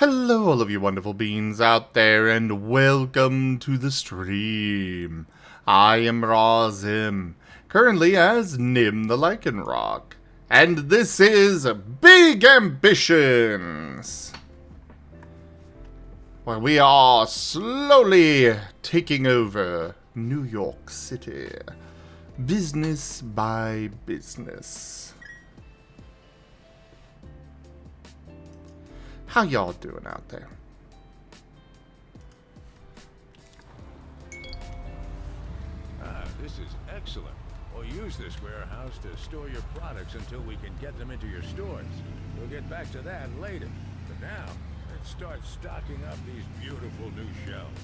Hello all of you wonderful beings out there, and welcome to the stream. I am Razim, currently as Nim the Lycanroc, and this is Big Ambitions, where we are slowly taking over New York City, business by business. How y'all doing out there? This is excellent. We'll use this warehouse to store your products until we can get them into your stores. We'll get back to that later. But now, let's start stocking up these beautiful new shelves.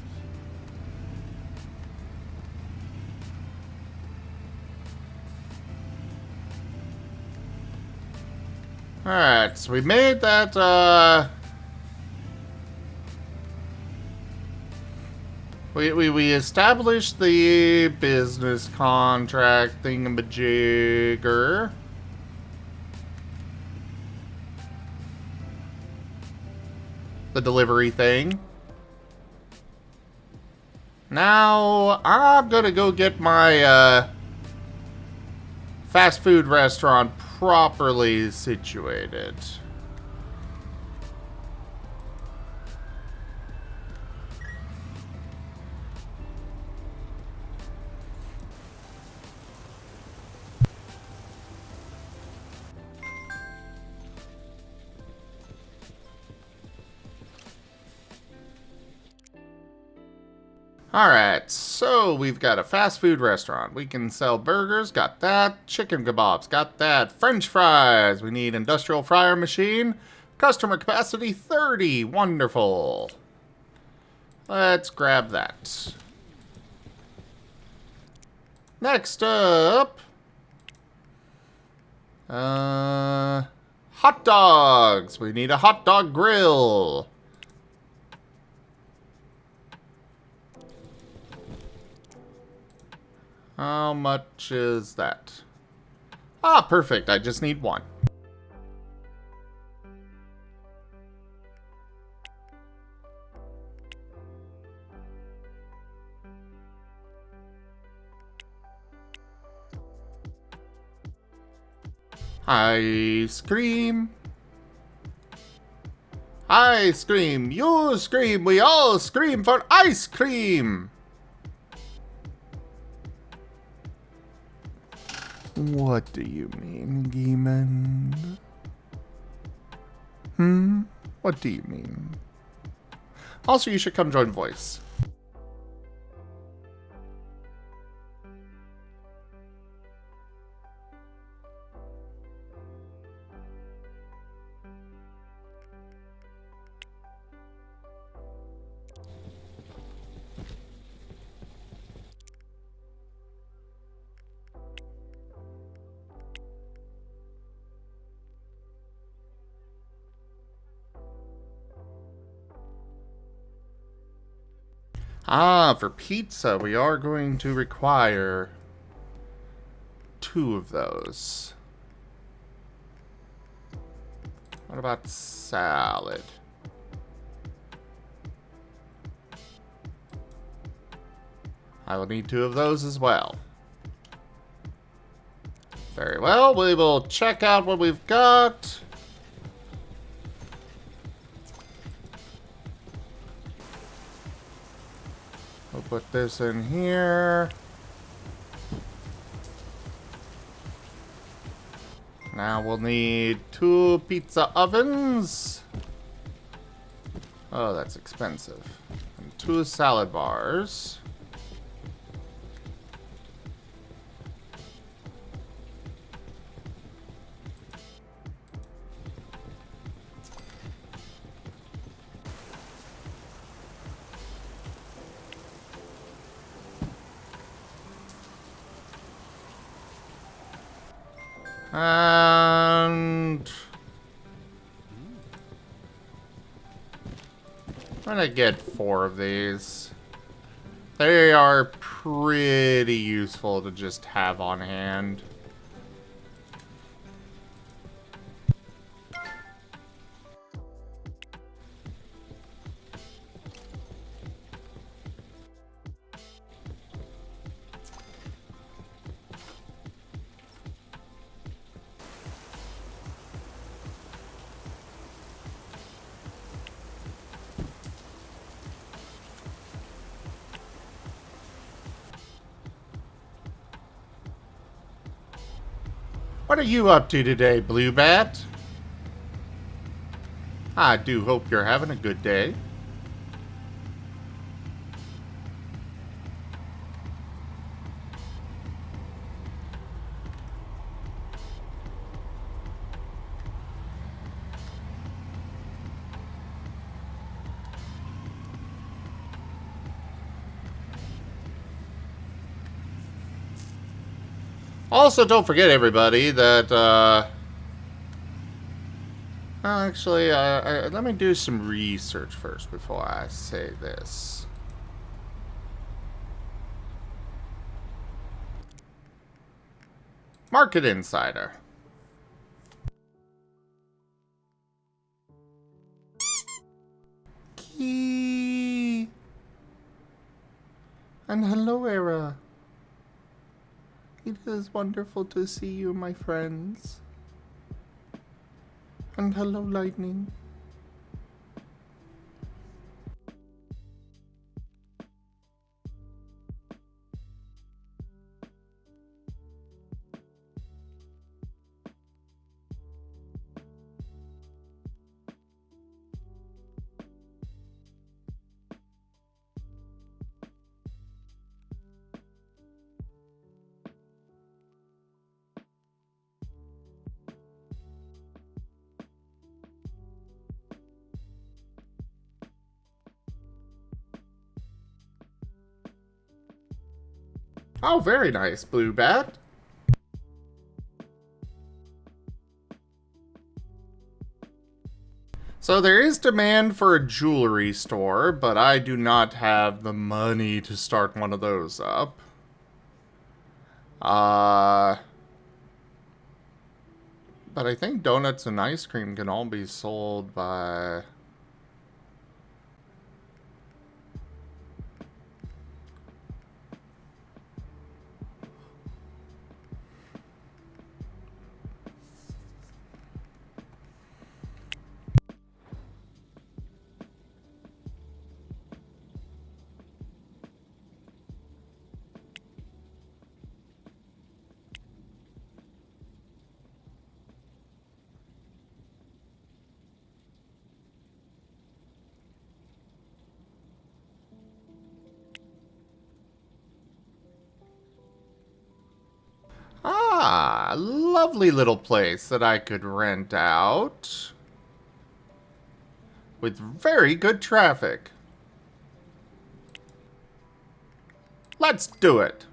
Alright, so we made that, We established the business contract thingamajigger. The delivery thing. Now, I'm gonna go get my, fast food restaurant properly situated. Alright, so we've got a fast food restaurant. We can sell burgers, got that. Chicken kebabs, got that. French fries, we need industrial fryer machine. Customer capacity 30, wonderful. Let's grab that. Next up, hot dogs. We need a hot dog grill. How much is that? Ah, perfect. I just need one. Ice cream. Ice cream. You scream. We all scream for ice cream. What do you mean, Geeman? What do you mean? Also, you should come join Voice. Ah, for pizza, we are going to require 2 of those. What about salad? I will need 2 of those as well. Very well, we will check out what we've got. We'll put this in here. Now we'll need 2 pizza ovens. Oh, that's expensive. And 2 salad bars. And I'm gonna get 4 of these. They are pretty useful to just have on hand. What are you up to today, Blue Bat? I do hope you're having a good day. Also, don't forget, everybody, that, actually, let me do some research first before I say this. Market Insider. Key. And hello, Era. It is wonderful to see you, my friends. And hello, Lightning. Oh, very nice, Blue Bat. So there is demand for a jewelry store, but I do not have the money to start one of those up. But I think donuts and ice cream can all be sold by... Ah, lovely little place that I could rent out. With very good traffic. Let's do it.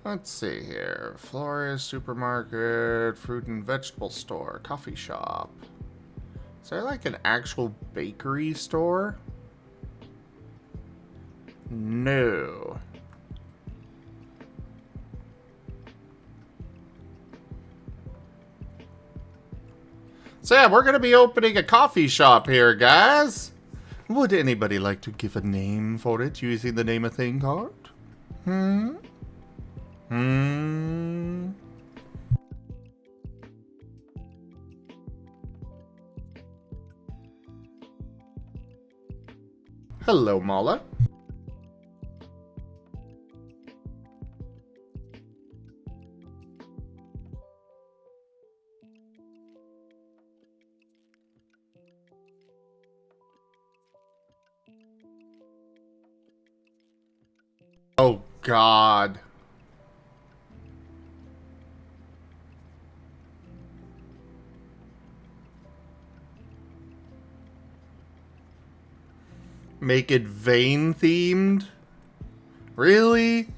Let's see here. Florist, supermarket, fruit and vegetable store, coffee shop. Is there like an actual bakery store? No. So yeah, we're going to be opening a coffee shop here, guys. Would anybody like to give a name for it using the Name a Thing card? Hello, Mala. Oh, God. Make it vein themed? Really?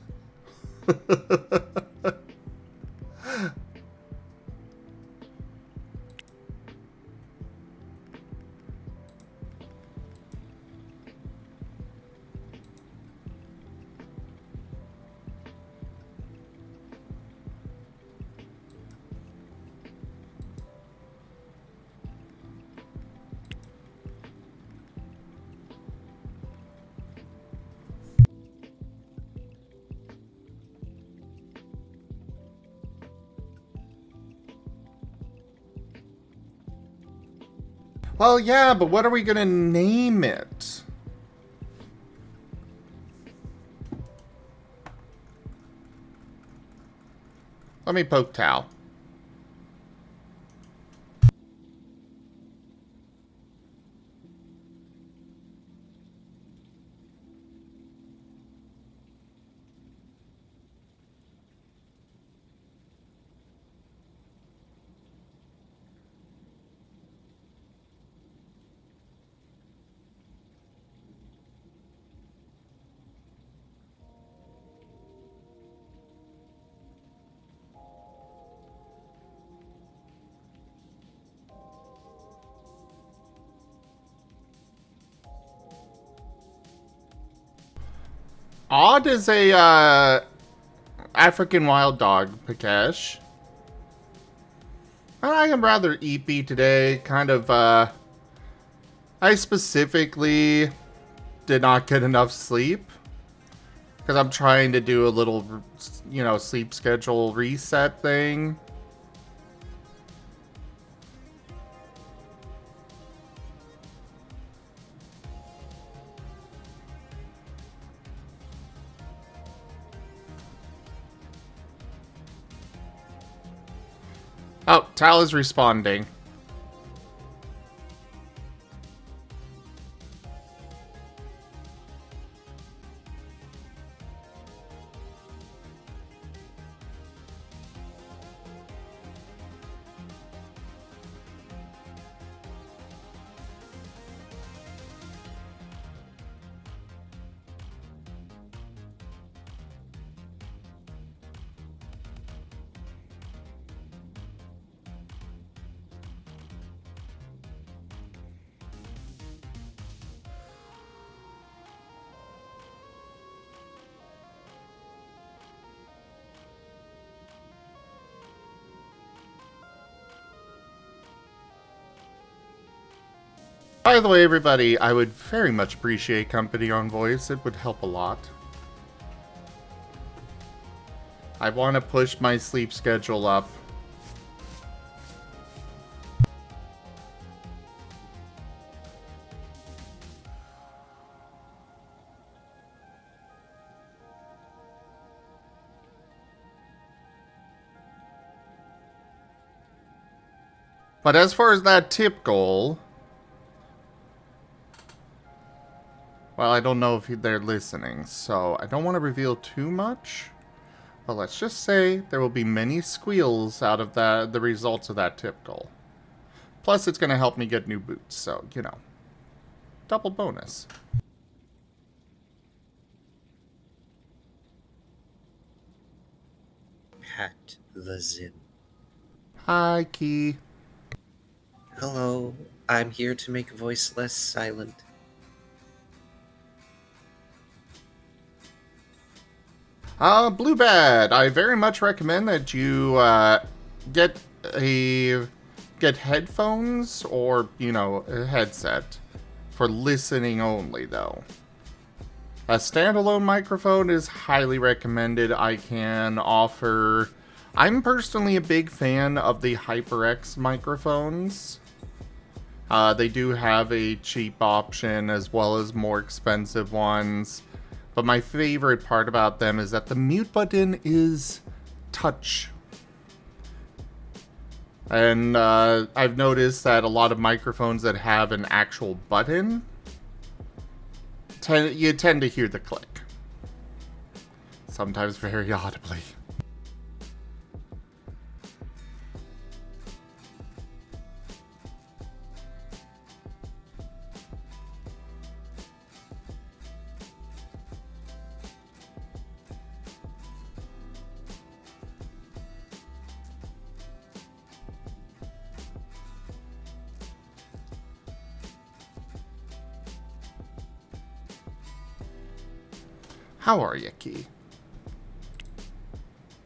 Well, yeah, but what are we gonna name it? Let me poke Tal. Odd is a African wild dog, Pikesh. I am rather eepy today. Kind of, I specifically did not get enough sleep. Because I'm trying to do a little, you know, sleep schedule reset thing. Oh, Tal is responding. By the way, everybody, I would very much appreciate company on voice. It would help a lot. I want to push my sleep schedule up. But as far as that tip goal, well, I don't know if they're listening, so I don't want to reveal too much. But let's just say there will be many squeals out of the results of that tip goal. Plus, it's going to help me get new boots, so, you know, double bonus. Pat the Zin. Hi, Key. Hello, I'm here to make voice less silent. Blue Bad, I very much recommend that you get headphones or, you know, a headset for listening only, though. A standalone microphone is highly recommended. I can offer... I'm personally a big fan of the HyperX microphones. They do have a cheap option as well as more expensive ones. But my favorite part about them is that the mute button is touch. And I've noticed that a lot of microphones that have an actual button, you tend to hear the click. Sometimes very audibly. How are you, Key?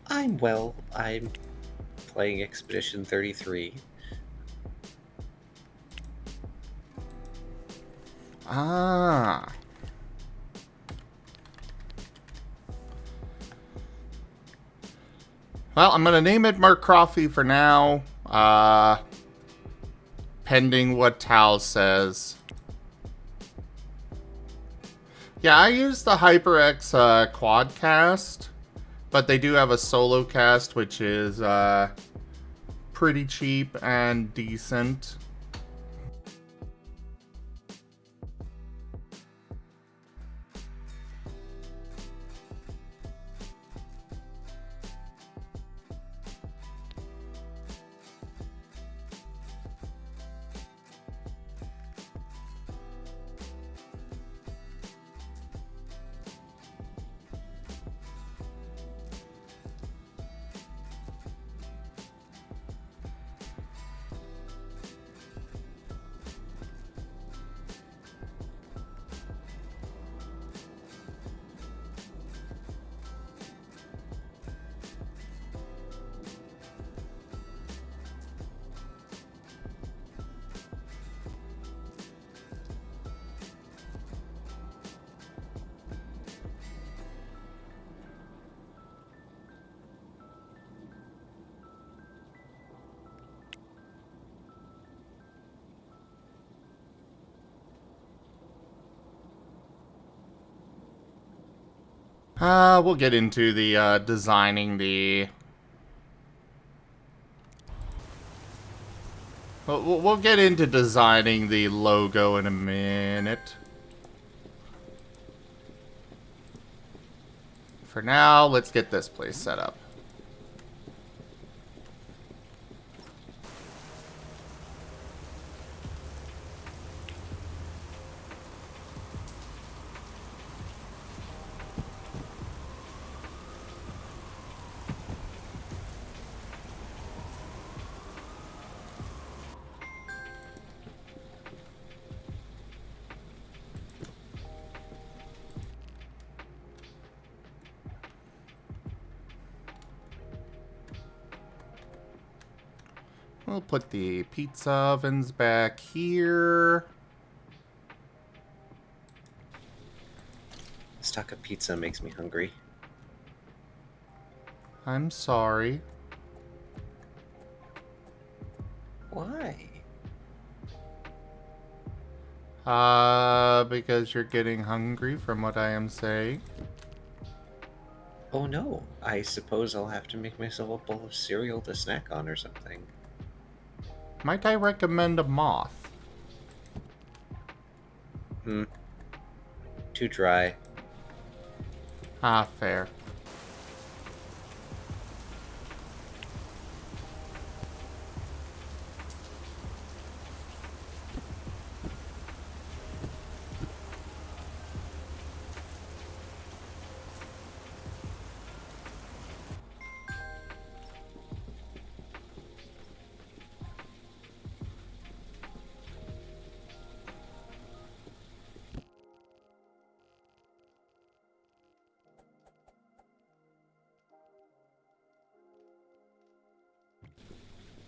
I'm well. I'm playing Expedition 33. Ah. Well, I'm going to name it Mark Coffey for now. Pending what Tal says. Yeah, I use the HyperX Quadcast But they do have a solo cast, which is pretty cheap and decent. We'll get into the designing the... We'll get into designing the logo in a minute. For now, let's get this place set up. We'll put the pizza ovens back here. This taco pizza makes me hungry. I'm sorry. Why? Because you're getting hungry from what I am saying. Oh no, I suppose I'll have to make myself a bowl of cereal to snack on or something. Might I recommend a moth? Too dry. Ah, fair.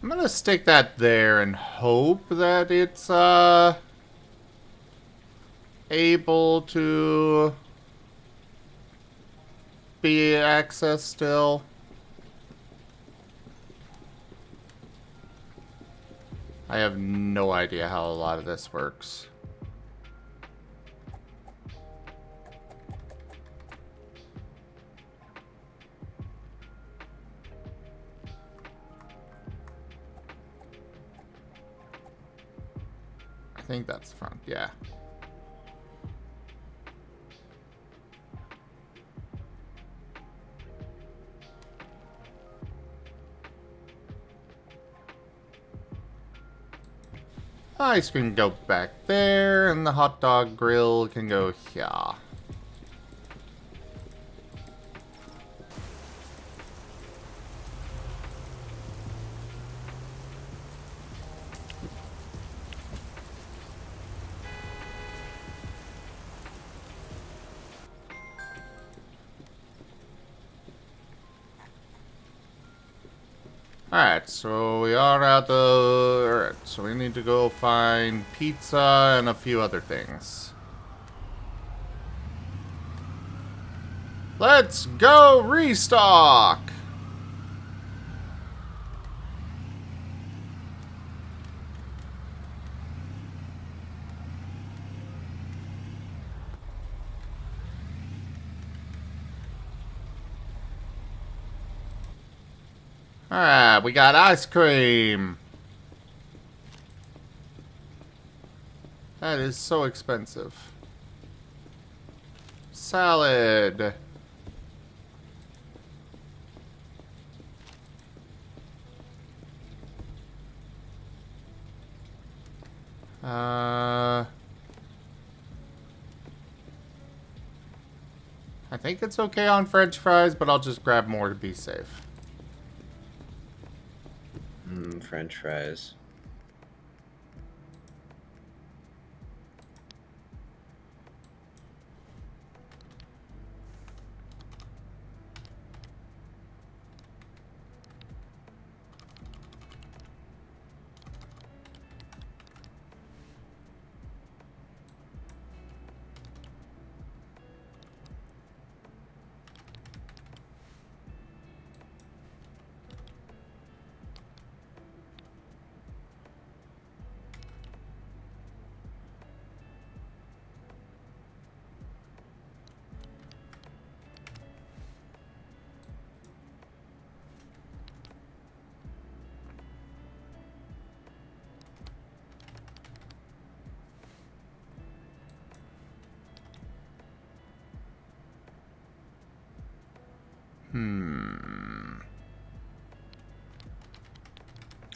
I'm gonna stick that there and hope that it's, able to be accessed still. I have no idea how a lot of this works. I think that's front, yeah. Ice cream can go back there, and the hot dog grill can go here. Alright, so we are at the... Alright, so we need to go find pizza and a few other things. Let's go restock! Alright, we got ice cream. That is so expensive. Salad. I think it's okay on French fries, but I'll just grab more to be safe. French fries.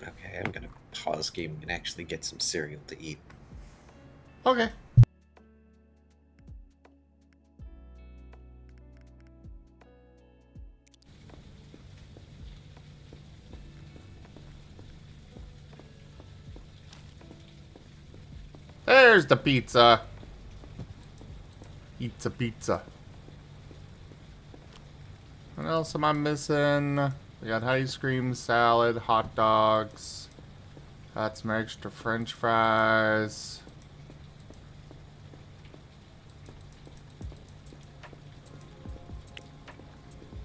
Okay, I'm gonna pause gaming and actually get some cereal to eat. Okay. There's the pizza. Pizza, pizza. What else am I missing? We got ice cream, salad, hot dogs. Got some extra French fries.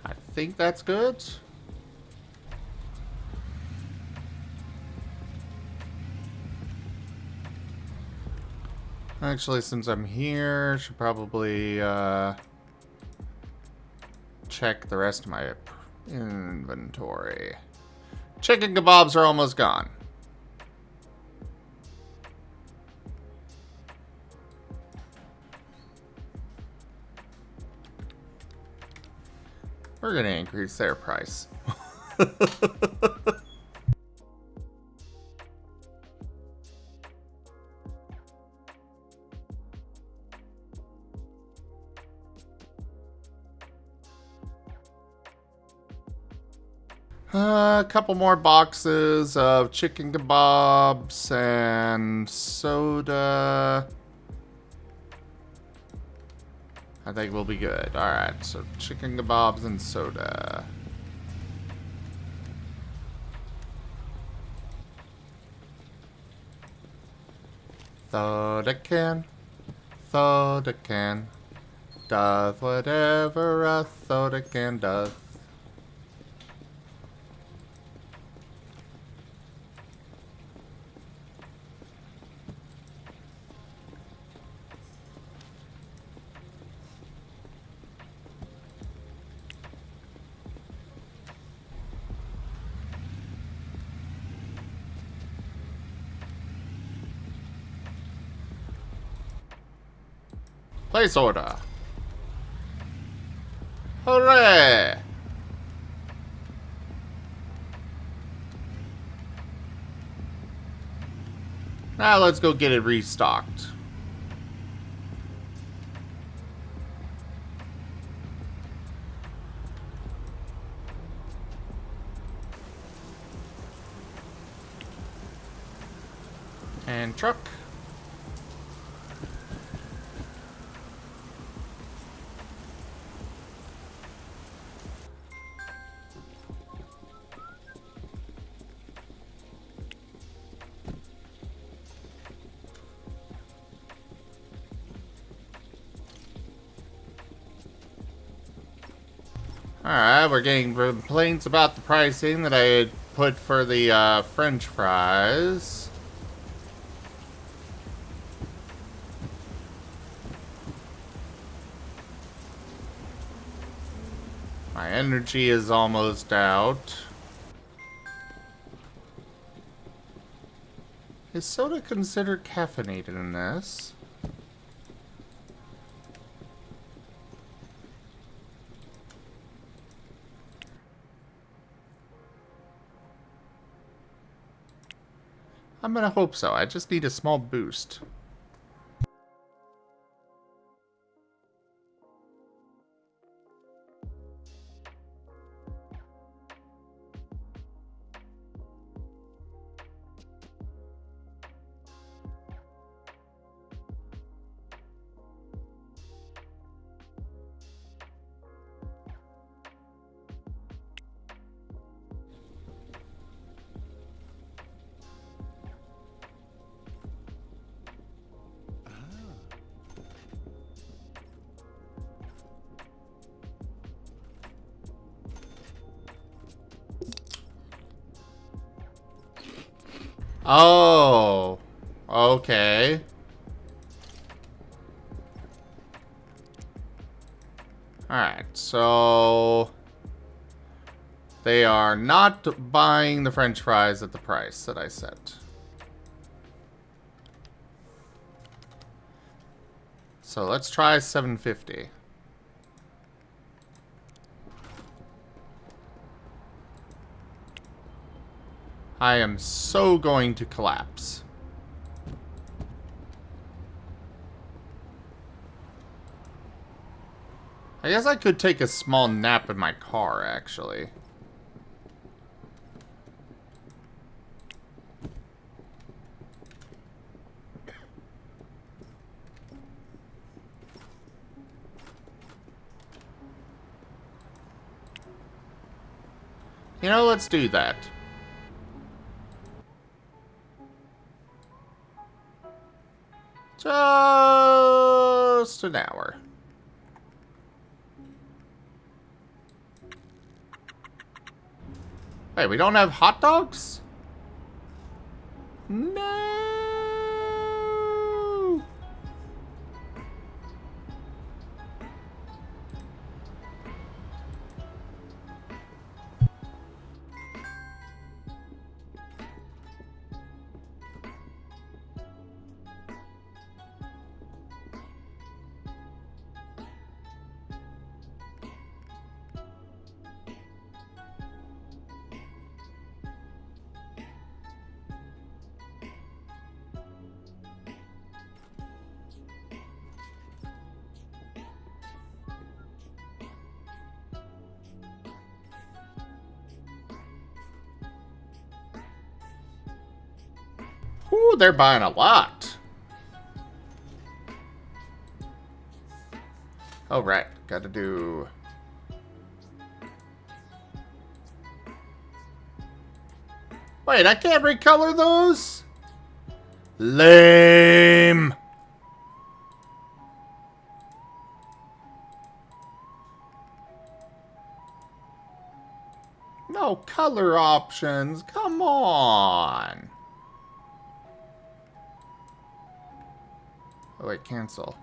I think that's good. Actually, since I'm here, should probably check the rest of my inventory. Chicken kebabs are almost gone. We're gonna increase their price. A couple more boxes of chicken kebabs and soda. I think we'll be good. Alright, so chicken kebabs and soda. Soda can. Soda can. Does whatever a soda can does. Place order. Hooray! Now let's go get it restocked. And truck. Alright, we're getting complaints about the pricing that I had put for the French fries. My energy is almost out. Is soda considered caffeinated in this? I'm gonna hope so. I just need a small boost. Oh, okay. Alright, so they are not buying the French fries at the price that I set. So let's try 750. I am so going to collapse. I guess I could take a small nap in my car, actually. You know, let's do that. Just an hour. Wait, we don't have hot dogs? No! Ooh, they're buying a lot. Oh, right. Gotta do... Wait, I can't recolor those? Lame. No color options. Come on. Oh, wait, cancel.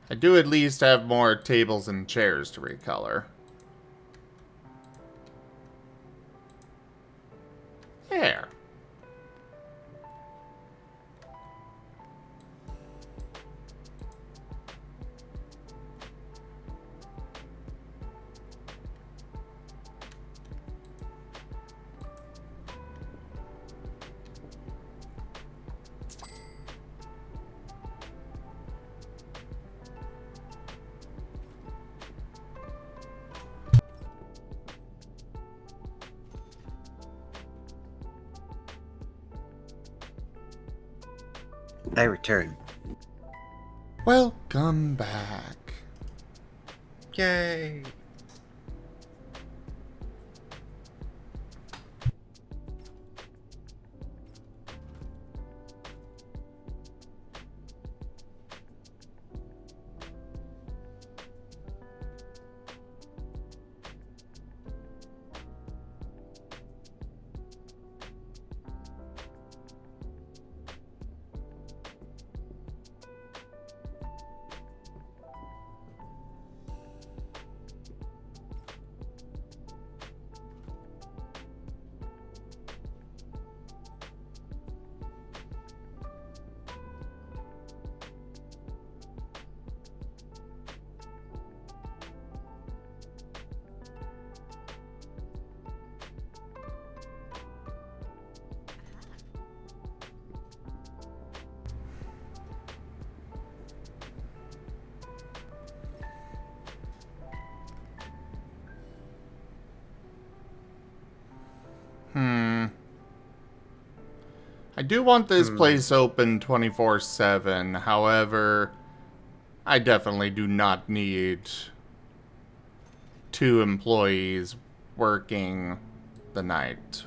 I do at least have more tables and chairs to recolor. There. I return. Welcome back. Yay! I do want this place open 24/7. However, I definitely do not need 2 employees working the night.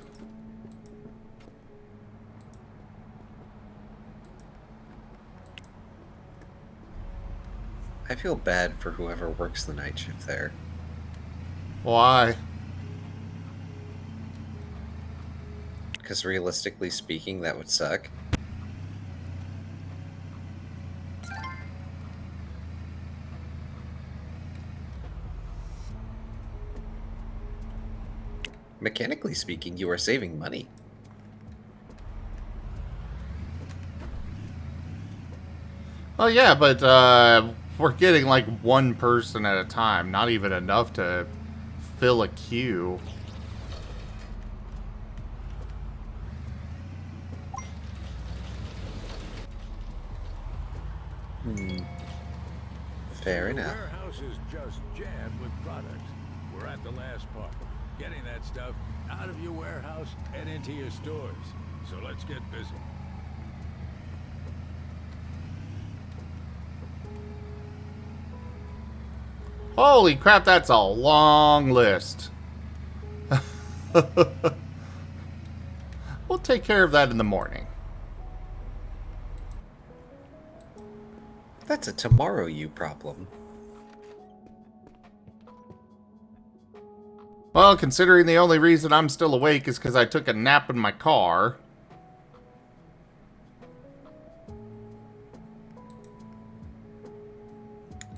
I feel bad for whoever works the night shift there. Why? Because realistically speaking, that would suck. Mechanically speaking, you are saving money. Oh yeah, but we're getting like 1 person at a time. Not even enough to fill a queue. Fair The enough. warehouse is just jammed with products. We're at the last part. Getting that stuff out of your warehouse and into your stores. So let's get busy. Holy crap, that's a long list. We'll take care of that in the morning. That's a tomorrow you problem. Well, considering the only reason I'm still awake is because I took a nap in my car.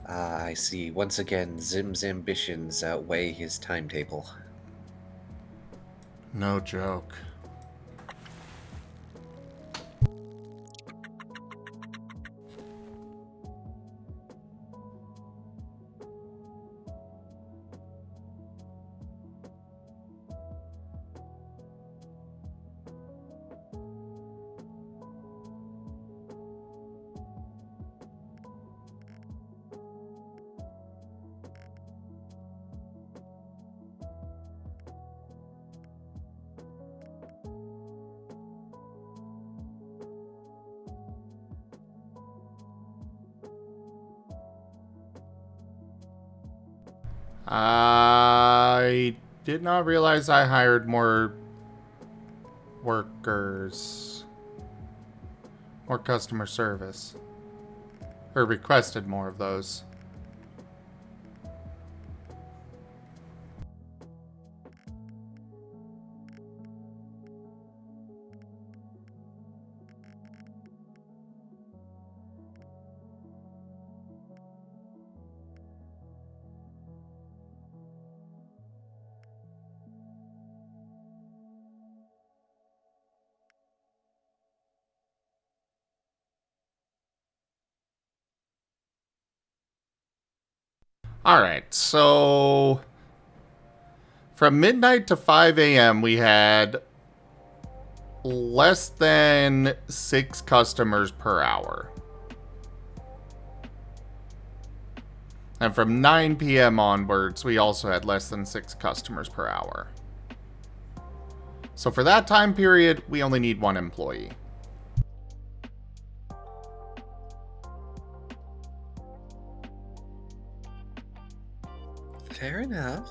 I see. Once again, Zim's ambitions outweigh his timetable. No joke. I did not realize I hired more workers. More customer service. Or requested more of those. Alright, so from midnight to 5 a.m. we had less than 6 customers per hour. And from 9 p.m. onwards, we also had less than 6 customers per hour. So for that time period, we only need 1 employee. Fair enough.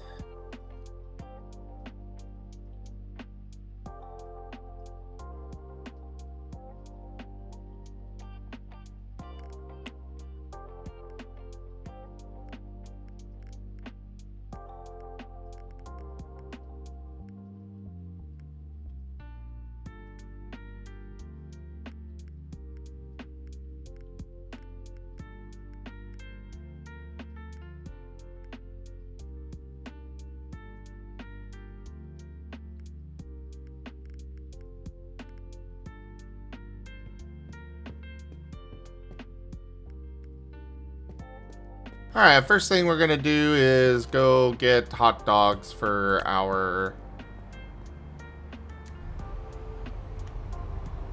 Alright, first thing we're gonna do is go get hot dogs for our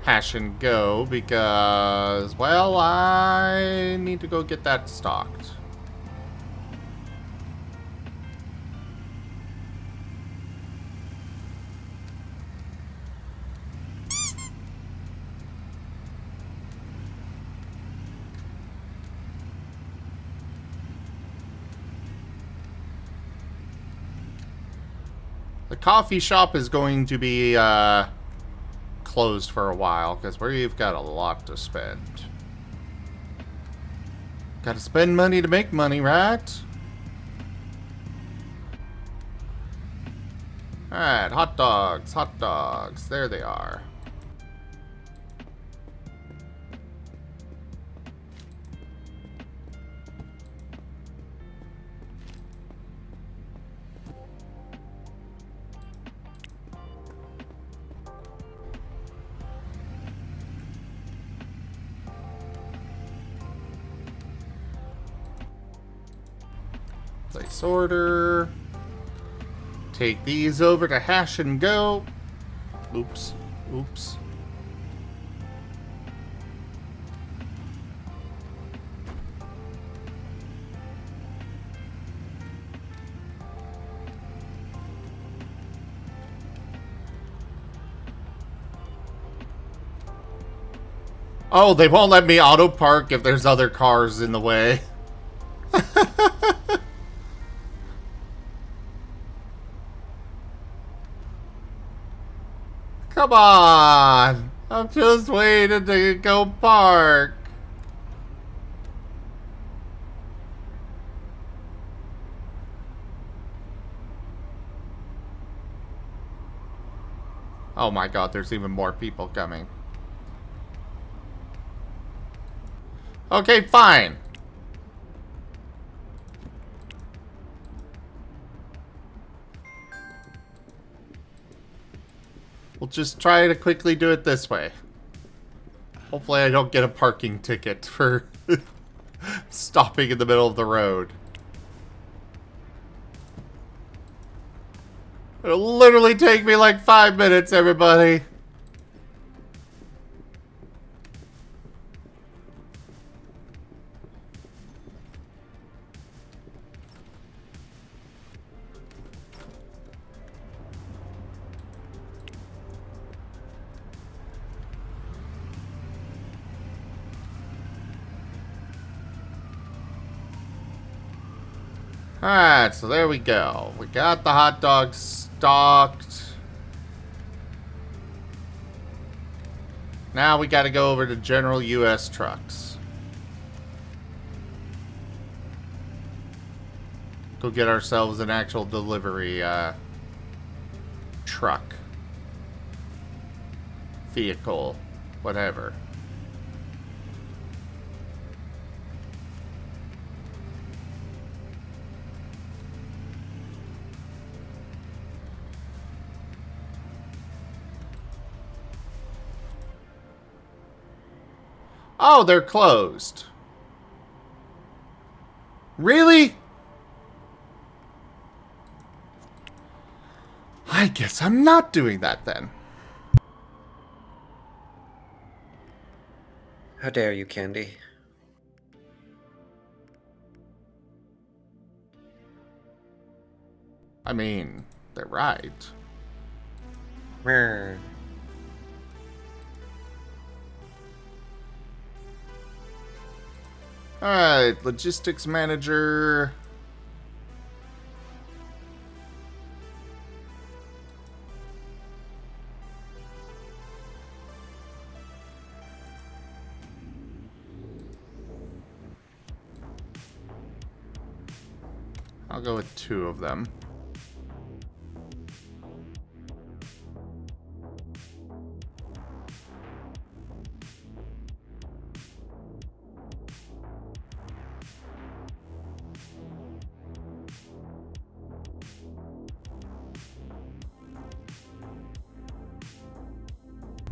hash and go because, well, I need to go get that stocked. The coffee shop is going to be closed for a while because we've got a lot to spend. Gotta spend money to make money, right? Alright, hot dogs, hot dogs. There they are. Place order. Take these over to Hash and Go. Oops. Oops. Oh, they won't let me auto park if there's other cars in the way. Come on! I'm just waiting to go park. Oh my god, there's even more people coming. Okay, fine. We'll just try to quickly do it this way. Hopefully I don't get a parking ticket for stopping in the middle of the road. It'll literally take me like 5 minutes, everybody. Alright, so there we go. We got the hot dogs stocked. Now we gotta go over to General US Trucks. Go get ourselves an actual delivery truck. Vehicle. Whatever. Oh, they're closed. Really? I guess I'm not doing that then. How dare you, Candy? I mean, they're right. Brr. Alright, logistics manager. I'll go with 2 of them.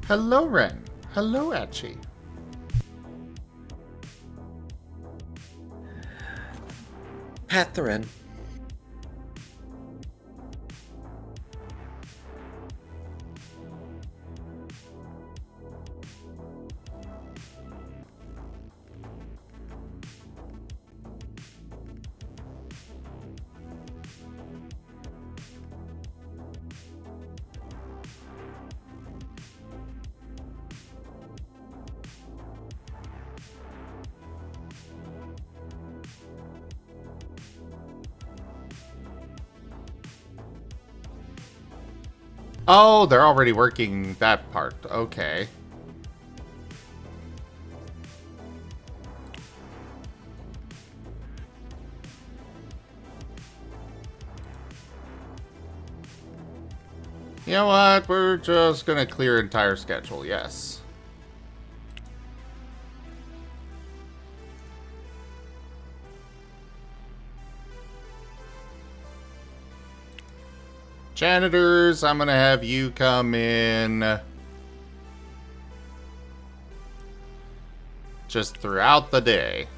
Hello, Ren. Hello, Achi. Pat the Wren. Oh, they're already working that part. Okay. You know what? We're just gonna clear entire schedule, yes. Janitors, I'm gonna have you come in just throughout the day.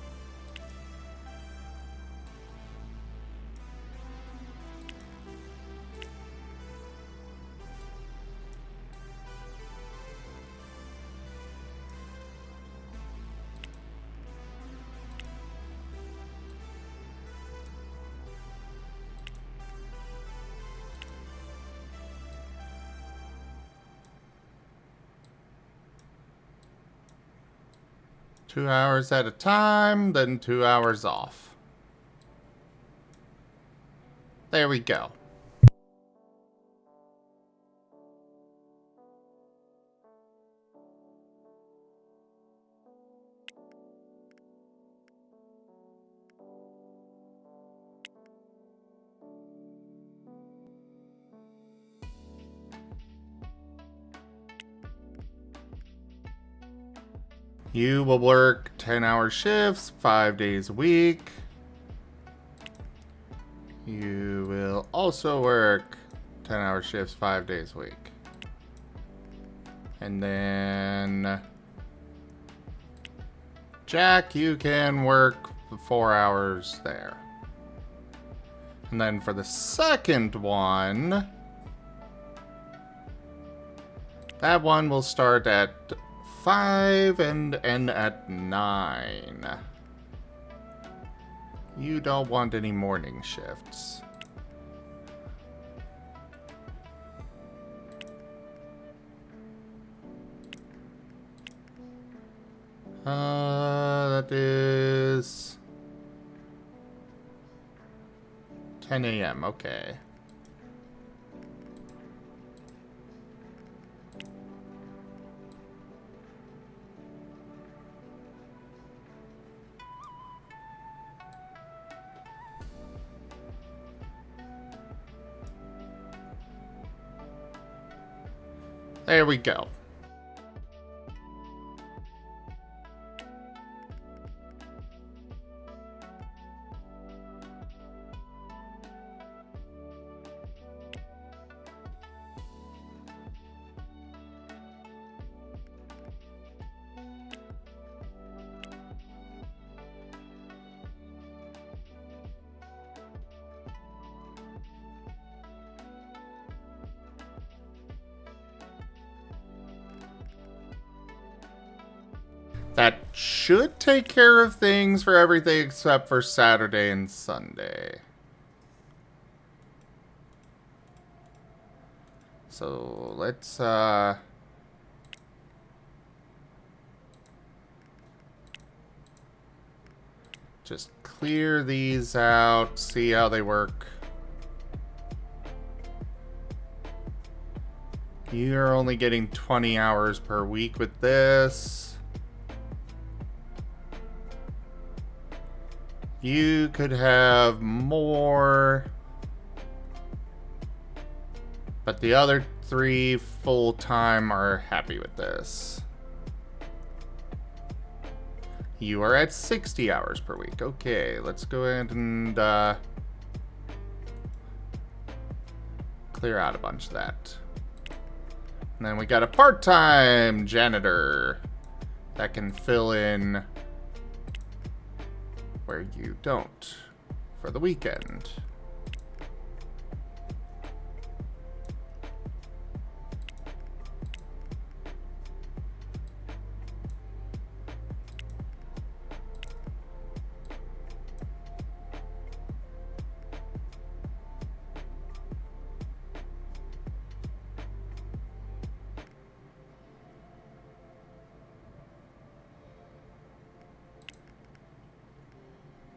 Two hours at a time, then 2 hours off. There we go. You will work 10-hour shifts, 5 days a week. You will also work 10-hour shifts, 5 days a week. And then Jack, you can work 4 hours there. And then for the second one, that one will start at 5 and end at 9. You don't want any morning shifts. That is 10 a.m. Okay. There we go. That should take care of things for everything except for Saturday and Sunday. So let's just clear these out, see how they work. You're only getting 20 hours per week with this. You could have more, but the other 3 full-time are happy with this. You are at 60 hours per week. Okay, let's go ahead and clear out a bunch of that. And then we got a part-time janitor that can fill in where you don't for the weekend.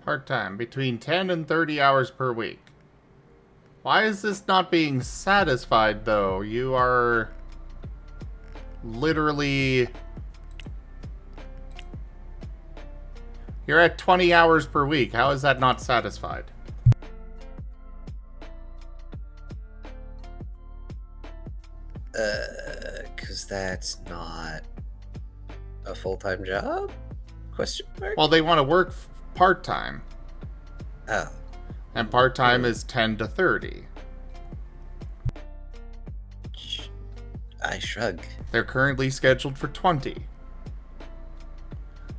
Part-time, between 10 and 30 hours per week. Why is this not being satisfied, though? You are literally... You're at 20 hours per week. How is that not satisfied? Because that's not a full-time job? Question mark? Well, they want to work part-time. Oh. And part-time is 10 to 30. I shrug. They're currently scheduled for 20.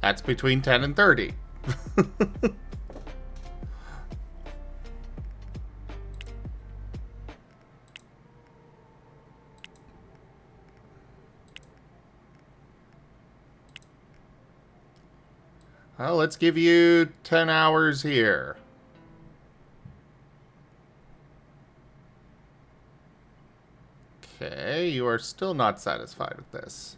That's between 10 and 30. Well, let's give you 10 hours here. Okay, you are still not satisfied with this.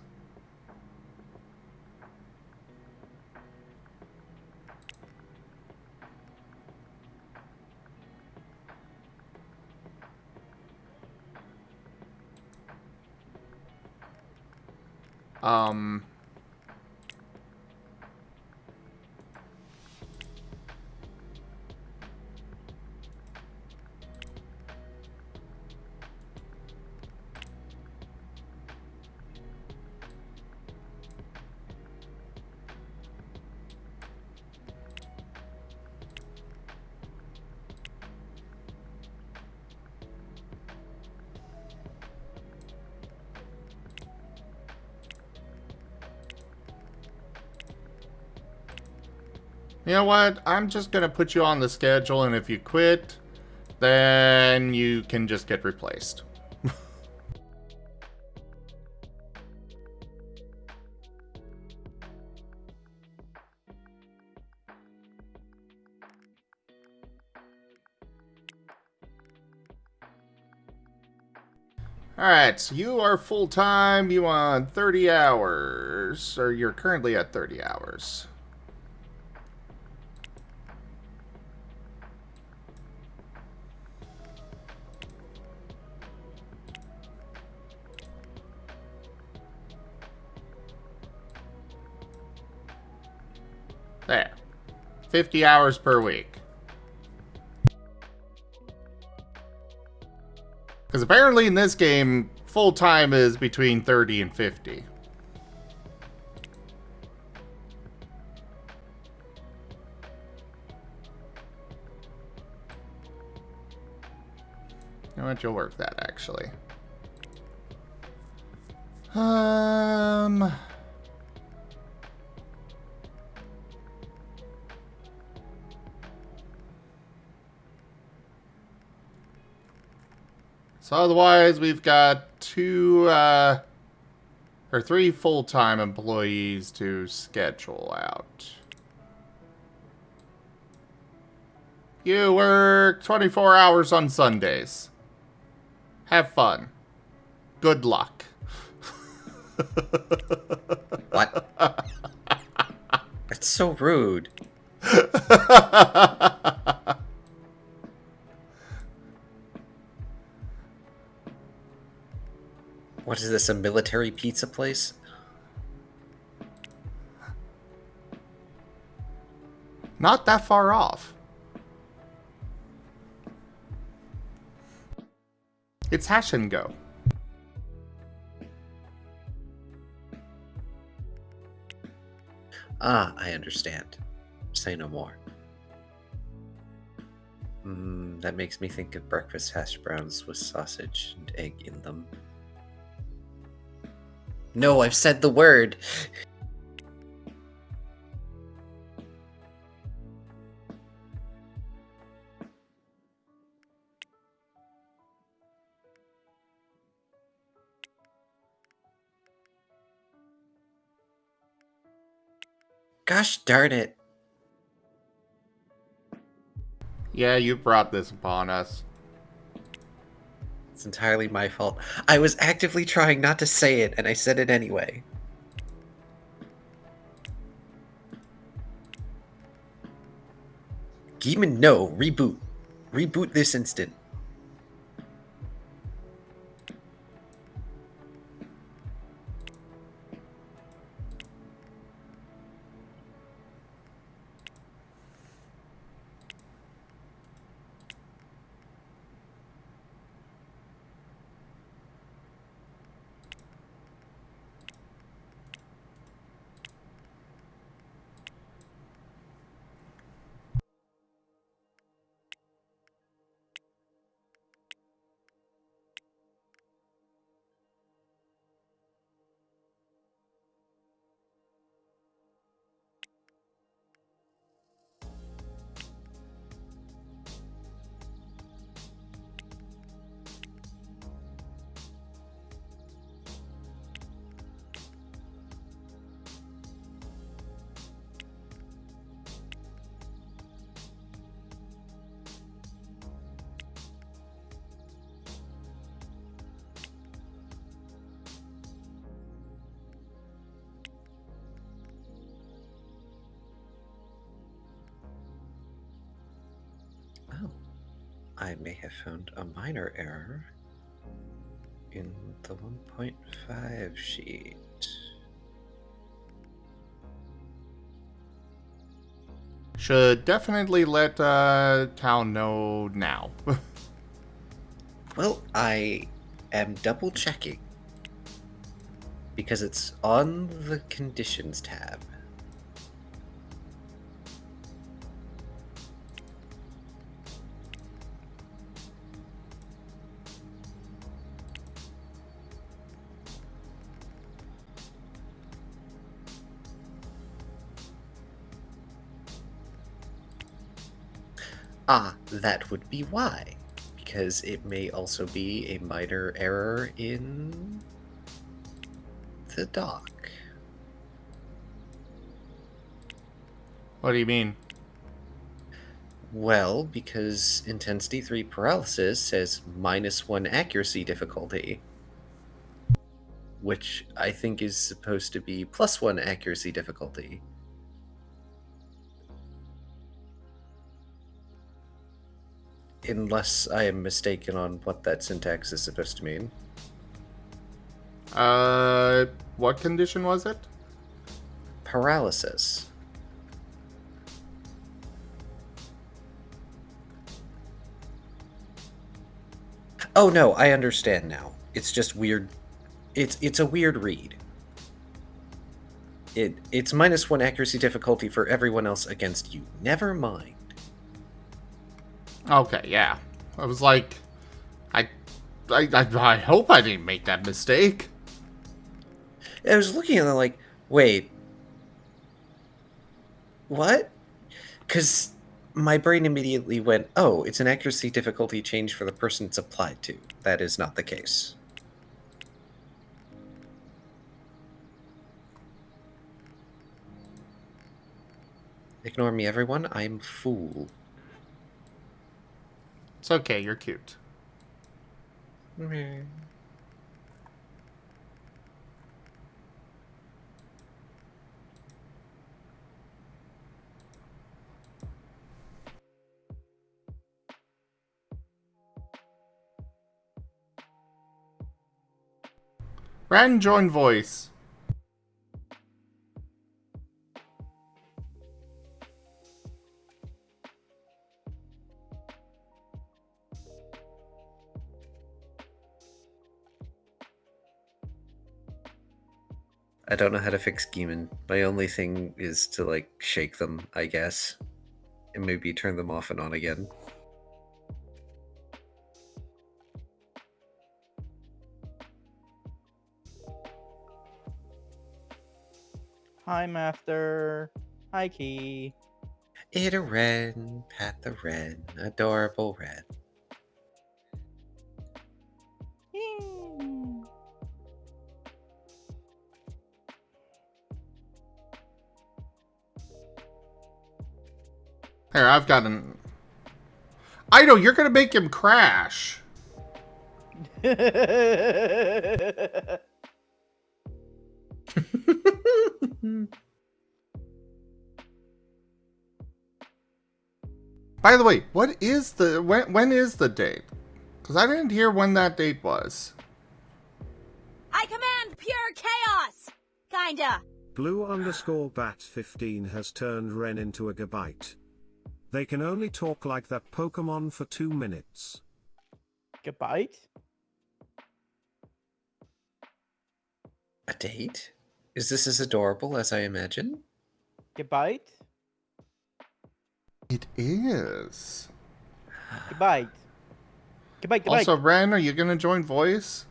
You know what? I'm just gonna put you on the schedule, and if you quit, then you can just get replaced. Alright, so you are full-time, you want 30 hours, or you're currently at 30 hours. There. 50 hours per week. Because apparently in this game, full-time is between 30 and 50. You know what? You'll work that, actually. So otherwise, we've got three full-time employees to schedule out. You work 24 hours on Sundays. Have fun. Good luck. What? That's so rude. What is this, a military pizza place? Not that far off. It's Hash and Go. Ah, I understand. Say no more. That makes me think of breakfast hash browns with sausage and egg in them. No, I've said the word! Gosh darn it. Yeah, you brought this upon us. It's entirely my fault. I was actively trying not to say it, and I said it anyway. Geeman, no. Reboot. Reboot this instant. Oh, I may have found a minor error in the 1.5 sheet. Should definitely let town know now. Well, I am double checking because it's on the conditions tab. Ah, that would be why. Because it may also be a minor error in the dock. What do you mean? Well, because Intensity 3 Paralysis says -1 accuracy difficulty, which I think is supposed to be +1 accuracy difficulty. Unless I am mistaken on what that syntax is supposed to mean. What condition was it? Paralysis. Oh no, I understand now. It's just weird. It's a weird read. It's -1 accuracy difficulty for everyone else against you. Never mind. Okay, yeah. I was like, I hope I didn't make that mistake. I was looking at it like, wait, what? Because my brain immediately went, oh, it's an accuracy difficulty change for the person it's applied to. That is not the case. Ignore me, everyone. I'm fool. It's okay, you're cute. Ren join voice. I don't know how to fix Geeman. My only thing is to, like, shake them, I guess. And maybe turn them off and on again. Hi, Master. Hi, Key. It a wren, pat the wren, adorable wren. Here, I've got an... I know, you're gonna make him crash. By the way, what is the... When is the date? Because I didn't hear when that date was. I command pure chaos! Kinda. Blue_bat15 has turned Ren into a Gabite. They can only talk like that Pokemon for 2 minutes. Gabite? A date? Is this as adorable as I imagine? Gabite? It is. Gabite. Gabite, Gabite. Also, Ren, are you gonna join voice?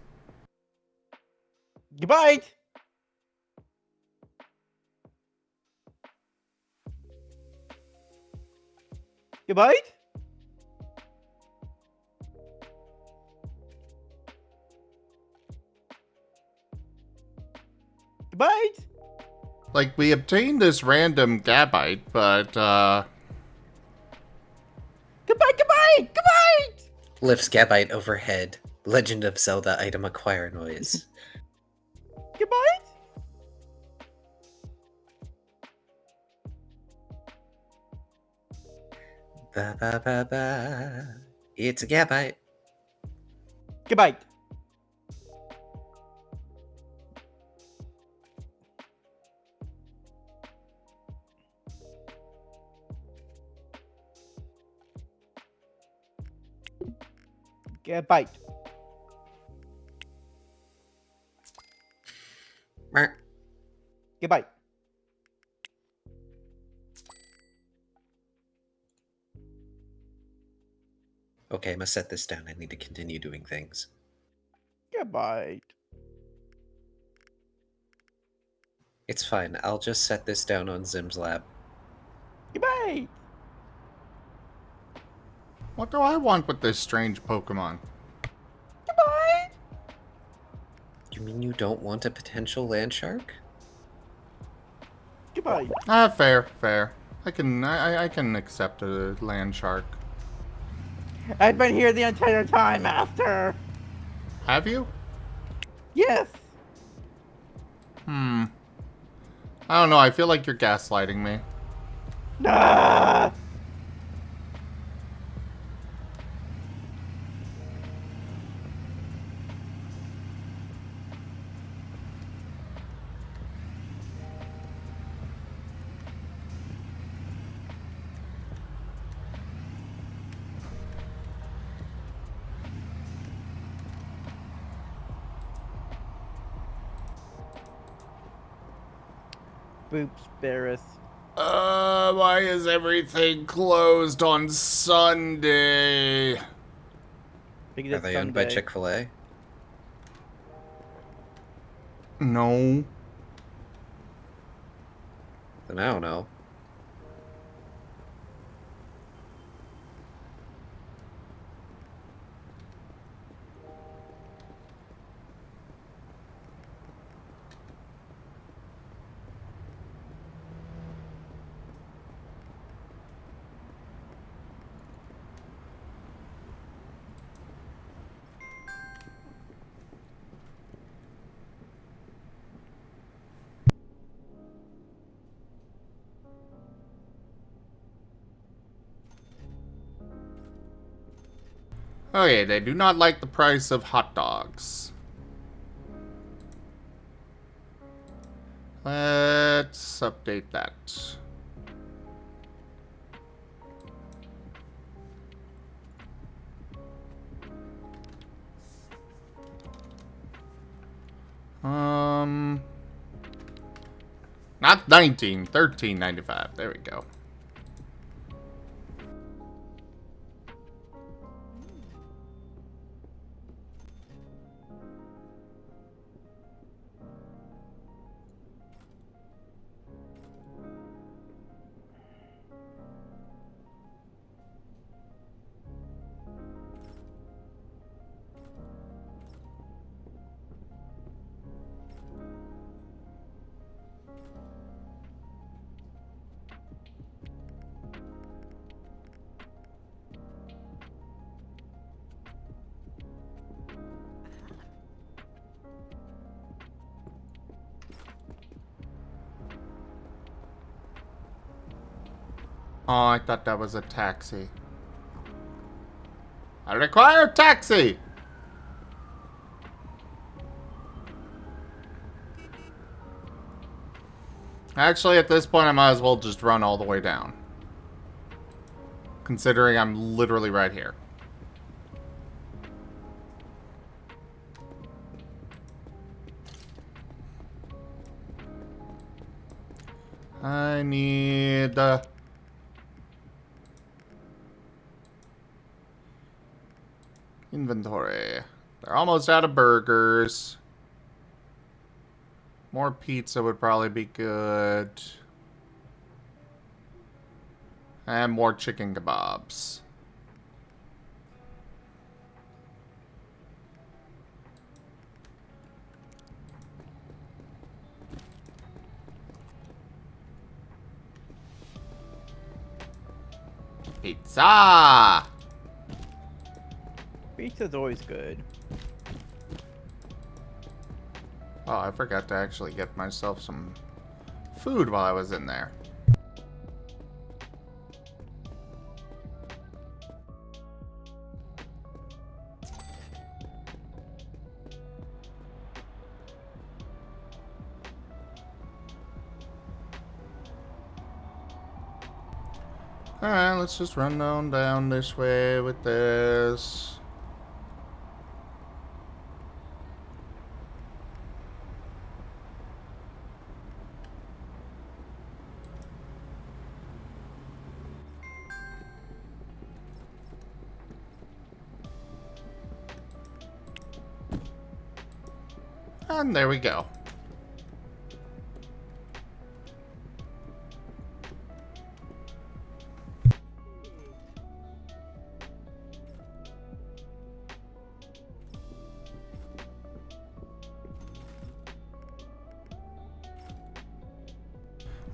Gabite! Gabite? Gabite? Like, we obtained this random Gabite, but, Gabite, Gabite, Gabite! Lifts Gabite overhead. Legend of Zelda item acquire noise. Gabite? Ba ba ba ba. It's a gabite. Gabite. Gabite. Mer. Gabite. Okay, I must set this down. I need to continue doing things. Gabite. It's fine. I'll just set this down on Zim's lab. Gabite. What do I want with this strange Pokemon? Gabite. You mean you don't want a potential land shark? Gabite. Ah, fair, fair. I can accept a land shark. I've been here the entire time, Master. Have you? Yes. I don't know, I feel like you're gaslighting me. Nah. Boops, Barris. Why is everything closed on Sunday? Because Are it's they owned by Sunday. Chick-fil-A? No. Then I don't know. Okay, they do not like the price of hot dogs. Let's update that. Not 19, 13.95. There we go. Oh, I thought that was a taxi. I require a taxi! Actually, at this point, I might as well just run all the way down. Considering I'm literally right here. I need... inventory. They're almost out of burgers. More pizza would probably be good. And more chicken kebabs. Pizza! Pizza's always good. Oh, I forgot to actually get myself some food while I was in there. Alright, let's just run on down this way with this. And there we go.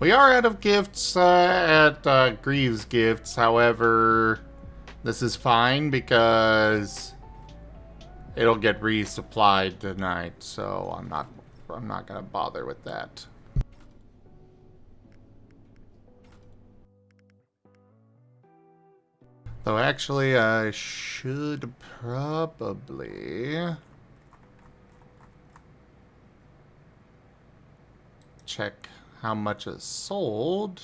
We are out of gifts at Greaves Gifts, however, this is fine because it'll get resupplied tonight, so I'm not gonna bother with that. Though actually I should probably check how much is sold.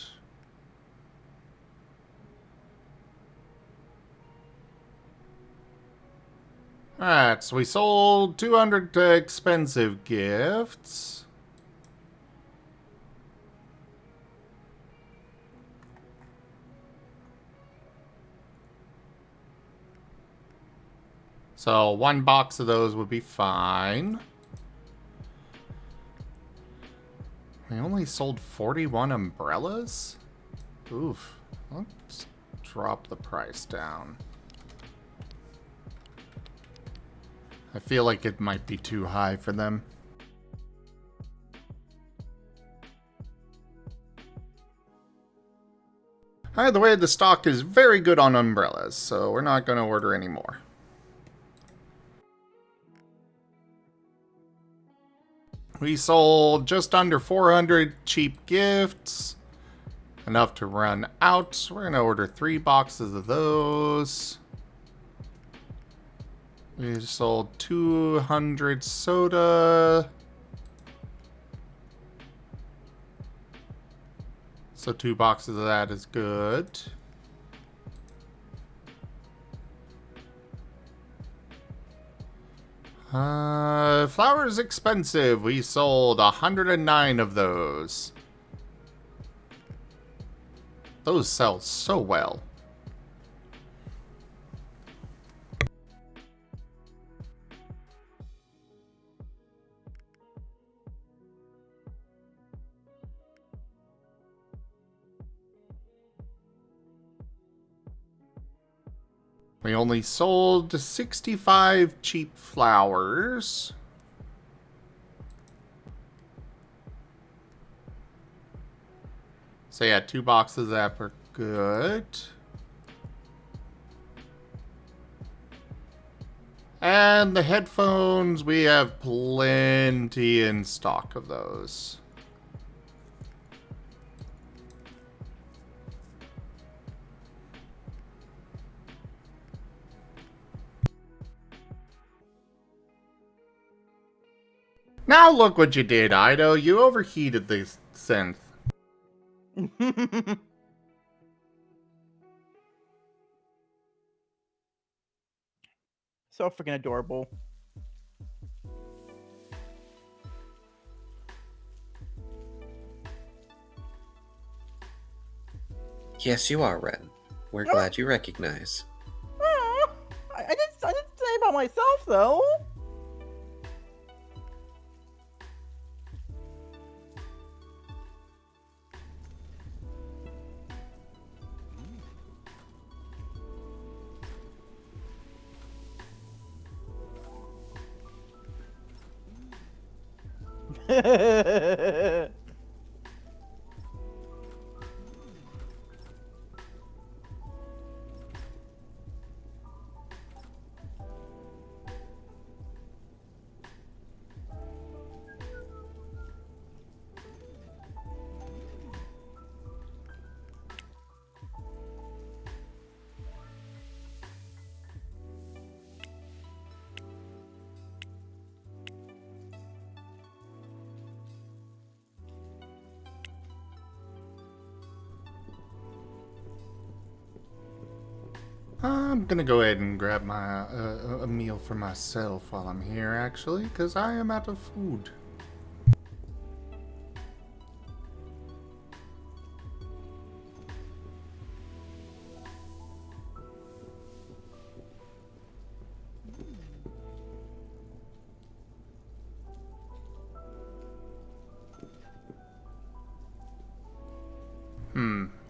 Alright, so we sold 200 expensive gifts. So one box of those would be fine. We only sold 41 umbrellas? Oof. Let's drop the price down. I feel like it might be too high for them. Either way, the stock is very good on umbrellas, so we're not going to order any more. We sold just under 400 cheap gifts. Enough to run out. We're going to order 3 boxes of those. We sold 200 soda. So 2 boxes of that is good. Flour is expensive. We sold 109 of those. Those sell so well. We only sold 65 cheap flowers. So yeah, 2 boxes of that were good. And the headphones, we have plenty in stock of those. Now look what you did, Ido. You overheated the synth. So freaking adorable. Yes, you are, Ren. We're glad you recognize. I didn't say about myself though. I'm gonna go ahead and grab my a meal for myself while I'm here, actually, because I am out of food.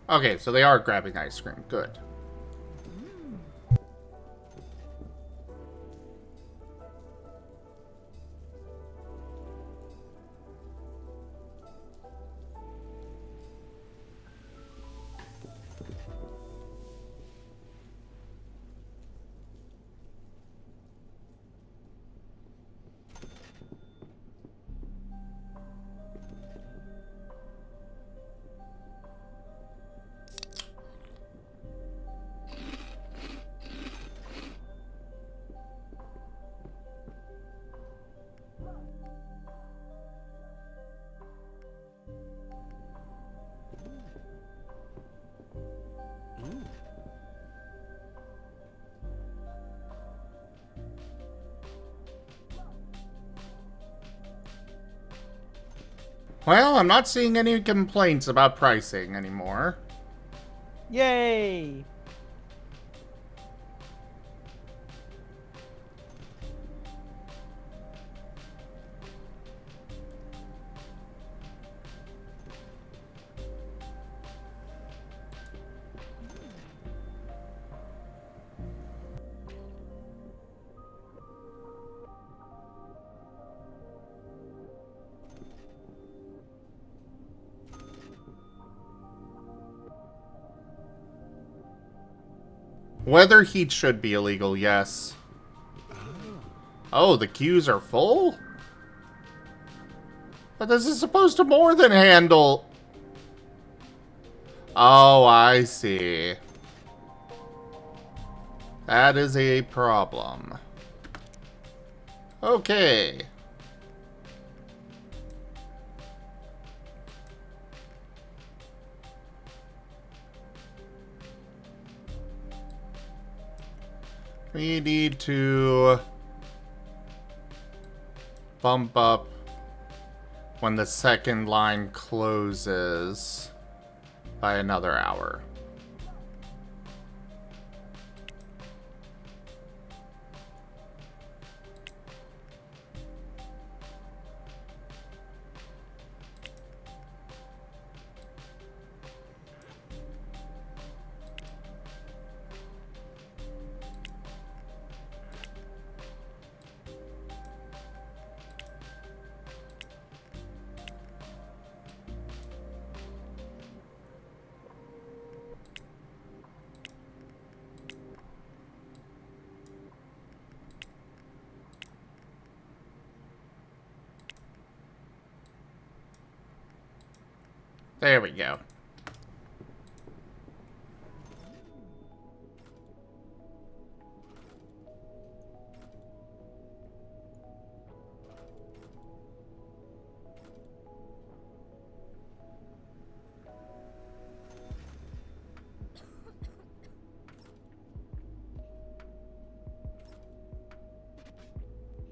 Okay, so they are grabbing ice cream. Good. Well, I'm not seeing any complaints about pricing anymore. Yay! Weather heat should be illegal, yes. Oh, the queues are full? But this is supposed to more than handle... Oh, I see. That is a problem. Okay. We need to bump up when the second line closes by another hour. There we go.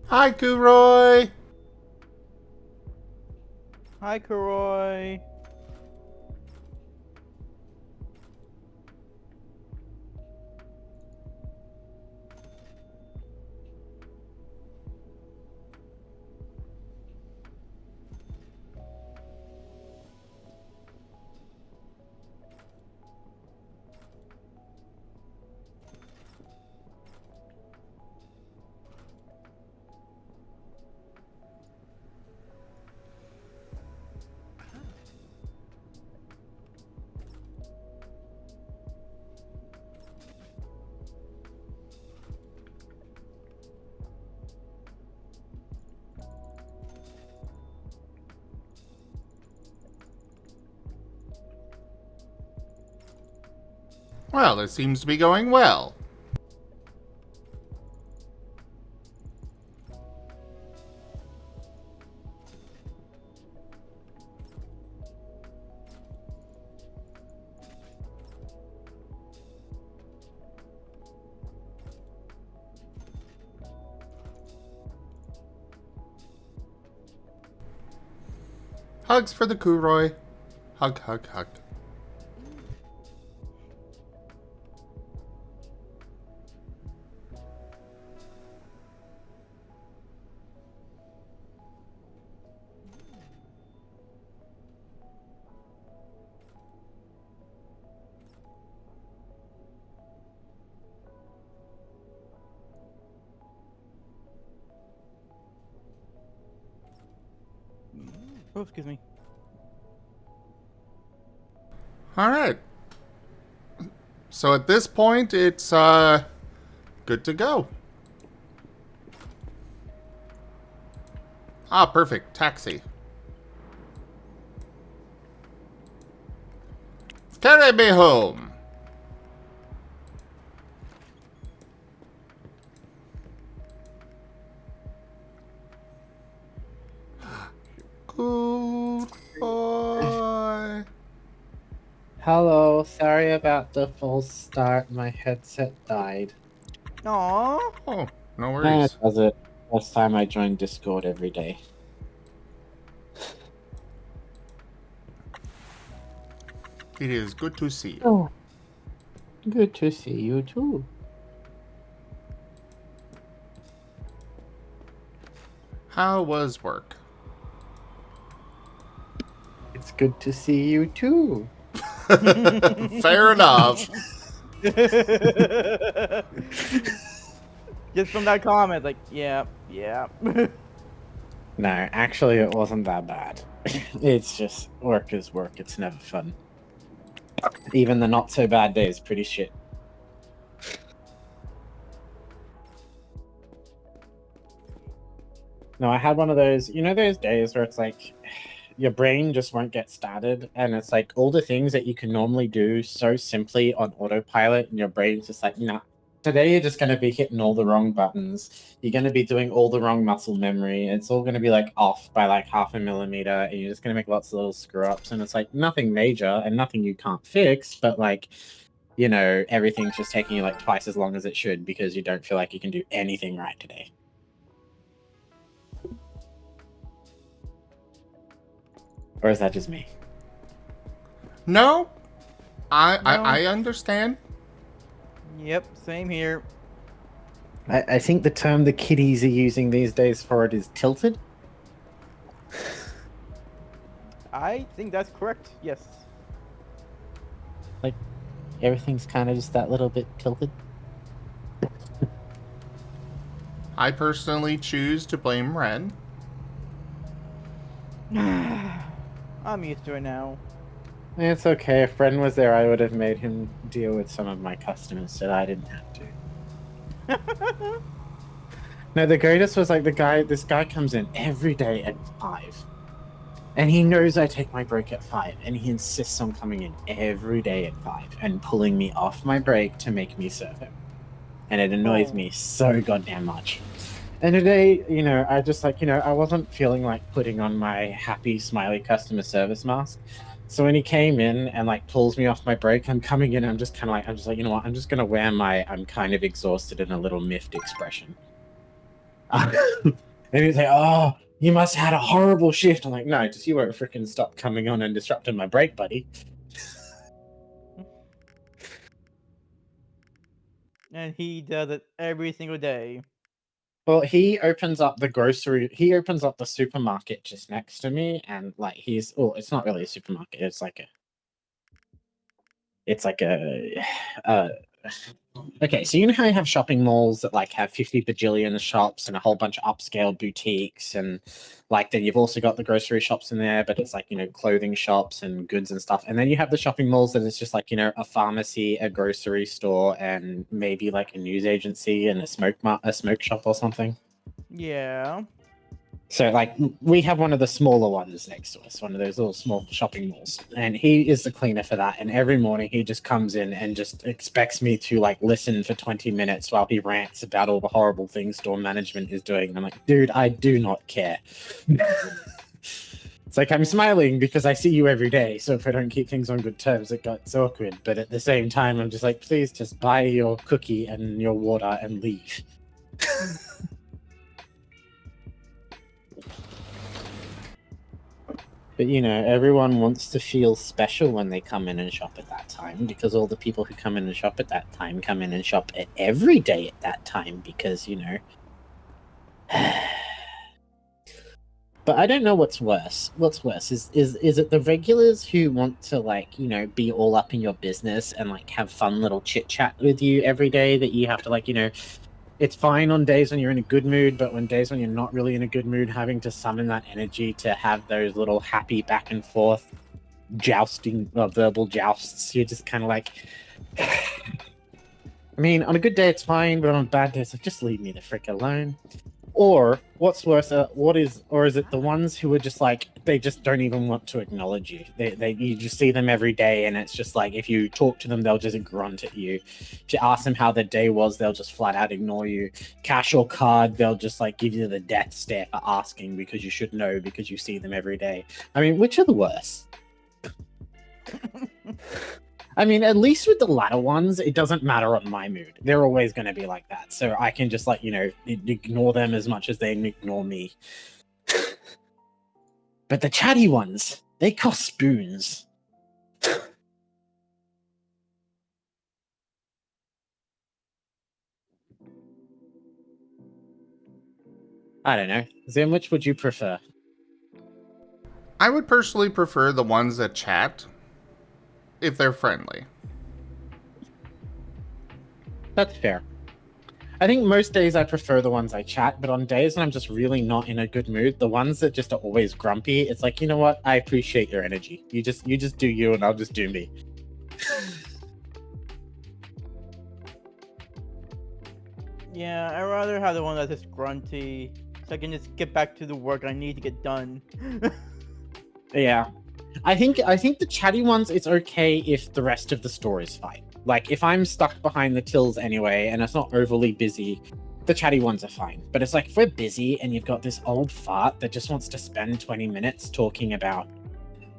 Hi, Kuroy! Hi, Kuroi. Well, it seems to be going well. Hugs for the Kuroi. Hug, hug, hug. Oh, excuse me. All right. So at this point, it's good to go. Ah, perfect. Taxi. Carry me home. Good boy. Hello, sorry about the false start. My headset died. Aww. Oh, no That worries. does it. Last time I joined Discord every day. It is good to see you. Oh, good to see you too. How was work? It's good to see you too. Fair enough. Just from that comment, like, yeah. No, actually, it wasn't that bad. It's just work is work. It's never fun. Even the not so bad days, pretty shit. No, I had one of those, those days where it's like your brain just won't get started, and it's like all the things that you can normally do so simply on autopilot, and your brain's just like, nah. Today you're just going to be hitting all the wrong buttons. You're going to be doing all the wrong muscle memory. It's all going to be like off by like 0.5 millimeter, and you're just going to make lots of little screw ups. And it's like nothing major and nothing you can't fix, but like, everything's just taking you like twice as long as it should because you don't feel like you can do anything right today. Or is that just me? No, I understand. Yep, same here. I think the term the kiddies are using these days for it is tilted. I think that's correct, yes. Like, everything's kind of just that little bit tilted. I personally choose to blame Ren. I'm used to it now. It's okay. If Ren was there, I would have made him deal with some of my customers so I didn't have to. No, the greatest was like this guy comes in every day at 5. And he knows I take my break at 5. And he insists on coming in every day at 5 and pulling me off my break to make me serve him. And it annoys me so goddamn much. And today, I just I wasn't feeling like putting on my happy, smiley customer service mask. So when he came in and like pulls me off my break, I'm coming in and I'm just like, you know what? I'm just going to wear my I'm kind of exhausted and a little miffed expression. And he's like, oh, you must have had a horrible shift. I'm like, no, just you won't freaking stop coming on and disrupting my break, buddy. And he does it every single day. Well, he opens up the supermarket just next to me, and like it's not really a supermarket, it's like a okay, so you know how you have shopping malls that like have 50 bajillion shops and a whole bunch of upscale boutiques, and like then you've also got the grocery shops in there, but it's like, clothing shops and goods and stuff. And then you have the shopping malls that it's just like, a pharmacy, a grocery store, and maybe like a news agency and a smoke shop or something. Yeah. So, like, we have one of the smaller ones next to us, one of those little small shopping malls, and he is the cleaner for that. And every morning he just comes in and just expects me to, like, listen for 20 minutes while he rants about all the horrible things store management is doing. And I'm like, dude, I do not care. It's like, I'm smiling because I see you every day, so if I don't keep things on good terms, it gets awkward. But at the same time, I'm just like, please just buy your cookie and your water and leave. But everyone wants to feel special when they come in and shop at that time, because all the people who come in and shop at that time come in and shop every day at that time because. But I don't know what's worse. What's worse is it the regulars who want to be all up in your business and have fun little chit chat with you every day that you have to it's fine on days when you're in a good mood, but when days when you're not really in a good mood, having to summon that energy to have those little happy back and forth jousting, verbal jousts, you're just kind of like. I mean, on a good day it's fine, but on a bad day it's like, just leave me the frick alone. Or what's worse, is it the ones who are just they just don't even want to acknowledge you? You just see them every day, and it's just if you talk to them, they'll just grunt at you. If you ask them how their day was, they'll just flat out ignore you. Cash or card, they'll just give you the death stare for asking, because you should know because you see them every day. I mean, which are the worst? I mean, at least with the latter ones, it doesn't matter on my mood. They're always going to be like that. So I can just, ignore them as much as they ignore me. But the chatty ones, they cost spoons. I don't know. Zim, which would you prefer? I would personally prefer the ones that chat if they're friendly. That's fair. I think most days I prefer the ones I chat, but on days when I'm just really not in a good mood, the ones that just are always grumpy, it's you know what? I appreciate your energy. You just do you, and I'll just do me. Yeah, I'd rather have the one that's just grunty, so I can just get back to the work I need to get done. Yeah. I think the chatty ones, it's okay if the rest of the store is fine. If I'm stuck behind the tills anyway, and it's not overly busy, the chatty ones are fine. But it's if we're busy and you've got this old fart that just wants to spend 20 minutes talking about,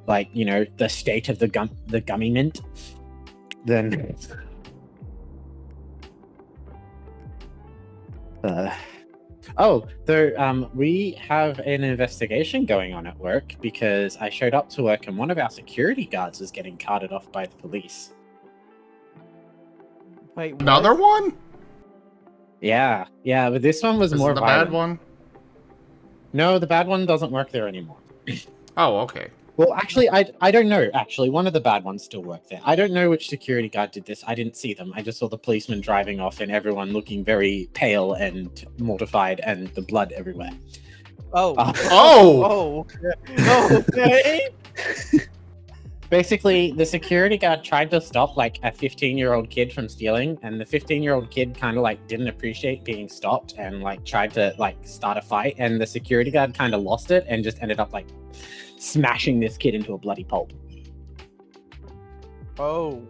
the state of the gummy mint, then... we have an investigation going on at work because I showed up to work and one of our security guards was getting carted off by the police. Wait, what? Another one? Yeah, but this one was This more is the violent. bad one? No, the bad one doesn't work there anymore. Oh, okay. Well, actually, I don't know. Actually, one of the bad ones still work there. I don't know which security guard did this. I didn't see them. I just saw the policeman driving off and everyone looking very pale and mortified and the blood everywhere. Oh. Oh! Okay. Basically, the security guard tried to stop a 15-year-old kid from stealing, and the 15-year-old kid kind of didn't appreciate being stopped and tried to start a fight, and the security guard kind of lost it and just ended up smashing this kid into a bloody pulp. Oh.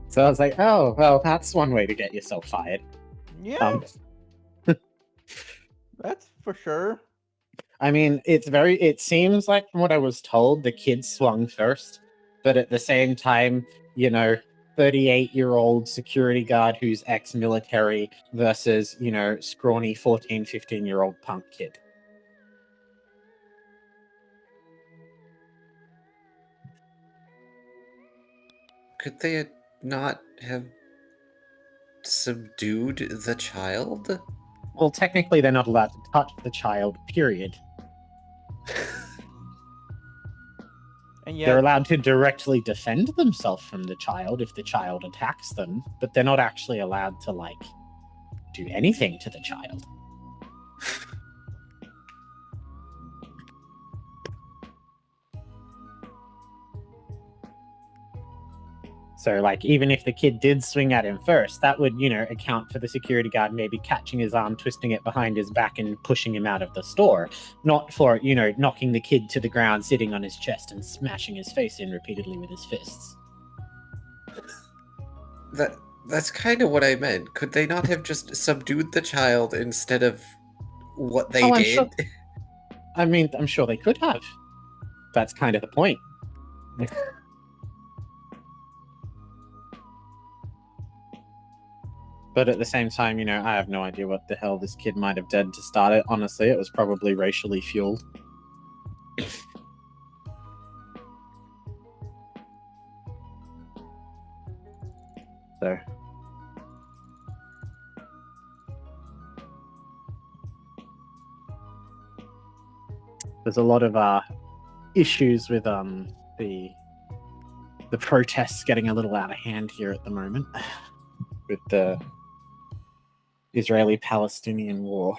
So I was like, oh, well, that's one way to get yourself fired. Yeah. That's for sure. I mean, it seems like from what I was told, the kid swung first, but at the same time, 38-year-old security guard who's ex-military versus, scrawny 14, 15-year-old punk kid. Could they not have subdued the child? Well, technically, they're not allowed to touch the child, period. And yet, They're allowed to directly defend themselves from the child if the child attacks them, but they're not actually allowed to, do anything to the child. So, even if the kid did swing at him first, that would, account for the security guard maybe catching his arm, twisting it behind his back, and pushing him out of the store. Not for, knocking the kid to the ground, sitting on his chest, and smashing his face in repeatedly with his fists. That's kind of what I meant. Could they not have just subdued the child instead of what they did? Sure. I mean, I'm sure they could have. That's kind of the point. But at the same time, you know, I have no idea what the hell this kid might have done to start it. Honestly, it was probably racially fueled. So. There's a lot of issues with the protests getting a little out of hand here at the moment with the Israeli-Palestinian war.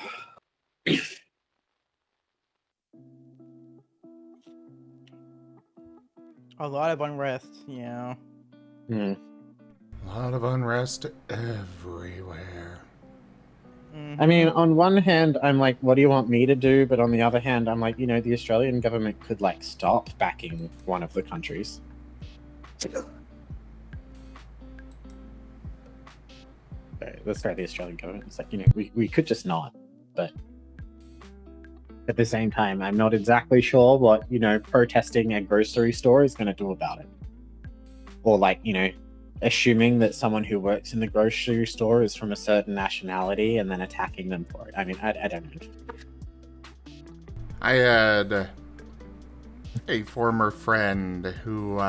A lot of unrest, yeah. Hmm. A lot of unrest everywhere. I mean, on one hand, I'm like, what do you want me to do? But on the other hand, I'm like, you know, the Australian government could, like, stop backing one of the countries. Sorry, the Australian government. It's like, you know, we could just not. But at the same time, I'm not exactly sure what, you know, protesting a grocery store is going to do about it. Or, like, you know, assuming that someone who works in the grocery store is from a certain nationality and then attacking them for it. I mean, I don't know. I had a former friend who,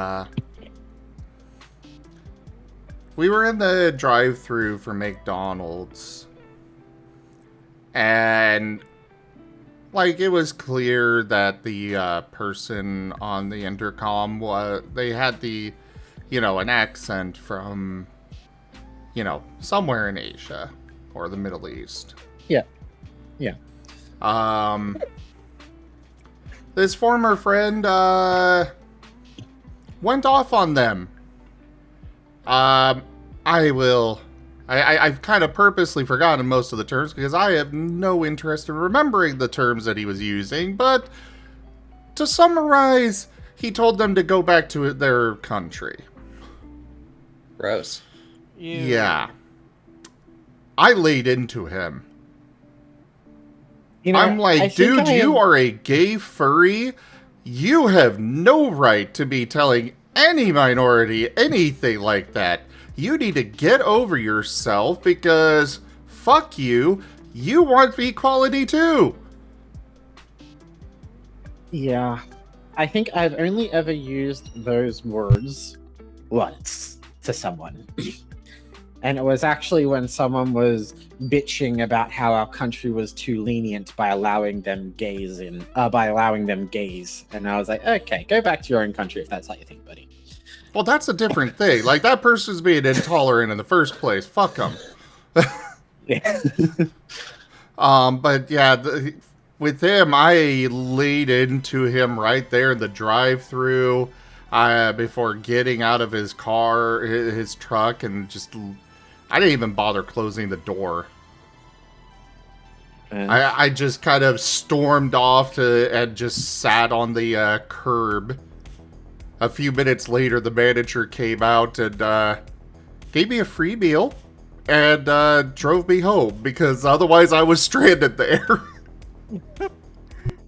we were in the drive-thru for McDonald's, and, like, it was clear that the person on the intercom they had the, you know, an accent from, you know, somewhere in Asia or the Middle East. Yeah. This former friend went off on them. I've kind of purposely forgotten most of the terms because I have no interest in remembering the terms that he was using, but to summarize, he told them to go back to their country. Gross. Yeah. I laid into him. You know, I'm like, dude, you are a gay furry. You have no right to be telling any minority anything like that. You need to get over yourself because, fuck you, you want equality too. Yeah. I think I've only ever used those words once to someone. And it was actually when someone was bitching about how our country was too lenient by allowing them gays in, by allowing them gays. And I was like, okay, go back to your own country if that's how you think, buddy. Well, that's a different thing. Like, that person's being intolerant in the first place. Fuck them. Yeah. But yeah, with him, I laid into him right there in the drive-thru before getting out of his car, his truck, and just... I didn't even bother closing the door. I just kind of stormed off and just sat on the curb. A few minutes later, the manager came out and gave me a free meal and drove me home because otherwise I was stranded there.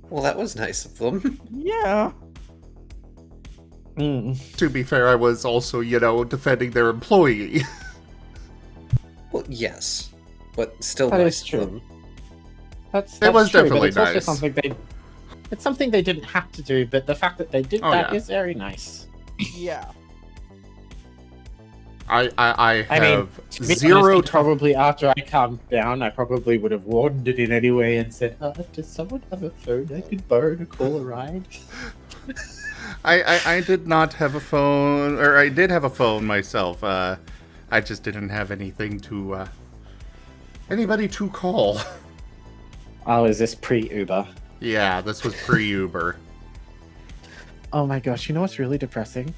Well, that was nice of them. Yeah. To be fair, I was also, you know, defending their employee. Well, yes, but still That nice is of true. them. That's was true, definitely but it's nice. Also it's something they didn't have to do, but the fact that they did that is very nice. Yeah. I I mean, have to be zero honest, probably after I calmed down, I probably would have warned it in any way and said, does someone have a phone I could borrow to call a ride? I did not have a phone, or I did have a phone myself. I just didn't have anything to, anybody to call. Oh, is this pre-Uber? Yeah, this was pre-Uber. Oh my gosh, you know what's really depressing?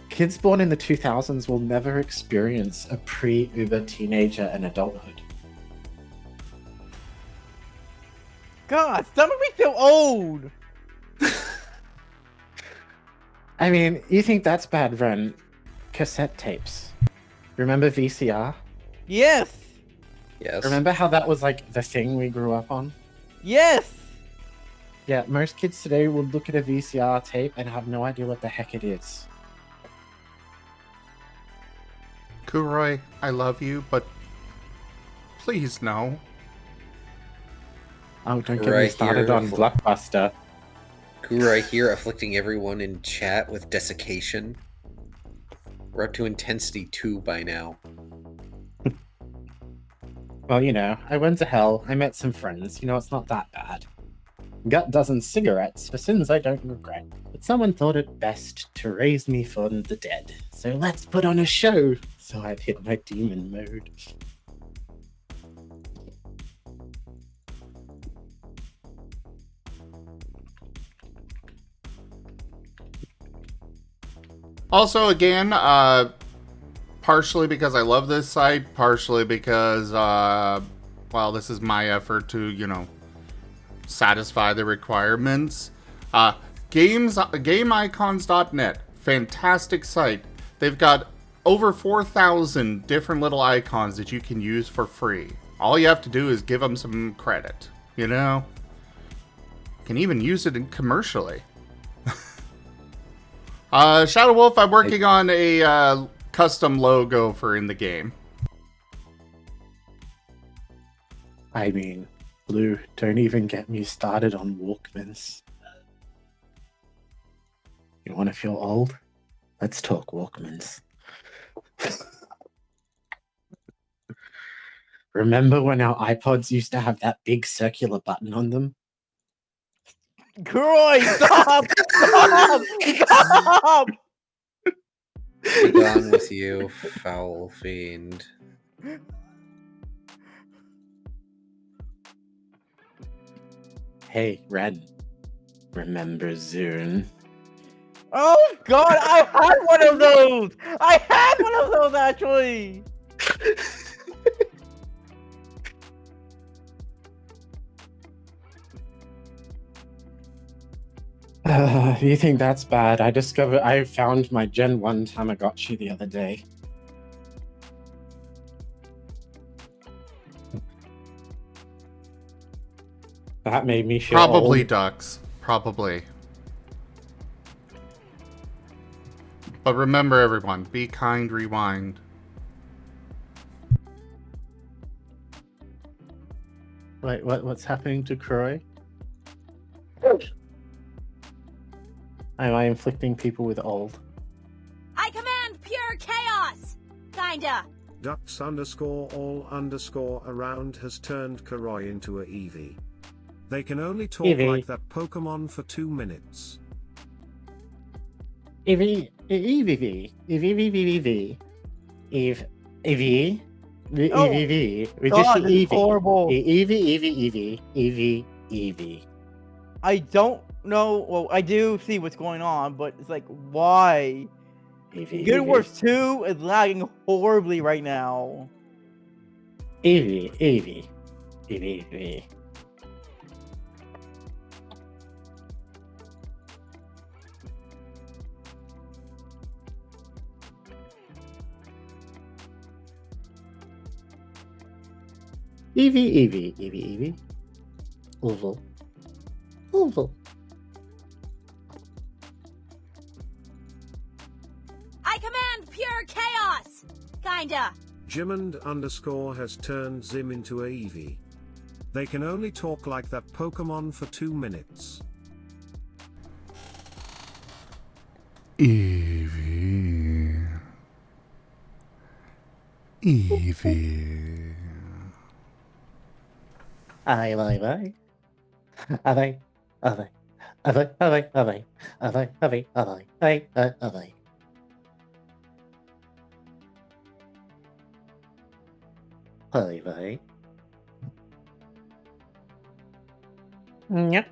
Kids born in the 2000s will never experience a pre-Uber teenager and adulthood. God, stop making me feel old! I mean, you think that's bad, Ren? Cassette tapes. Remember VCR? Yes! Yes. Remember how that was like the thing we grew up on? Yes! Yeah, most kids today would look at a VCR tape and have no idea what the heck it is. Kuroi, I love you, but please no. Oh, don't get me Right started here. on Blockbuster. Kurai here afflicting everyone in chat with desiccation. We're up to intensity 2 by now. Well, you know, I went to hell, I met some friends, you know, it's not that bad. Got dozens cigarettes for sins I don't regret, but someone thought it best to raise me from the dead. So let's put on a show. So I've hit my demon mode. Also, again, partially because I love this site, partially because, well, this is my effort to, you know, satisfy the requirements. GameIcons.net, fantastic site. They've got over 4,000 different little icons that you can use for free. All you have to do is give them some credit, you know? You can even use it commercially. Shadow Wolf, I'm working on a custom logo for in the game. I mean, Blue, don't even get me started on Walkmans. You want to feel old? Let's talk Walkmans. Remember when our iPods used to have that big circular button on them? Croy, stop! Stop! Stop! Be gone with you, foul fiend. Hey, Ren. Remember Zune? Oh God, I had one of those! I had one of those actually! You think that's bad? I found my Gen 1 Tamagotchi the other day. That made me feel Probably old. ducks. Probably. But remember, everyone, be kind, rewind. Wait, what's happening to Croy? Am I inflicting people with old? I command pure chaos! Kinda. Ducks _all_ around has turned Karoi into a Eevee. They can only talk Eevee. like that Pokemon for 2 minutes. Eevee. Oh, We God, just this is horrible. Eevee. I don't know. Well, I do see what's going on, but it's like, why? Good Wars 2 is lagging horribly right now. Eevee. Eevee. Oval. I command pure chaos! Kinda. Jimond _ has turned Zim into a Eevee. They can only talk like that Pokemon for 2 minutes. Eevee. Eevee. Bye. Yep.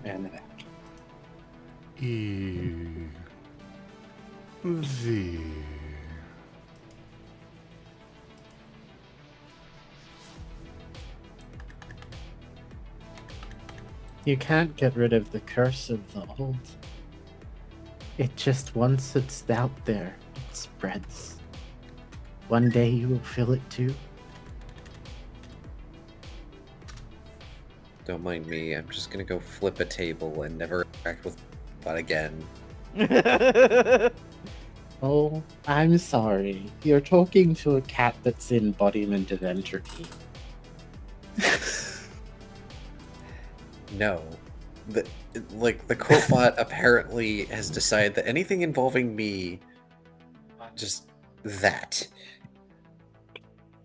And the back. Eevee. You can't get rid of the curse of the old. It just, once it's out there, it spreads. One day you will feel it too. Don't mind me. I'm just gonna go flip a table and never interact with that again. Oh, I'm sorry. You're talking to a cat that's the embodiment of entropy. No. The Quotebot apparently has decided that anything involving me, just that.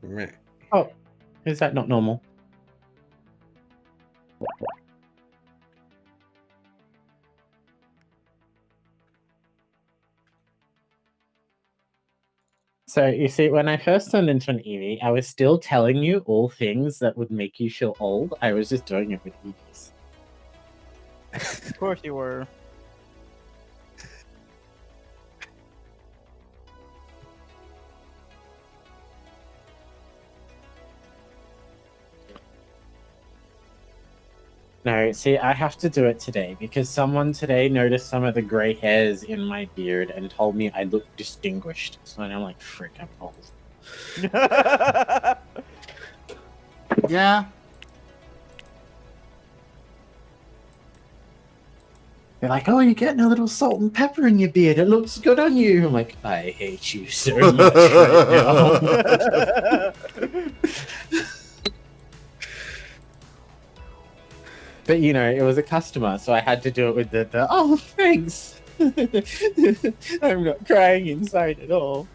Meh. Oh, is that not normal? So, you see, when I first turned into an Eevee, I was still telling you all things that would make you feel old. I was just doing it with Eevees. Of course you were. No, see, I have to do it today because someone today noticed some of the grey hairs in my beard and told me I look distinguished. So I'm like, frick, I'm old. Yeah. They're like, oh, you're getting a little salt and pepper in your beard. It looks good on you. I'm like, I hate you so much right now. But, you know, it was a customer, so I had to do it with the oh, thanks. I'm not crying inside at all.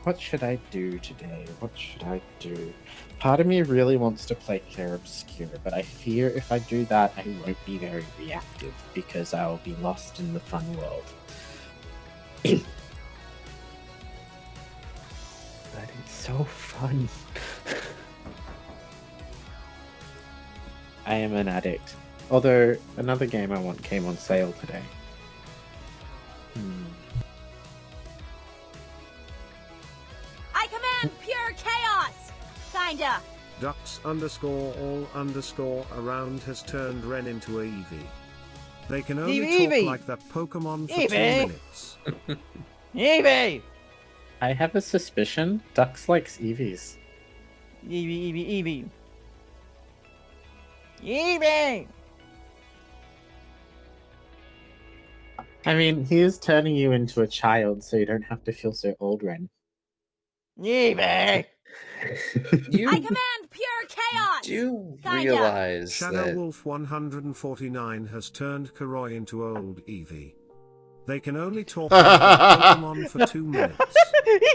What should I do today? What should I do? Part of me really wants to play Clair Obscure, but I fear if I do that, I won't be very reactive because I will be lost in the fun world. But it's so fun. I am an addict. Although, another game I want came on sale today. I command pure chaos! Kinda. Ducks_all_around has turned Ren into a Eevee. They can only Eevee! talk like that Pokemon for 2 Eevee! minutes. Eevee! I have a suspicion Dux likes Eevees. Eevee! Eevee! I mean, he is turning you into a child, so you don't have to feel so old, Ren. Eevee! You I command pure chaos! do Kinda. realize Shadow that Wolf 149 has turned Karoi into old Eevee. They can only talk like that Pokemon for 2 minutes.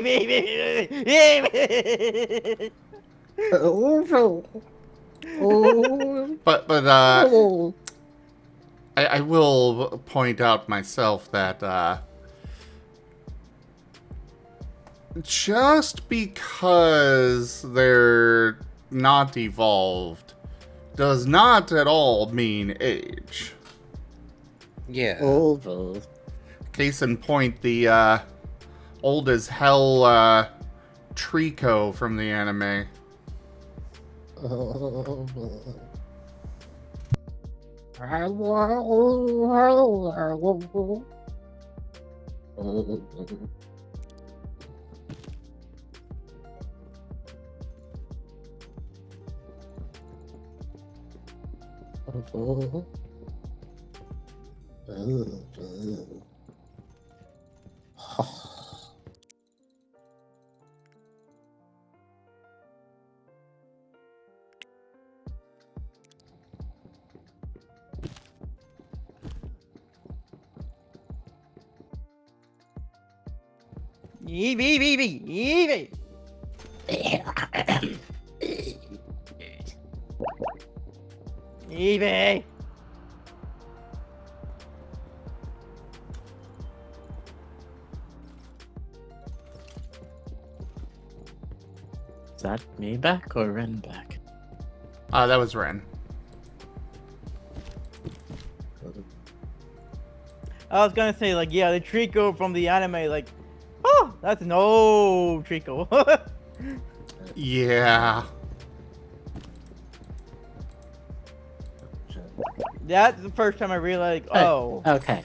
Eevee! But I will point out myself that just because they're not evolved does not at all mean age. yeah. Old. Case in point, the old as hell Trico from the anime. Eevee! Eevee! Is that me back or Ren back? That was Ren. I was gonna say, like, yeah, the Trico from the anime, like, oh, that's an old Trico. Yeah. That's the first time I realized, oh. Okay.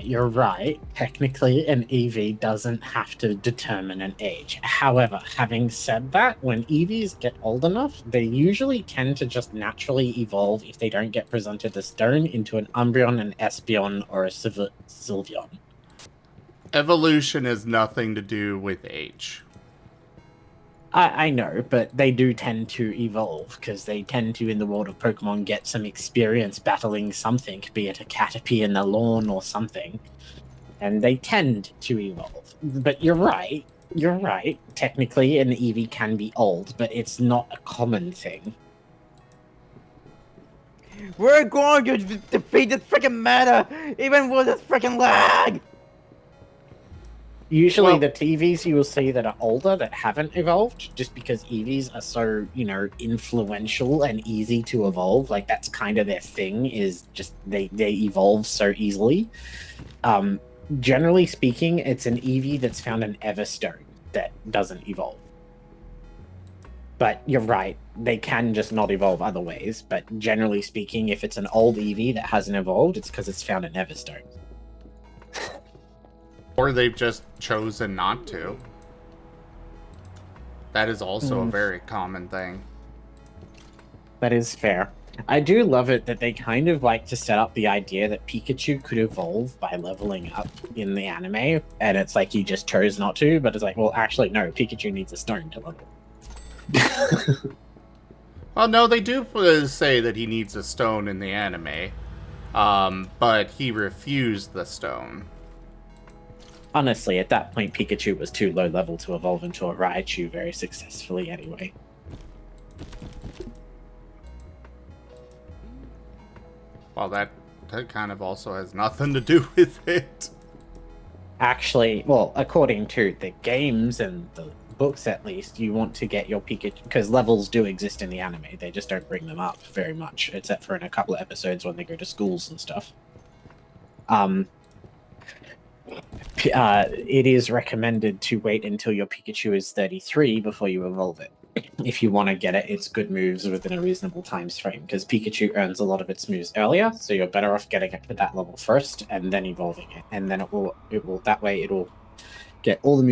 You're right. Technically, an EV doesn't have to determine an age. However, having said that, when EVs get old enough, they usually tend to just naturally evolve if they don't get presented a stone into an Umbreon, an Espeon, or a Sylveon. Evolution has nothing to do with age. I know, but they do tend to evolve because they tend to, in the world of Pokemon, get some experience battling something, be it a Caterpie in the lawn or something, and they tend to evolve. But you're right. You're right. Technically, an Eevee can be old, but it's not a common thing. We're going to defeat this freaking meta, even with this freaking lag! Usually, Well- the TVs you will see that are older that haven't evolved, just because EVs are so, influential and easy to evolve. Like, that's kind of their thing, is just they evolve so easily. Generally speaking, it's an EV that's found in Everstone that doesn't evolve. But you're right, they can just not evolve other ways. But generally speaking, if it's an old EV that hasn't evolved, it's because it's found in Everstone. Or they've just chosen not to. That is also a very common thing. That is fair. I do love it that they kind of like to set up the idea that Pikachu could evolve by leveling up in the anime, and it's like you just chose not to, but it's like, well, actually, no, Pikachu needs a stone to level. Well, no, they do say that he needs a stone in the anime, but he refused the stone. Honestly, at that point, Pikachu was too low level to evolve into a Raichu very successfully anyway. Well, that kind of also has nothing to do with it. Actually, well, according to the games and the books at least, you want to get your Pikachu, because levels do exist in the anime, they just don't bring them up very much, except for in a couple of episodes when they go to schools and stuff. It is recommended to wait until your Pikachu is 33 before you evolve it. If you want to get its good moves within a reasonable time frame, because Pikachu earns a lot of its moves earlier, so you're better off getting it to that level first and then evolving it, and then it'll get all the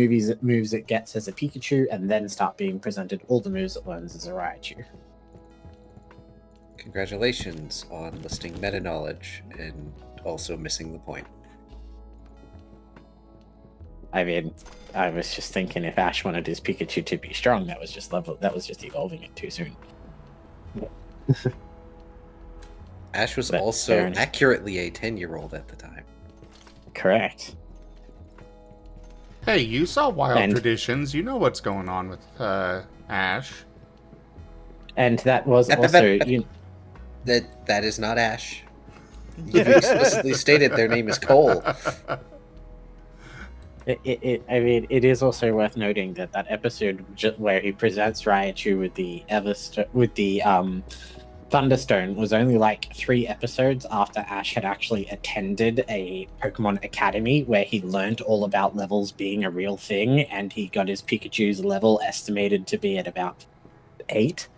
moves it gets as a Pikachu, and then start being presented all the moves it learns as a Raichu. Congratulations on listing meta knowledge and also missing the point. I mean, I was just thinking if Ash wanted his Pikachu to be strong, that was just evolving it too soon. Ash was But also fair enough. accurately a 10-year-old at the time. Correct. Hey, you saw Wild And- Traditions. You know what's going on with Ash. And that was also... That is not Ash. You've explicitly stated their name is Cole. It is also worth noting that episode where he presents Raichu with the Thunderstone was only like 3 episodes after Ash had actually attended a Pokemon Academy where he learned all about levels being a real thing, and he got his Pikachu's level estimated to be at about 8.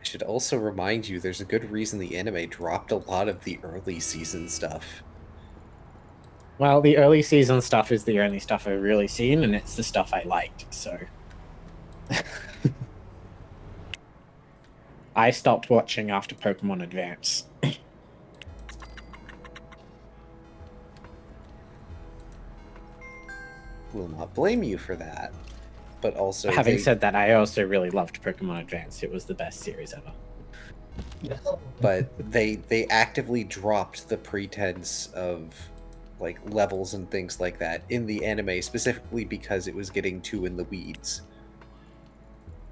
I should also remind you, there's a good reason the anime dropped a lot of the early season stuff. Well, the early season stuff is the only stuff I've really seen, and it's the stuff I liked, so... I stopped watching after Pokemon Advance. Will not blame you for that. But also... Having said that, I also really loved Pokemon Advance. It was the best series ever. But they actively dropped the pretense of like levels and things like that in the anime, specifically because it was getting too in the weeds.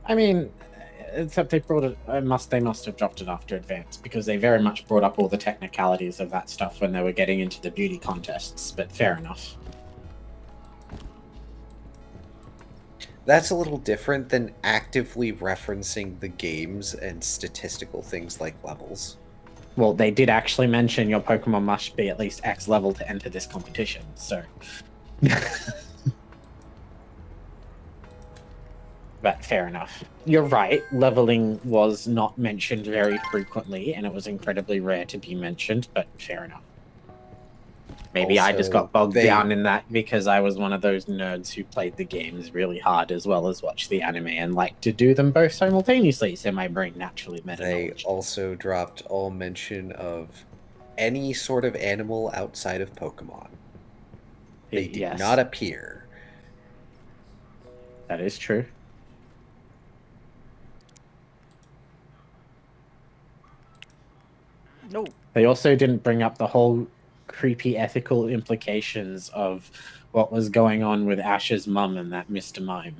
I mean, except they brought it. They must have dropped it after Advance, because they very much brought up all the technicalities of that stuff when they were getting into the beauty contests. But fair enough. That's a little different than actively referencing the games and statistical things like levels. Well, they did actually mention your Pokemon must be at least X level to enter this competition, so. But fair enough. You're right, leveling was not mentioned very frequently, and it was incredibly rare to be mentioned, but fair enough. Maybe I just Also, got bogged they- down in that because I was one of those nerds who played the games really hard as well as watched the anime and liked to do them both simultaneously, so my brain naturally meta They knowledge. also dropped all mention of any sort of animal outside of Pokemon. They did Yes, not appear. that is true. No. They also didn't bring up the whole creepy ethical implications of what was going on with Ash's mum and that Mr. Mime.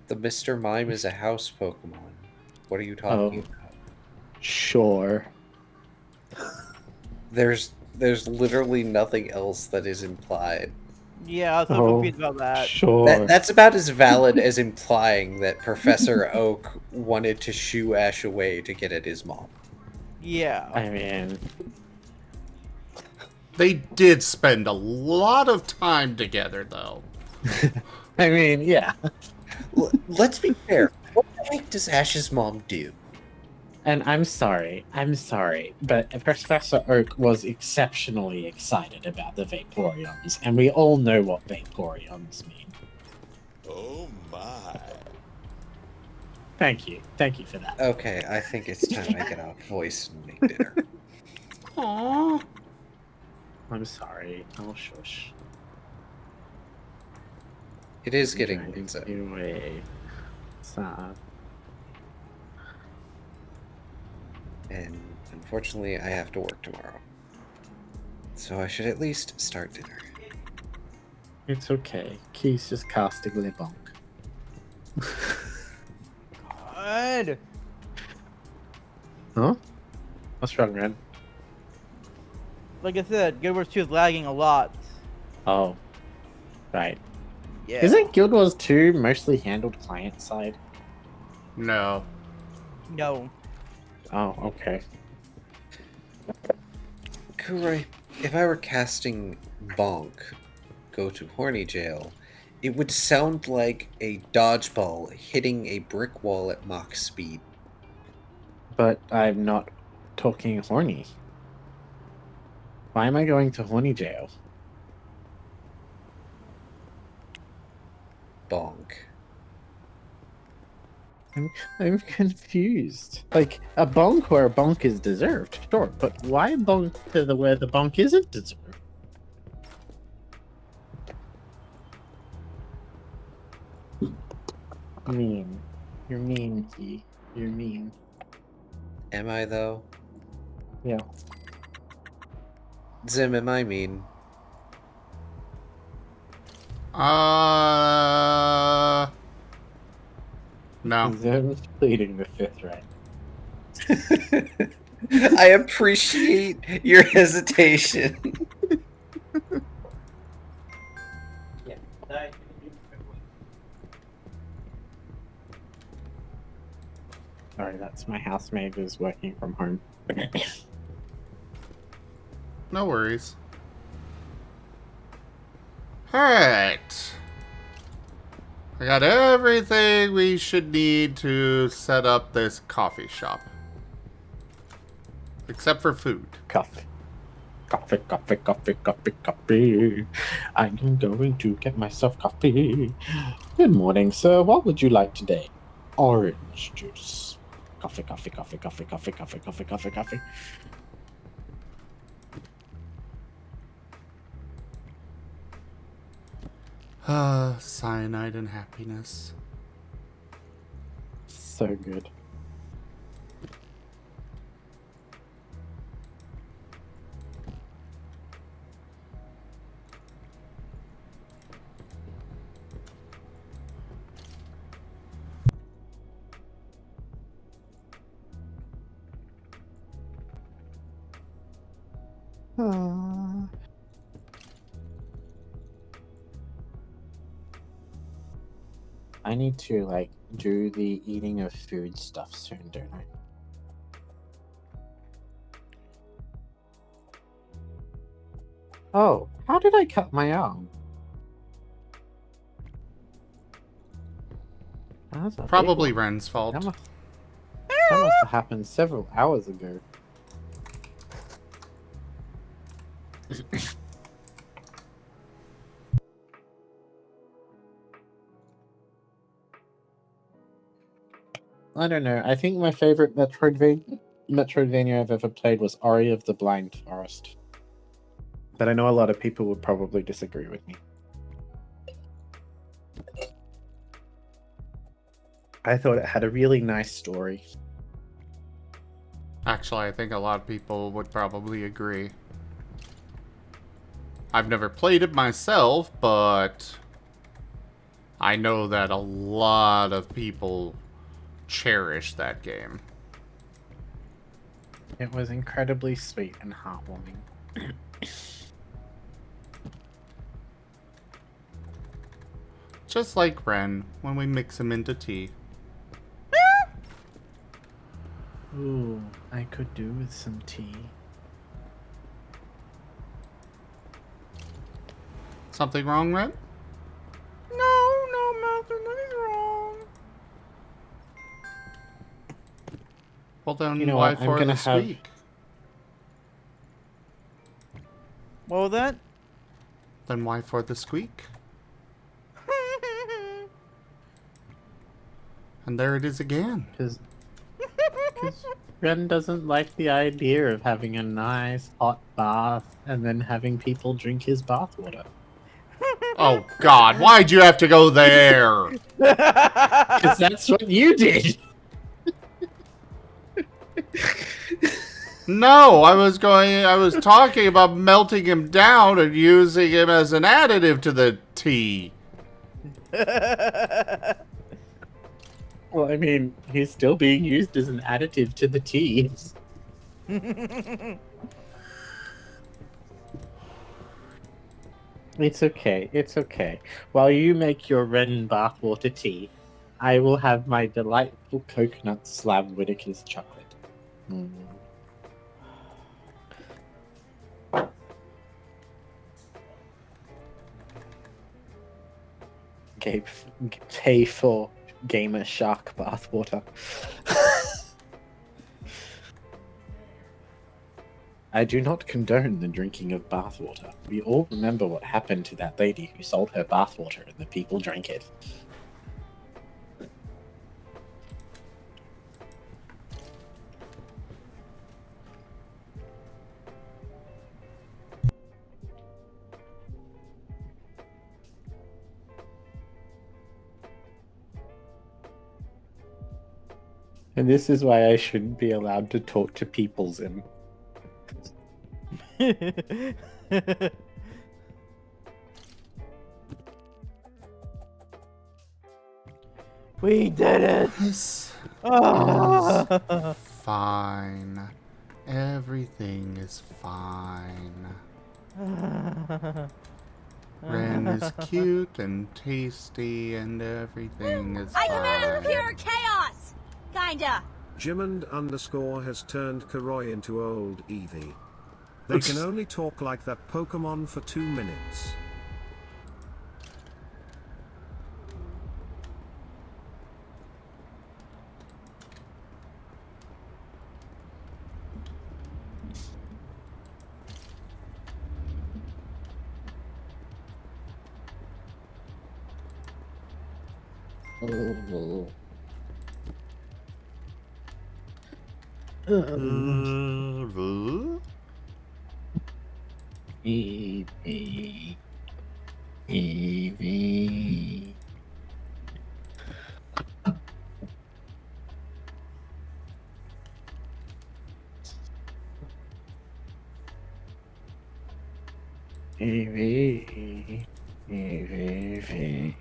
The Mr. Mime is a house Pokemon. What are you talking Oh. about? Sure. There's literally nothing else that is implied. Yeah, I was so confused about that. Sure. That's about as valid as implying that Professor Oak wanted to shoo Ash away to get at his mom. Yeah. I mean, They did spend a lot of time together, though. yeah. Let's be fair. What the heck does Ash's mom do? And I'm sorry, but Professor Oak was exceptionally excited about the Vaporeons, and we all know what Vaporeons mean. Oh my. Thank you for that. Okay, I think it's time I get off voice and make dinner. Aww. I'm sorry. I'll shush. It is getting Driving late, so. you away. Sad. And unfortunately, I have to work tomorrow. So I should at least start dinner. It's okay. Keith's just casting Le Bonk. God. Huh? What's wrong, Ren? Like I said, Guild Wars 2 is lagging a lot. Oh. Right. Yeah. Isn't Guild Wars 2 mostly handled client side? No. No. Oh, okay. Kuroy, if I were casting Bonk, go to Horny Jail, it would sound like a dodgeball hitting a brick wall at Mach speed. But I'm not talking horny. Why am I going to horny jail? Bonk. I'm confused. Like, a bonk where a bonk is deserved, sure, but why bonk to the where the bonk isn't deserved? Mean. You're mean, Key. You're mean. Am I, though? Yeah. Zim, am I mean? No. Zim's pleading the fifth right. I appreciate your hesitation. Sorry, that's my housemaid who's working from home. No worries. Alright. I got everything we should need to set up this coffee shop. Except for food. Coffee. Coffee, coffee, coffee, coffee, coffee. I'm going to get myself coffee. Good morning, sir. What would you like today? Orange juice. Coffee, coffee, coffee, coffee, coffee, coffee, coffee, coffee, coffee. Cyanide and happiness. So good. I need to, like, do the eating of food stuff soon, don't I? Oh, how did I cut my arm? That's a big Probably one. Ren's fault. That must have happened several hours ago. I don't know. I think my favorite Metroidvania I've ever played was Ori of the Blind Forest. But I know a lot of people would probably disagree with me. I thought it had a really nice story. Actually, I think a lot of people would probably agree. I've never played it myself, but I know that a lot of people cherish that game. It was incredibly sweet and heartwarming. Just like Ren, when we mix him into tea. Ooh, I could do with some tea. Something wrong, Ren? No, Master, nothing's wrong. Well then, You know why what, I'm for gonna the have- squeak? What was that? Then why for the squeak? And there it is again. Because Ren doesn't like the idea of having a nice hot bath and then having people drink his bathwater. Oh God, why'd you have to go there? Because that's what you did! No, I was talking about melting him down and using him as an additive to the tea. Well, I mean, he's still being used as an additive to the tea. It's okay, it's okay. While you make your Ren bathwater tea, I will have my delightful coconut slab Whittaker's chocolate. Mm. Pay for gamer shark bathwater. I do not condone the drinking of bathwater. We all remember what happened to that lady who sold her bathwater and the people drank it. And this is why I shouldn't be allowed to talk to peoples in. We did it! This Ah. fine. Everything is fine. Ren is cute and tasty and everything is I command fine. pure chaos! Kinda. Jimond_ has turned Karoi into old Eevee. They can only talk like that Pokemon for 2 minutes. Oh. Eevee. Eevee. Eevee. Eevee.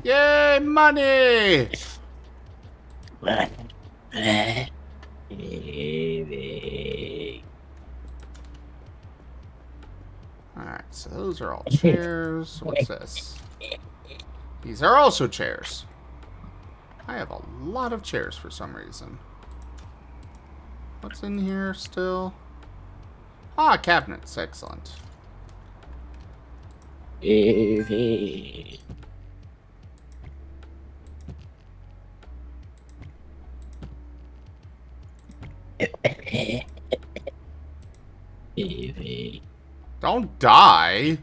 Yay, money! Eevee. Alright, so those are all chairs. What's this? These are also chairs. I have a lot of chairs for some reason. What's in here still? Ah, cabinets. Excellent. Evie. Evie. Don't die.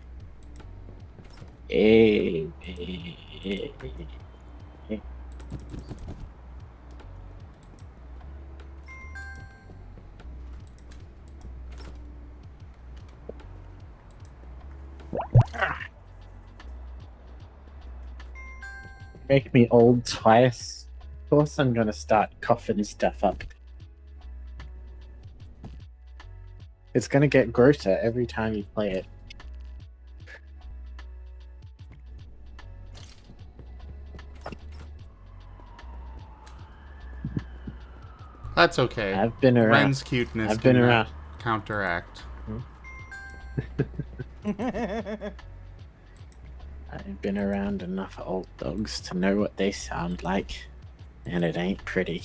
Evie. Make me old twice. Of course I'm gonna start coughing stuff up. It's gonna get grosser every time you play it. That's okay. I've been around. Ren's cuteness I've been can around. counteract. I've been around enough old dogs to know what they sound like, and it ain't pretty.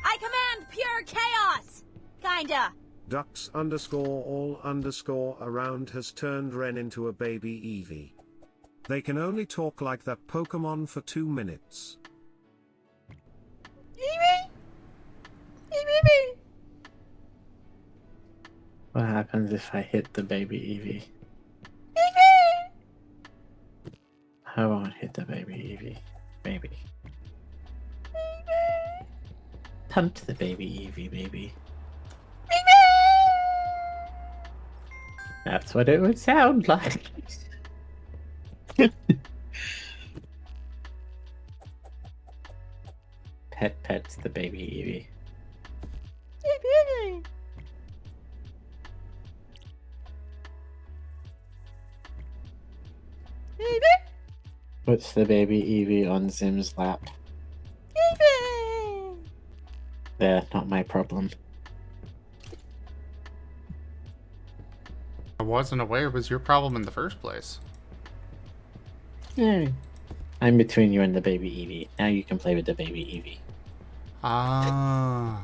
I command pure chaos! Kinda. Ducks underscore all underscore around has turned Ren into a baby Eevee. They can only talk like that Pokemon for 2 minutes. What happens if I hit the baby Eevee? I won't hit the baby Eevee. Baby. Punt the baby Eevee, baby. That's what it would sound like. Pets the baby Eevee. Puts the baby Eevee on Zim's lap. There, not my problem. I wasn't aware it was your problem in the first place. Hey. I'm between you and the baby Eevee. Now you can play with the baby Eevee. Ah.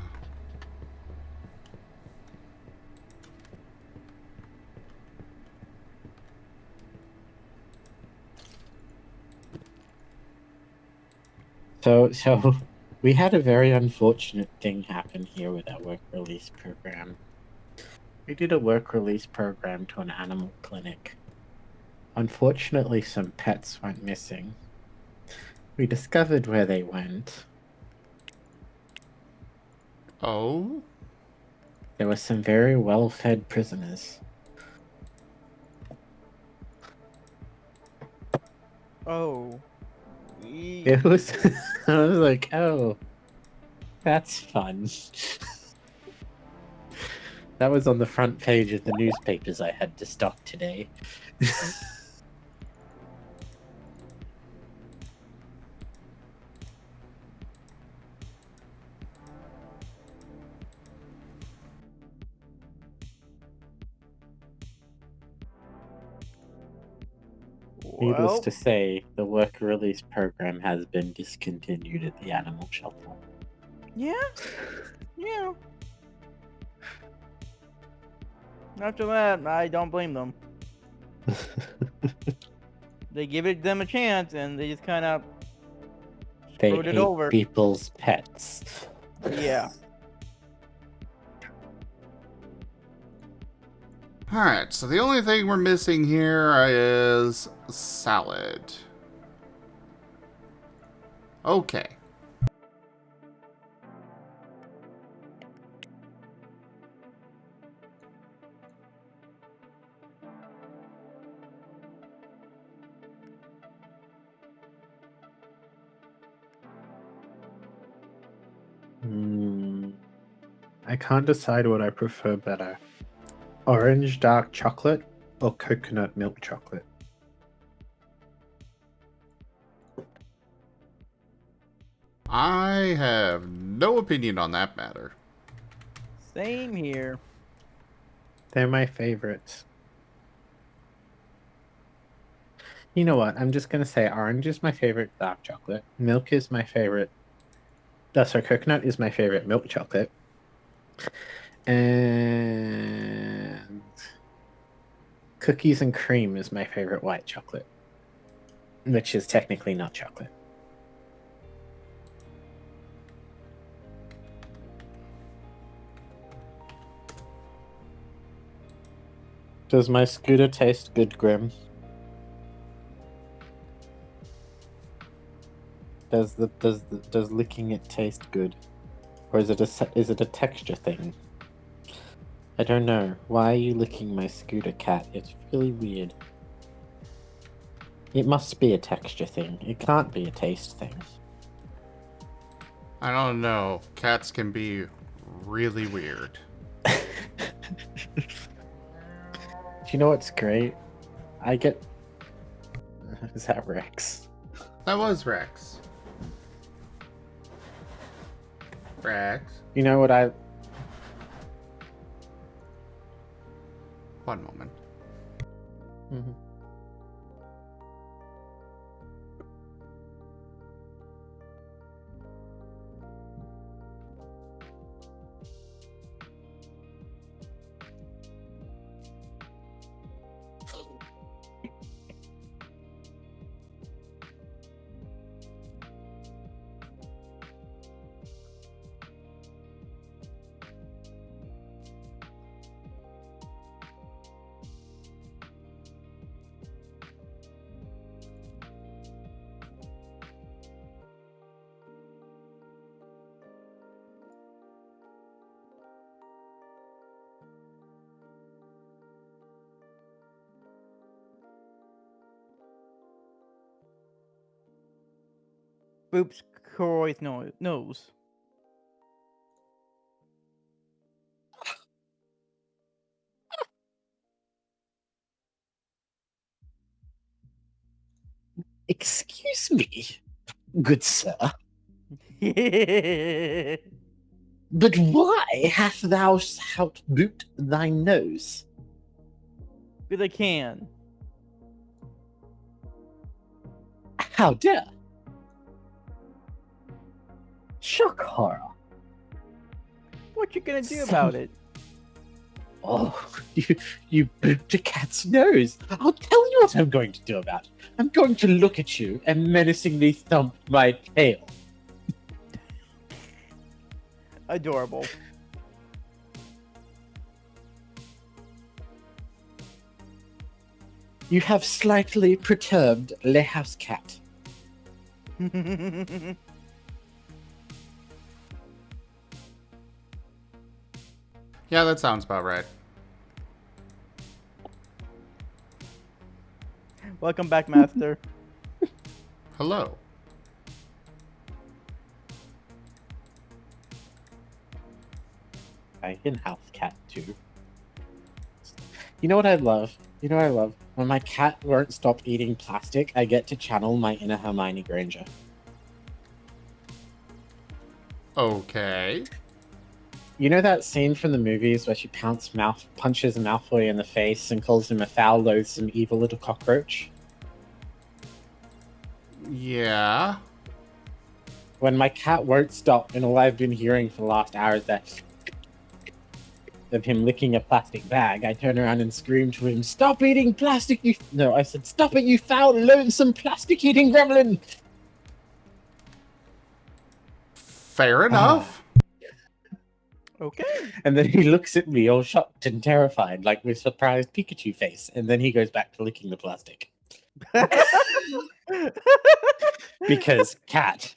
So we had a very unfortunate thing happen here with our work release program. We did a work release program to an animal clinic. Unfortunately, some pets went missing. We discovered where they went. Oh? There were some very well-fed prisoners. Oh. It was. I was like, oh, that's fun. That was on the front page of the newspapers I had to stock today. Needless Well, to say, the work release program has been discontinued at the animal shelter. yeah. Yeah. After that, I don't blame them. They give it them a chance, and they just kind of They screwed it hate over. people's pets. Yeah. Alright, so the only thing we're missing here is salad. Okay. Hmm. I can't decide what I prefer better. Orange dark chocolate or coconut milk chocolate? I have no opinion on that matter. Same here. They're my favorites. You know what? I'm just gonna say orange is my favorite dark chocolate. Milk is my favorite. Sorry, coconut is my favorite milk chocolate. And cookies and cream is my favorite white chocolate, which is technically not chocolate. Does my scooter taste good, Grim? Does licking it taste good, or is it a texture thing? I don't know. Why are you licking my scooter, cat? It's really weird. It must be a texture thing. It can't be a taste thing. I don't know. Cats can be really weird. Do you know what's great? I get. Is that Rex? That was Rex. Rex. You know what I. One moment. Mhm. Boops Croy's nose. Excuse me, good sir. But why hast thou shalt boot thy nose? Because I can. How dare? Shock horror. What you gonna do So- about it? Oh, you booped a cat's nose. I'll tell you what I'm going to do about it. I'm going to look at you and menacingly thump my tail. Adorable. You have slightly perturbed Le House Cat. Yeah, that sounds about right. Welcome back, Master. Hello. I can house cat too. You know what I love? You know what I love? When my cat won't stop eating plastic, I get to channel my inner Hermione Granger. Okay. You know that scene from the movies where she punches Malfoy in the face and calls him a foul, loathsome, evil little cockroach? Yeah. When my cat won't stop, and all I've been hearing for the last hour is that of him licking a plastic bag, I turn around and scream to him, "Stop eating plastic, you..." No, I said, "Stop it, you foul, loathsome, plastic-eating gremlin!" Fair enough. Okay. And then he looks at me all shocked and terrified, like with surprised Pikachu face, and then he goes back to licking the plastic. Because cat.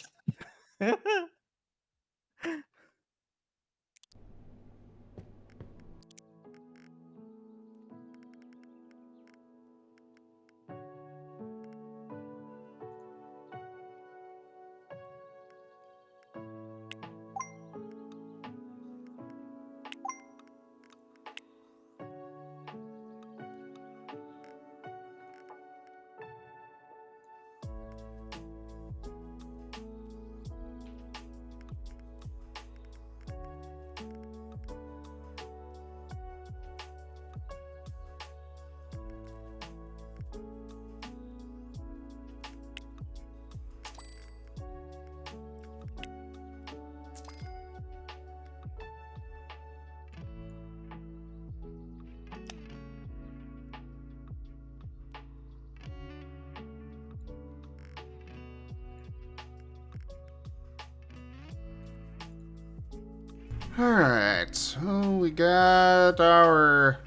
Alright, so we got our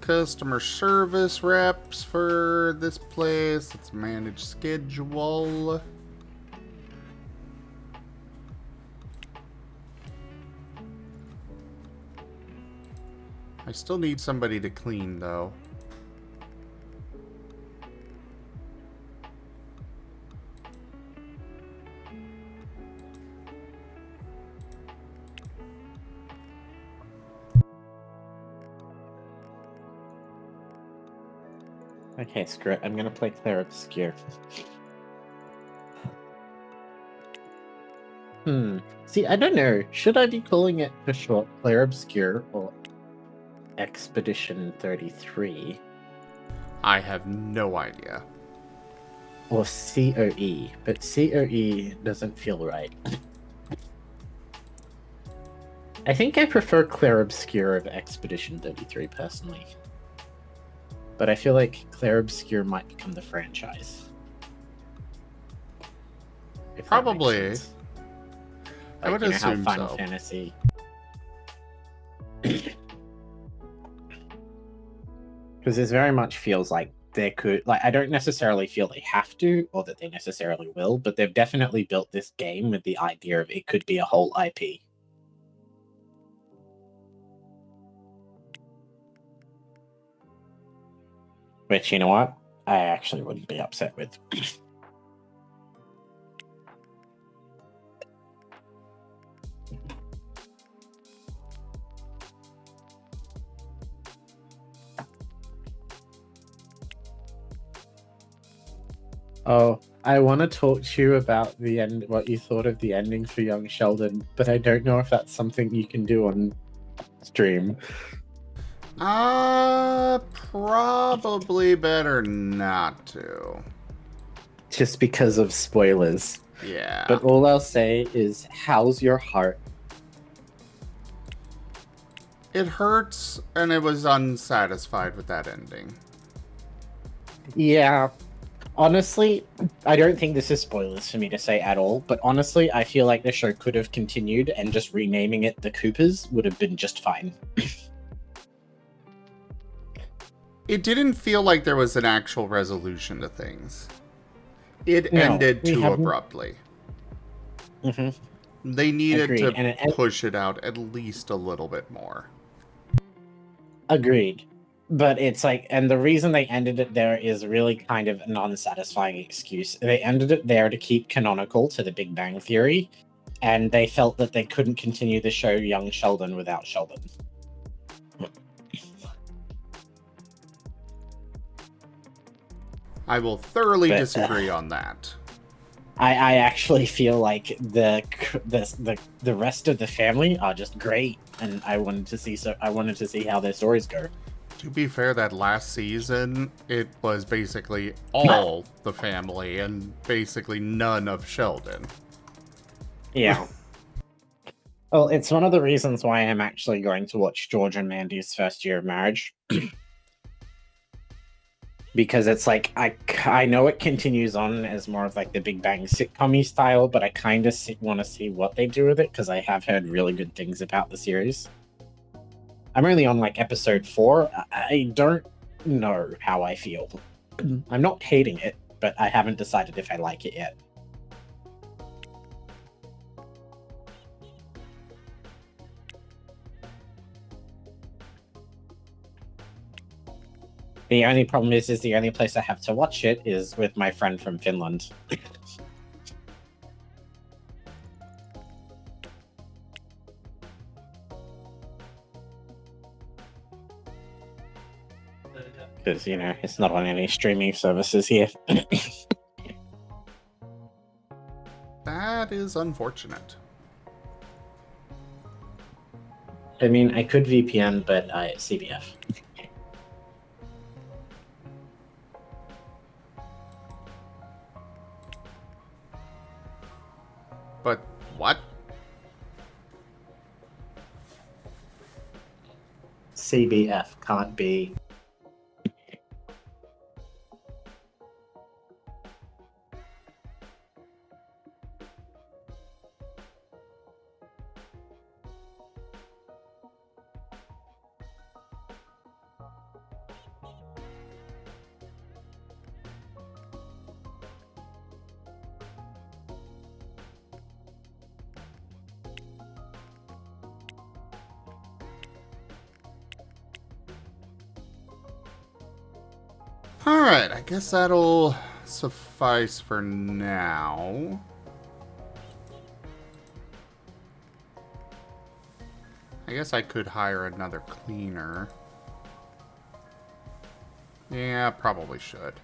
customer service reps for this place. Let's manage schedule. I still need somebody to clean, though. Okay, screw it. I'm gonna play Claire Obscure. See, I don't know. Should I be calling it for short Claire Obscure or Expedition 33? I have no idea. Or COE, but COE doesn't feel right. I think I prefer Claire Obscure of Expedition 33 personally. But I feel like Claire Obscure might become the franchise. If that makes Probably. sense. I would you know assume how Final so. Fantasy. Because this very much feels like there could, I don't necessarily feel they have to or that they necessarily will, but they've definitely built this game with the idea of it could be a whole IP. Which, you know what? I actually wouldn't be upset with. Oh, I want to talk to you about the end, what you thought of the ending for Young Sheldon, but I don't know if that's something you can do on stream. Probably better not to. Just because of spoilers. Yeah. But all I'll say is, how's your heart? It hurts, and it was unsatisfied with that ending. Yeah. Honestly, I don't think this is spoilers for me to say at all, but honestly, I feel like the show could have continued and just renaming it The Coopers would have been just fine. It didn't feel like there was an actual resolution to things. It ended too abruptly. Mm-hmm. They needed Agreed. to push it out at least a little bit more. Agreed. But it's like, and the reason they ended it there is really kind of an unsatisfying excuse. They ended it there to keep canonical to the Big Bang Theory, and they felt that they couldn't continue the show Young Sheldon without Sheldon. I will thoroughly disagree on that. I actually feel like the rest of the family are just great, and I wanted to see how their stories go. To be fair, that last season, it was basically all the family and basically none of Sheldon. Yeah. Well, it's one of the reasons why I'm actually going to watch George and Mandy's first year of marriage. Because it's like, I know it continues on as more of like the Big Bang sitcom-y style, but I kind of want to see what they do with it, because I have heard really good things about the series. I'm only on like episode 4. I don't know how I feel. I'm not hating it, but I haven't decided if I like it yet. The only problem is the only place I have to watch it is with my friend from Finland. Because, you know, it's not on any streaming services here. That is unfortunate. I mean, I could VPN, but CBF. But what? CBF can't be. Alright, I guess that'll suffice for now. I guess I could hire another cleaner. Yeah, probably should.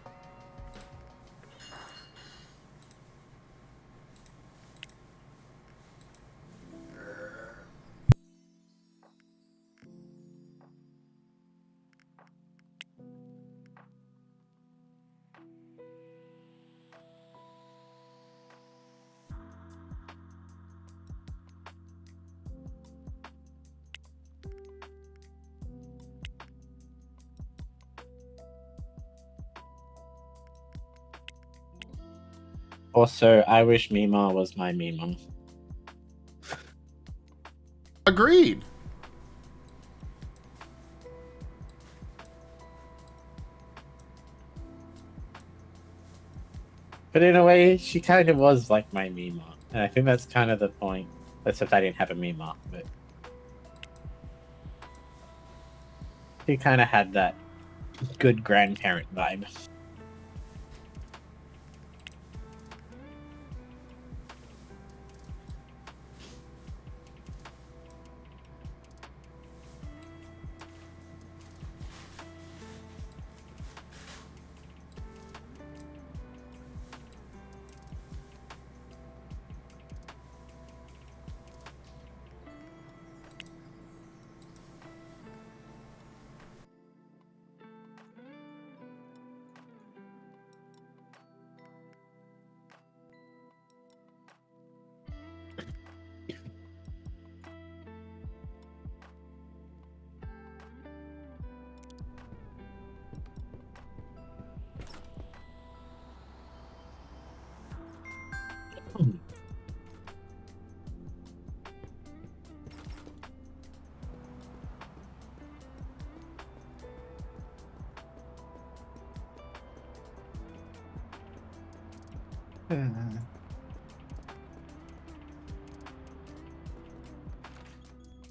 Also, I wish Mima was my Mima. Agreed. But in a way, she kind of was like my Mima. And I think that's kind of the point. Except I didn't have a Mima, but... She kind of had that good grandparent vibe.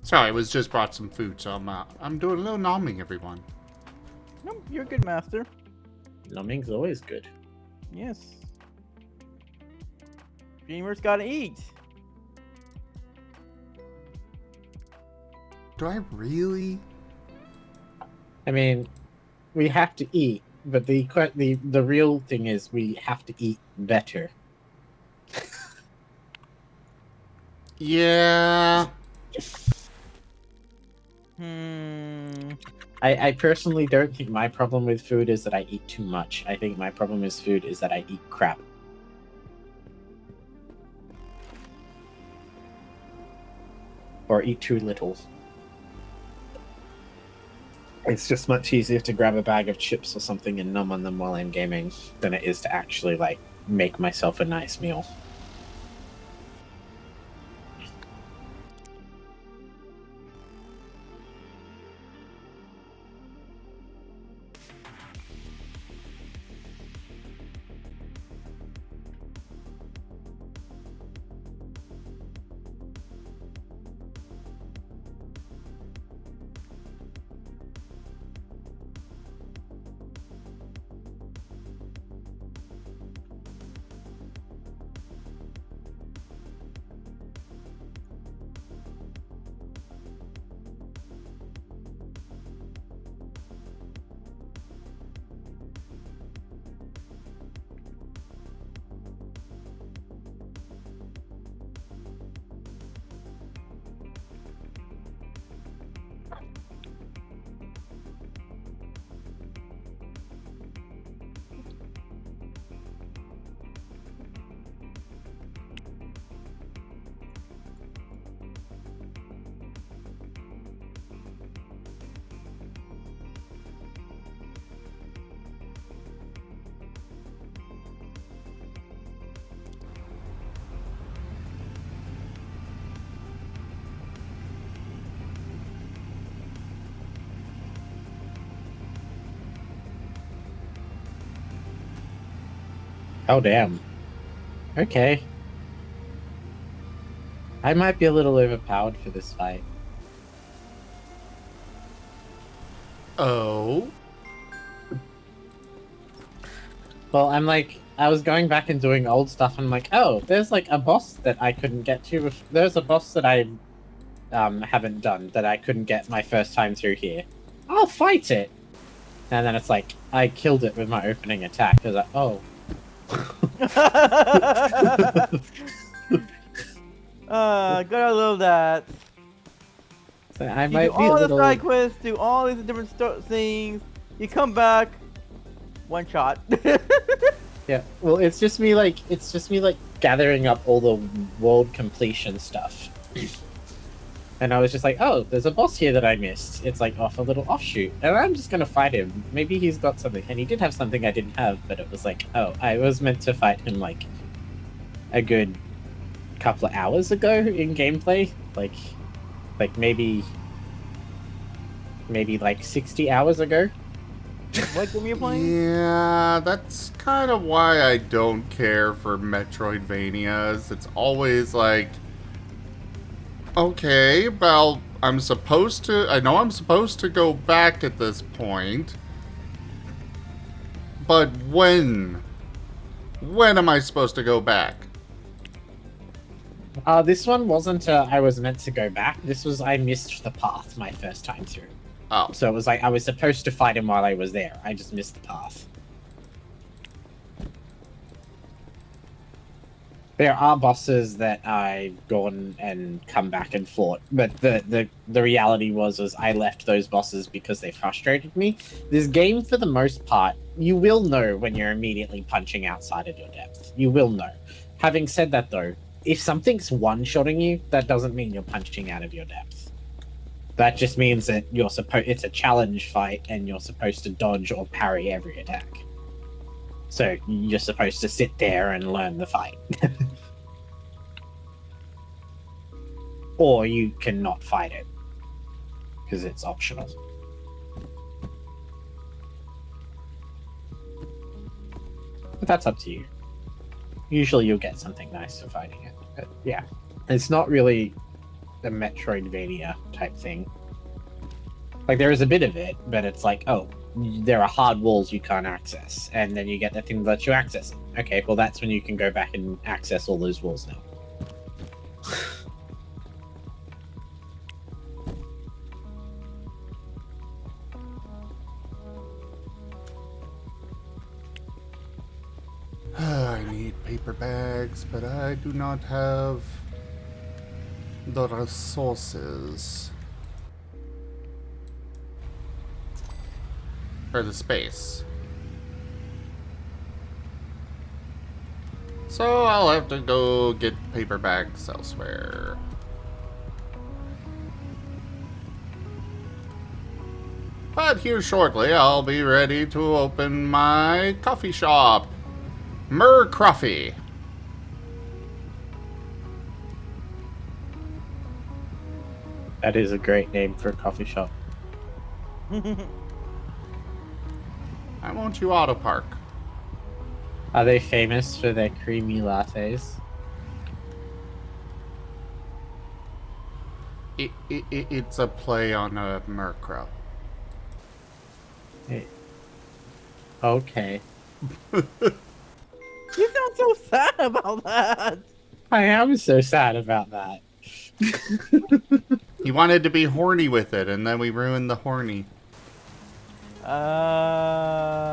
Sorry, I was just brought some food, so I'm doing a little nomming, everyone. No, you're a good master. Numbing's always good. Yes. Dreamers gotta eat. Do I really? I mean, we have to eat, but the real thing is we have to eat better. Yeah. I personally don't think my problem with food is that I eat too much. I think my problem with food is that I eat crap. Or eat too little. It's just much easier to grab a bag of chips or something and numb on them while I'm gaming than it is to actually, like, make myself a nice meal. Oh, damn. Okay. I might be a little overpowered for this fight. Oh. Well, I was going back and doing old stuff, and I'm like, oh, there's like a boss that I couldn't get to. There's a boss that I haven't done that I couldn't get my first time through here. I'll fight it. And then it's like, I killed it with my opening attack. I was like, oh. Gotta love that. So I You might do be a all the little... side quests, do all these different things. You come back, one shot. Yeah, well, it's just me gathering up all the world completion stuff. And I was just like, oh, there's a boss here that I missed. It's like off a little offshoot. And I'm just gonna fight him. Maybe he's got something. And he did have something I didn't have, but it was like, oh, I was meant to fight him like a good couple of hours ago in gameplay. Like maybe like 60 hours ago. What game are you playing? Yeah, that's kind of why I don't care for Metroidvanias. It's always like, okay, well, I know I'm supposed to go back at this point, but when am I supposed to go back? This one wasn't I was meant to go back. This was I missed the path my first time through. Oh. So it was like I was supposed to fight him while I was there. I just missed the path. There are bosses that I've gone and come back and fought, but the reality was I left those bosses because they frustrated me. This game, for the most part, you will know when you're immediately punching outside of your depth. You will know. Having said that, though, if something's one-shotting you, that doesn't mean you're punching out of your depth. That just means that it's a challenge fight, and you're supposed to dodge or parry every attack. So you're supposed to sit there and learn the fight. Or you cannot fight it, because it's optional. But that's up to you. Usually you'll get something nice for fighting it. But yeah, it's not really a Metroidvania type thing. Like, there is a bit of it, but it's like, oh, there are hard walls you can't access, and then you get the thing that lets you access it. Okay, well, that's when you can go back and access all those walls now. I need paper bags, but I do not have the resources. Or the space. So I'll have to go get paper bags elsewhere. But here shortly, I'll be ready to open my coffee shop. Coffee. That is a great name for a coffee shop. I want you auto park. Are they famous for their creamy lattes? It's a play on a Murkrow. Okay. You sound so sad about that. I am so sad about that. He wanted to be horny with it, and then we ruined the horny. Oh.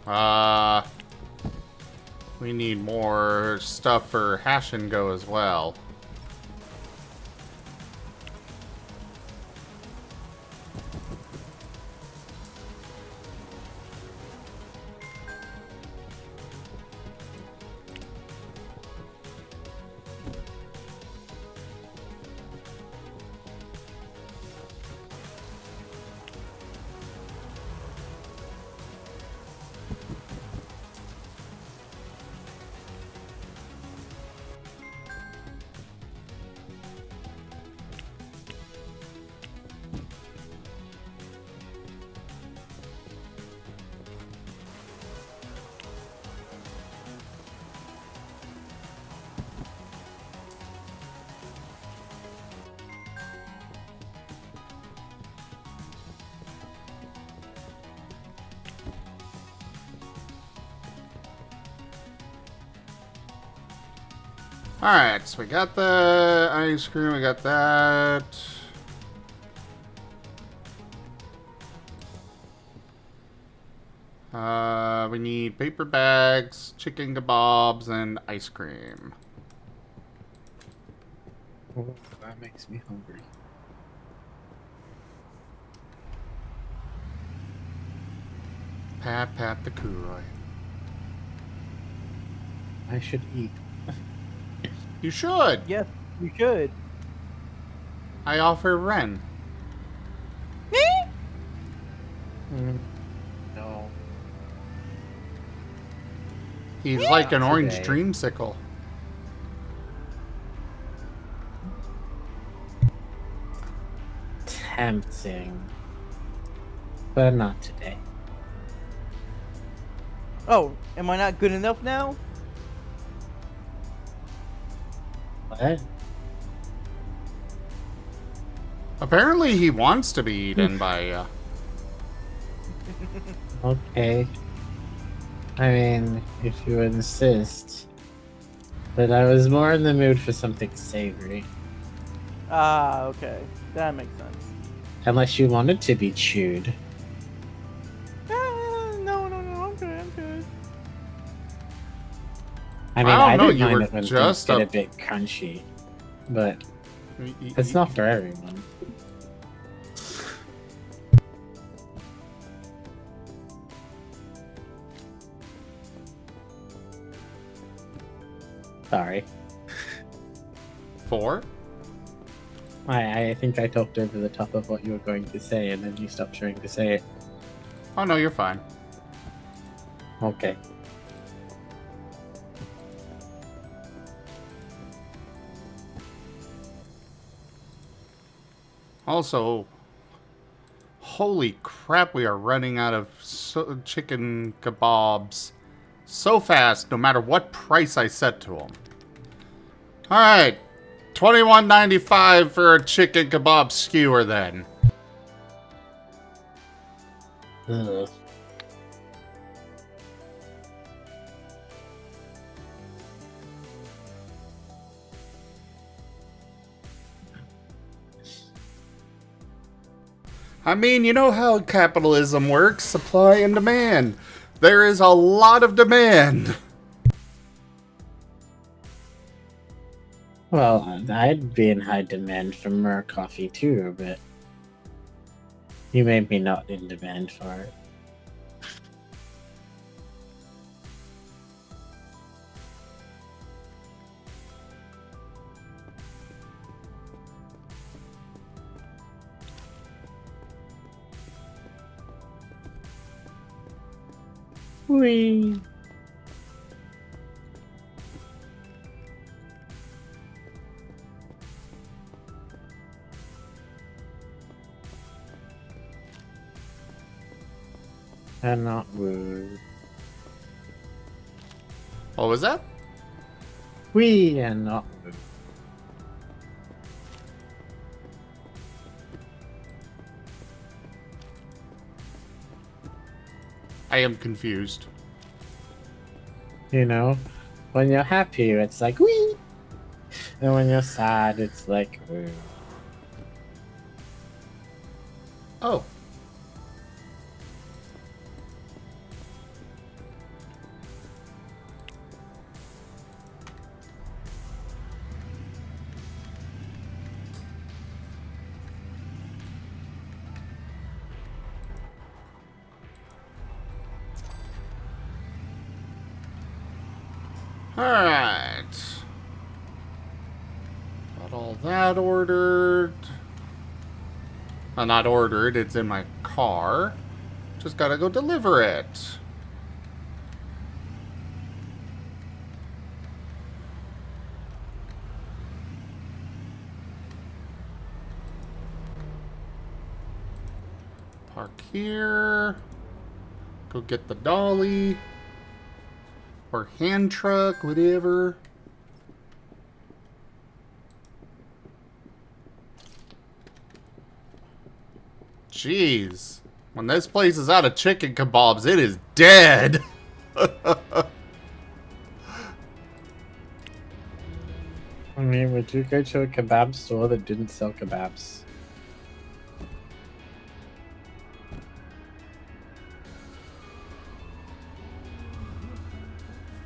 Oh. We need more stuff for Hash and Go as well. Alright, so we got the ice cream, we got that. We need paper bags, chicken kebabs, and ice cream. Oh, that makes me hungry. Pat, pat the Kuroi. I should eat. You should. Yes, you should. I offer Ren. No. He's like an orange today. dreamsicle. Tempting. But not today. Oh, am I not good enough now? What? Apparently he wants to be eaten by Okay. I mean, if you insist. But I was more in the mood for something savory. Ah, okay. That makes sense. Unless you wanted to be chewed. No, I'm good, I'm good. I mean, I I don't know, don't you mind were it when things just get a- a bit crunchy. But it's not for everyone. Sorry. 4? I think I talked over the top of what you were going to say, and then you stopped trying to say it. Oh no, you're fine. Okay. Also, holy crap, we are running out of chicken kebabs so fast, no matter what price I set to them. Alright, $21.95 for a chicken kebab skewer then. Ugh. I mean, you know how capitalism works, supply and demand. There is a lot of demand. Well, I'd be in high demand for more coffee too, but you made me not in demand for it. Whee! And not woo. What was that? Wee and not woo. I am confused. You know, when you're happy, it's like wee, and when you're sad, it's like woo. Oh. Alright. Got all that ordered. Not ordered, it's in my car. Just gotta go deliver it. Park here. Go get the dolly. Or hand truck, whatever. Jeez. When this place is out of chicken kebabs, it is dead. mean, would you go to a kebab store that didn't sell kebabs?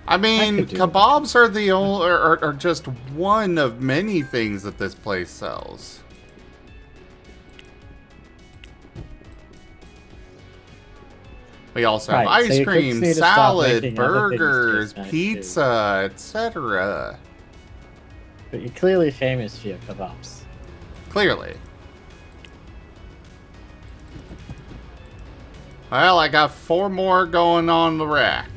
I mean, could do kebabs are the only, are just one of many things that this place sells. We also have Right, so ice you could cream, see to start salad, making other things burgers, taste nice, too. pizza, etc. But you're clearly famous for your kebabs. Clearly. Well, I got 4 more going on the rack.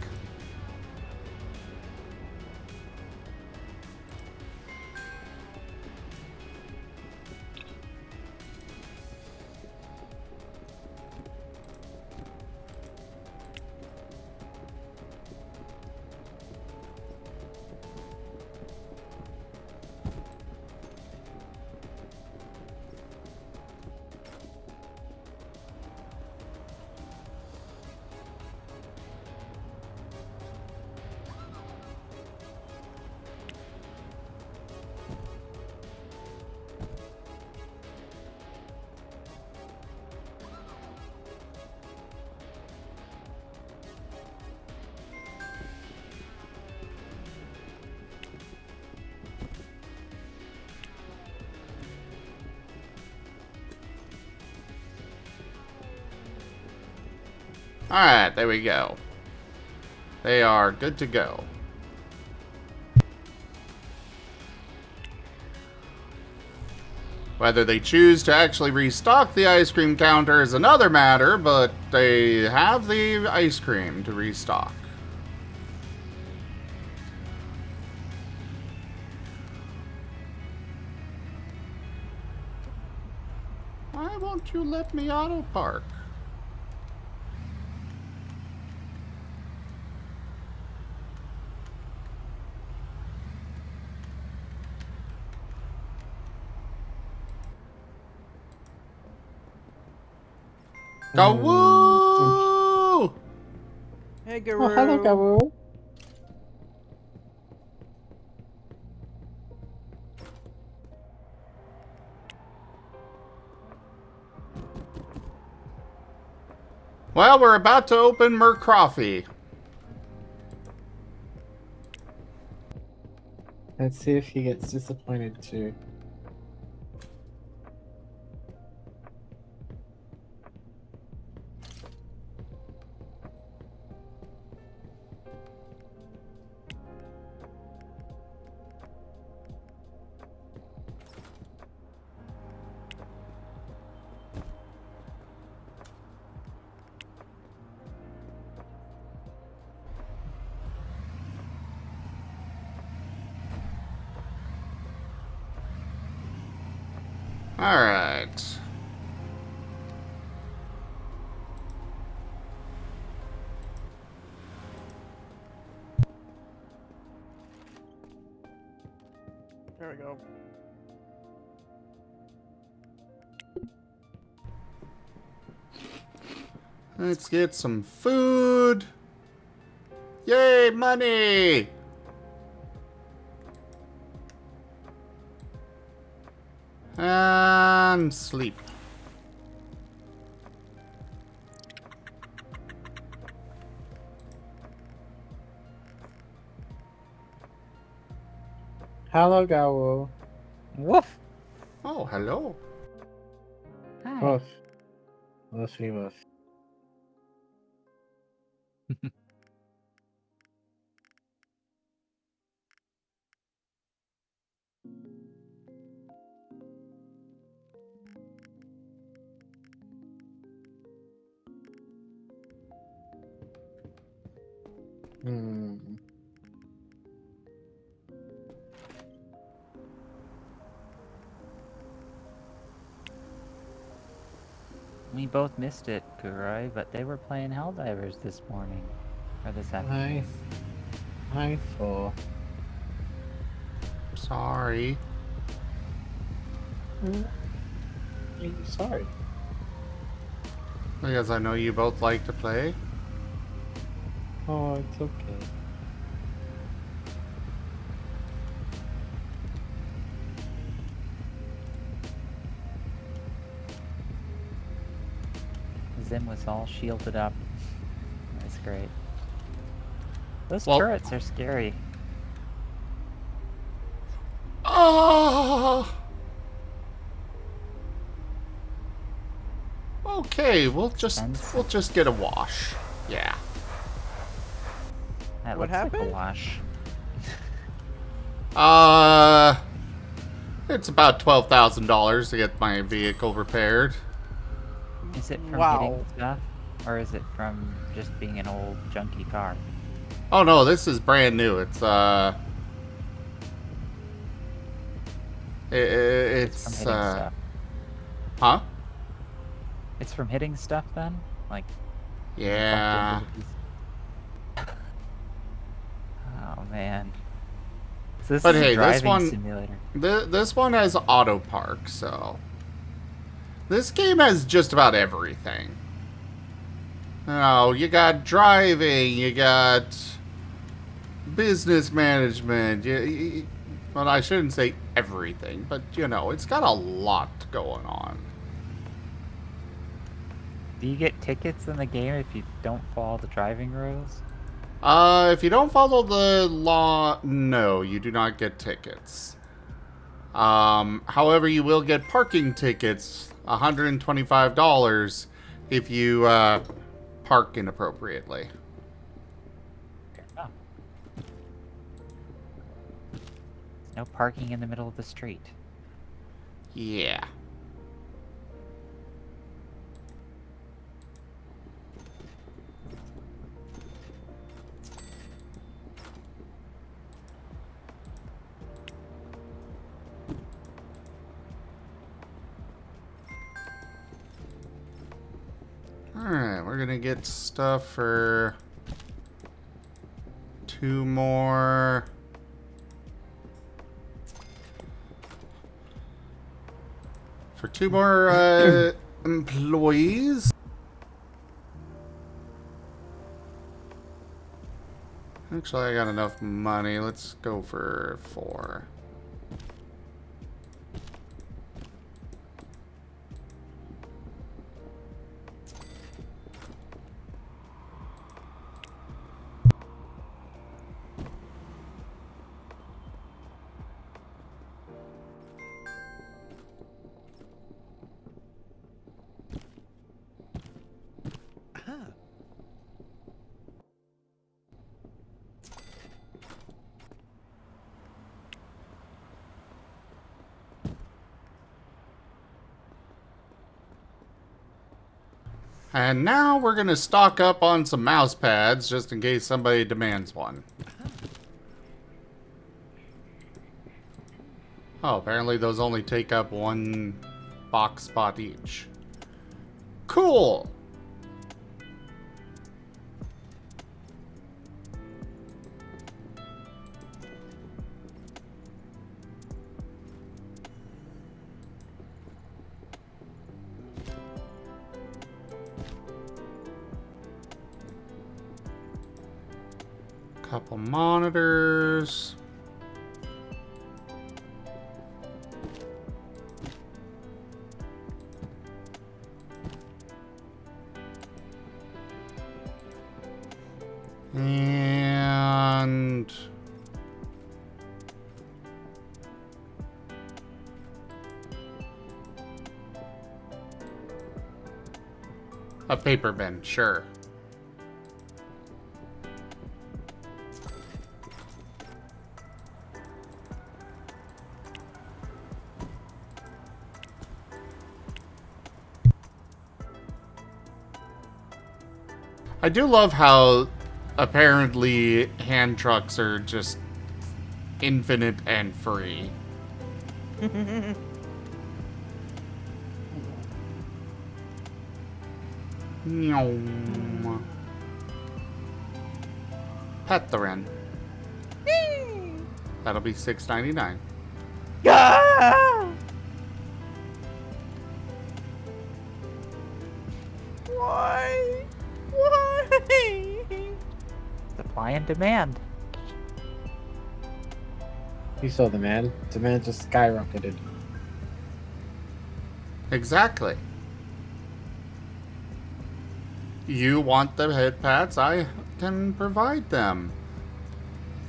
Alright, there we go. They are good to go. Whether they choose to actually restock the ice cream counter is another matter, but they have the ice cream to restock. Why won't you let me auto park? Go woo! Hey, Guru. Oh, hello, Gabu. Well, we're about to open Mercroffy. Let's see if he gets disappointed too. Alright. There we go. Let's get some food. Yay, money! And sleep. Hello, Gabu. Woof. Oh, hello. Hi. Woof. Woofy woof. Hmm. We both missed it, Kurai, but they were playing Helldivers this morning. Or this afternoon. I thought. Sorry. I'm sorry. Because I know you both like to play. Oh, it's okay. Sim was all shielded up. That's great. Those Well- turrets are scary. Oh. Okay, we'll just get a wash. Yeah. That What looks like a happened? wash. It's about $12,000 to get my vehicle repaired. Is it from Wow. hitting stuff? Or is it from just being an old junky car? Oh no, this is brand new. It's From hitting it's stuff. huh? It's from hitting stuff then? Like, Yeah. bumped into the piece- Oh man. So this But is hey, a this driving one- simulator. This one has auto park, so this game has just about everything. Oh, you got driving, you got business management. Well, I shouldn't say everything, but you know, it's got a lot going on. Do you get tickets in the game if you don't follow the driving rules? If you don't follow the law, no, you do not get tickets. However, you will get parking tickets, $125, if you, park inappropriately. Oh. No parking in the middle of the street. Yeah. Alright, we're gonna get stuff for 2 more. For 2 more employees. Actually, I got enough money. Let's go for 4. And now we're gonna stock up on some mouse pads just in case somebody demands one. Oh, apparently those only take up 1 box spot each. Cool! Couple monitors. And a paper bin, sure. I do love how apparently hand trucks are just infinite and free. Nyom. Pet the wren. That'll be $6.99. Ah! Why? Why? Supply and demand. You saw the man. Demand just skyrocketed. You want the head pats? I can provide them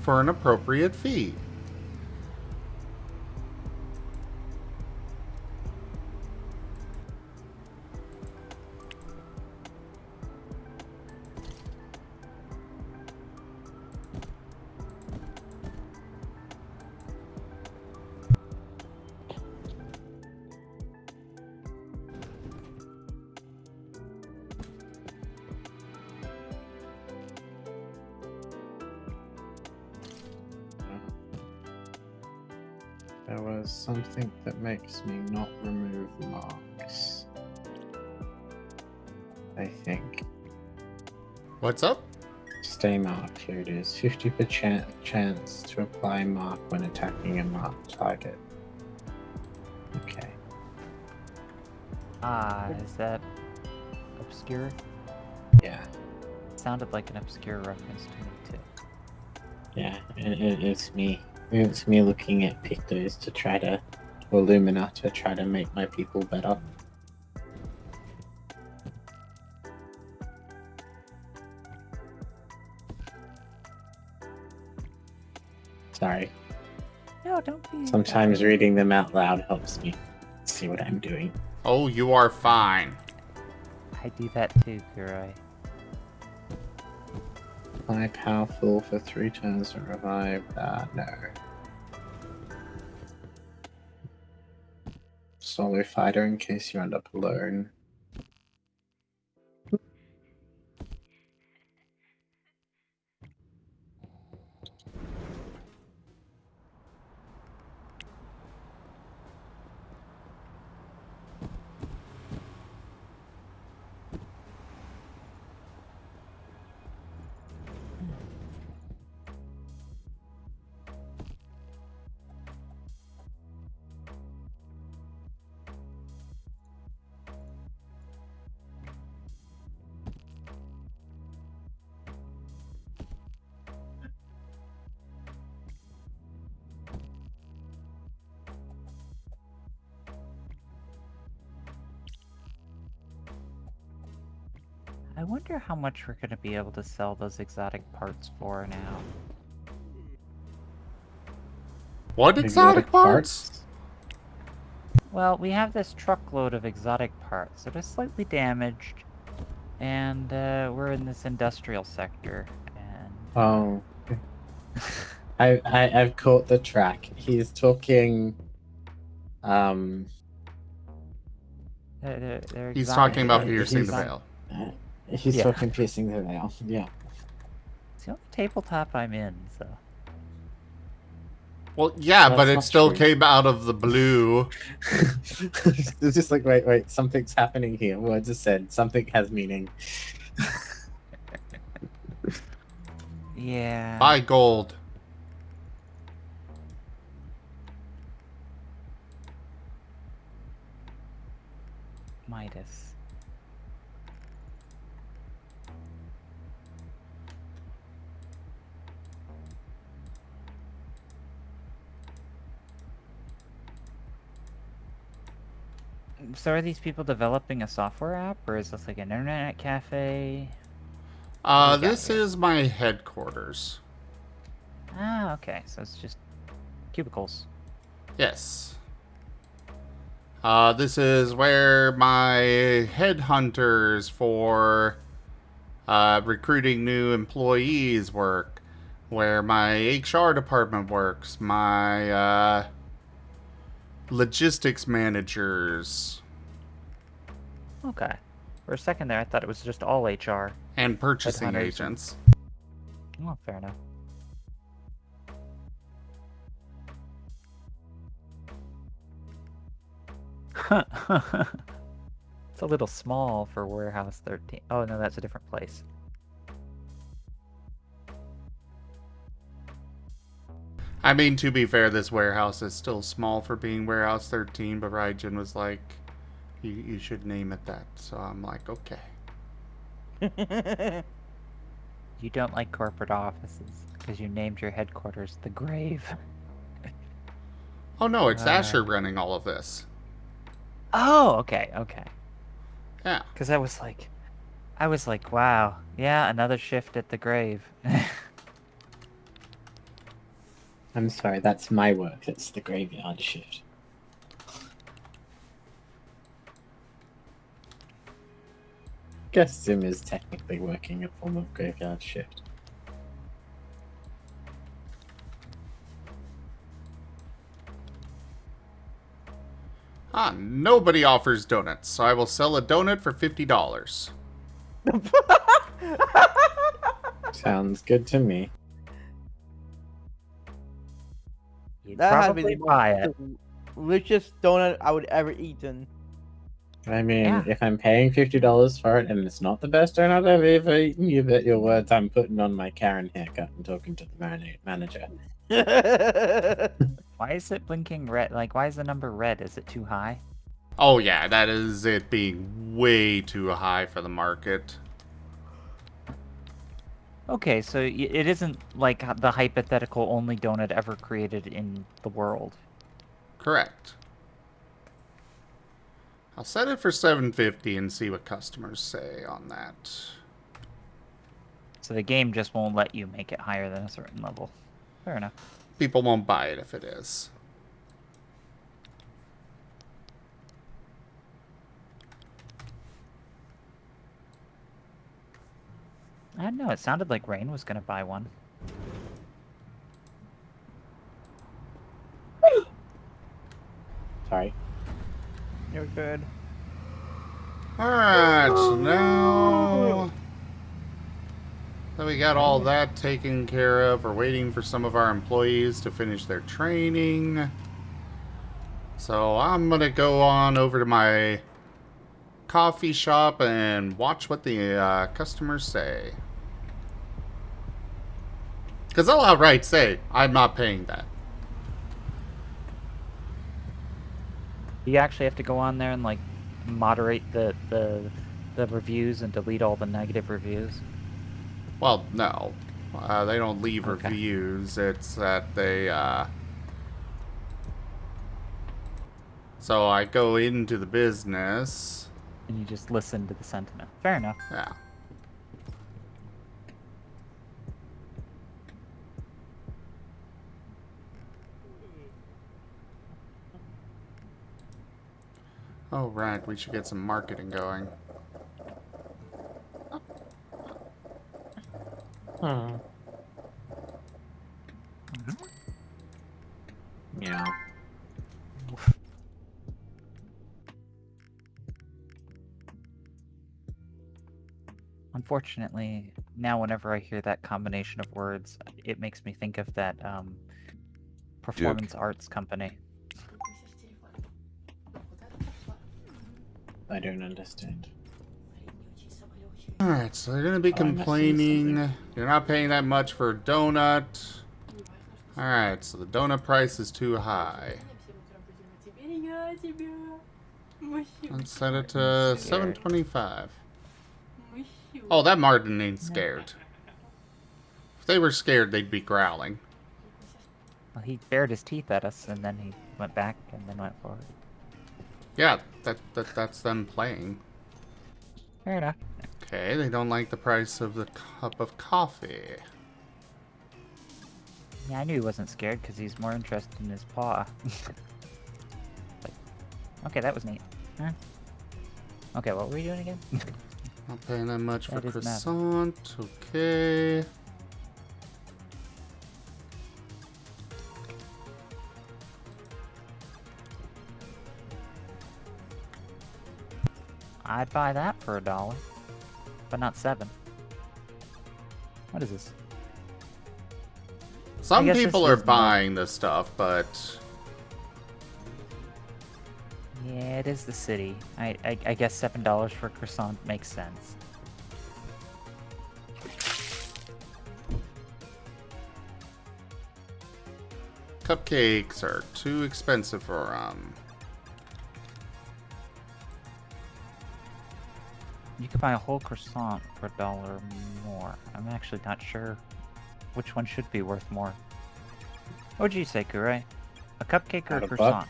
for an appropriate fee. There was something that makes me not remove marks. I think. What's up? Stay marked, here it is. 50% chance to apply mark when attacking a marked target. Okay. Is that obscure? Yeah. Sounded like an obscure reference to me too. Yeah, it's me. It's me looking at pictures to try to, or Lumina to try to make my people better. Sorry. No, don't be. Sometimes reading them out loud helps me see what I'm doing. Oh, you are fine. I do that too, Kurai. Apply powerful for 3 turns to revive. No. Solo fighter in case you end up alone. I wonder how much we're gonna be able to sell those exotic parts for now. What exotic parts? Well, we have this truckload of exotic parts that are slightly damaged, and we're in this industrial sector, and... Oh. I've caught the track. He's talking They're He's exotic. talking about They're piercing the exotic. veil. he's Yeah. talking piercing the veil. Yeah. It's the only tabletop I'm in, so... Well, yeah, That's but it not still true. came out of the blue. It's just like, wait, something's happening here. Words are said. Something has meaning. Yeah. Buy gold. Midas. So are these people developing a software app, or is this like an internet cafe? What do we got This here? is my headquarters. Ah, okay. So it's just cubicles. Yes. This is where my headhunters for recruiting new employees work, where my HR department works, my logistics managers, Okay. For a second there, I thought it was just all HR. and purchasing Headhunters. agents. Oh, fair enough. It's a little small for Warehouse 13. Oh, no, that's a different place. I mean, to be fair, this warehouse is still small for being Warehouse 13, but Raijin was like, you should name it that. So I'm like, okay. You don't like corporate offices because you named your headquarters the Grave. Oh no, it's Asher running all of this. Oh, okay, okay. Yeah. Because I was like, I was like, wow, yeah, another shift at the grave. I'm sorry, that's my work. That's the graveyard shift. Guess Sim is technically working a form of graveyard shift. Nobody offers donuts, so I will sell a donut for $50. Sounds good to me. You'd That had to be probably the buy it. delicious donut I would ever eaten. I mean, Yeah. if I'm paying $50 for it and it's not the best donut I've ever eaten, you bet your words I'm putting on my Karen haircut and talking to the manager. Why is it blinking red? Like, why is the number red? Is it too high? Oh yeah, that is it being way too high for the market. Okay, so it isn't like the hypothetical only donut ever created in the world. Correct. I'll set it for $7.50 and see what customers say on that. So the game just won't let you make it higher than a certain level. Fair enough. People won't buy it if it is. I don't know, it sounded like Rain was gonna buy one. Sorry. You're good. Alright, so now that we got all that taken care of, we're waiting for some of our employees to finish their training. So I'm gonna go on over to my coffee shop and watch what the customers say. Because they'll outright say, I'm not paying that. You actually have to go on there and like moderate the reviews and delete all the negative reviews. Well, no. They don't leave Okay. reviews. It's that they, So I go into the business. And you just listen to the sentiment. Fair enough. Yeah. Oh, right. We should get some marketing going. Oh. Yeah. Unfortunately, now whenever I hear that combination of words, it makes me think of that performance arts company. I don't understand. Alright, so they're gonna be Oh, I must see complaining. something. You're not paying that much for a donut. Alright, so the donut price is too high. Let's set it to Scared. $7.25. Oh, that Marten ain't scared. If they were scared, they'd be growling. Well, he bared his teeth at us, and then he went back, and then went forward. Yeah, that's them playing. Fair enough. Okay, they don't like the price of the cup of coffee. Yeah, I knew he wasn't scared because he's more interested in his paw. Like, okay, that was neat. Huh? Okay, what were we doing again? Not paying that much for That is math. croissant. Okay. I'd buy that for $1, but not 7. What is this? Some guess this people are is more- buying this stuff, but Yeah, it is the city. I guess $7 for a croissant makes sense. cupcakes are too expensive for You could buy a whole croissant for $1 more. I'm actually not sure which one should be worth more. What would you say, Kurai? A cupcake or a About $1. croissant?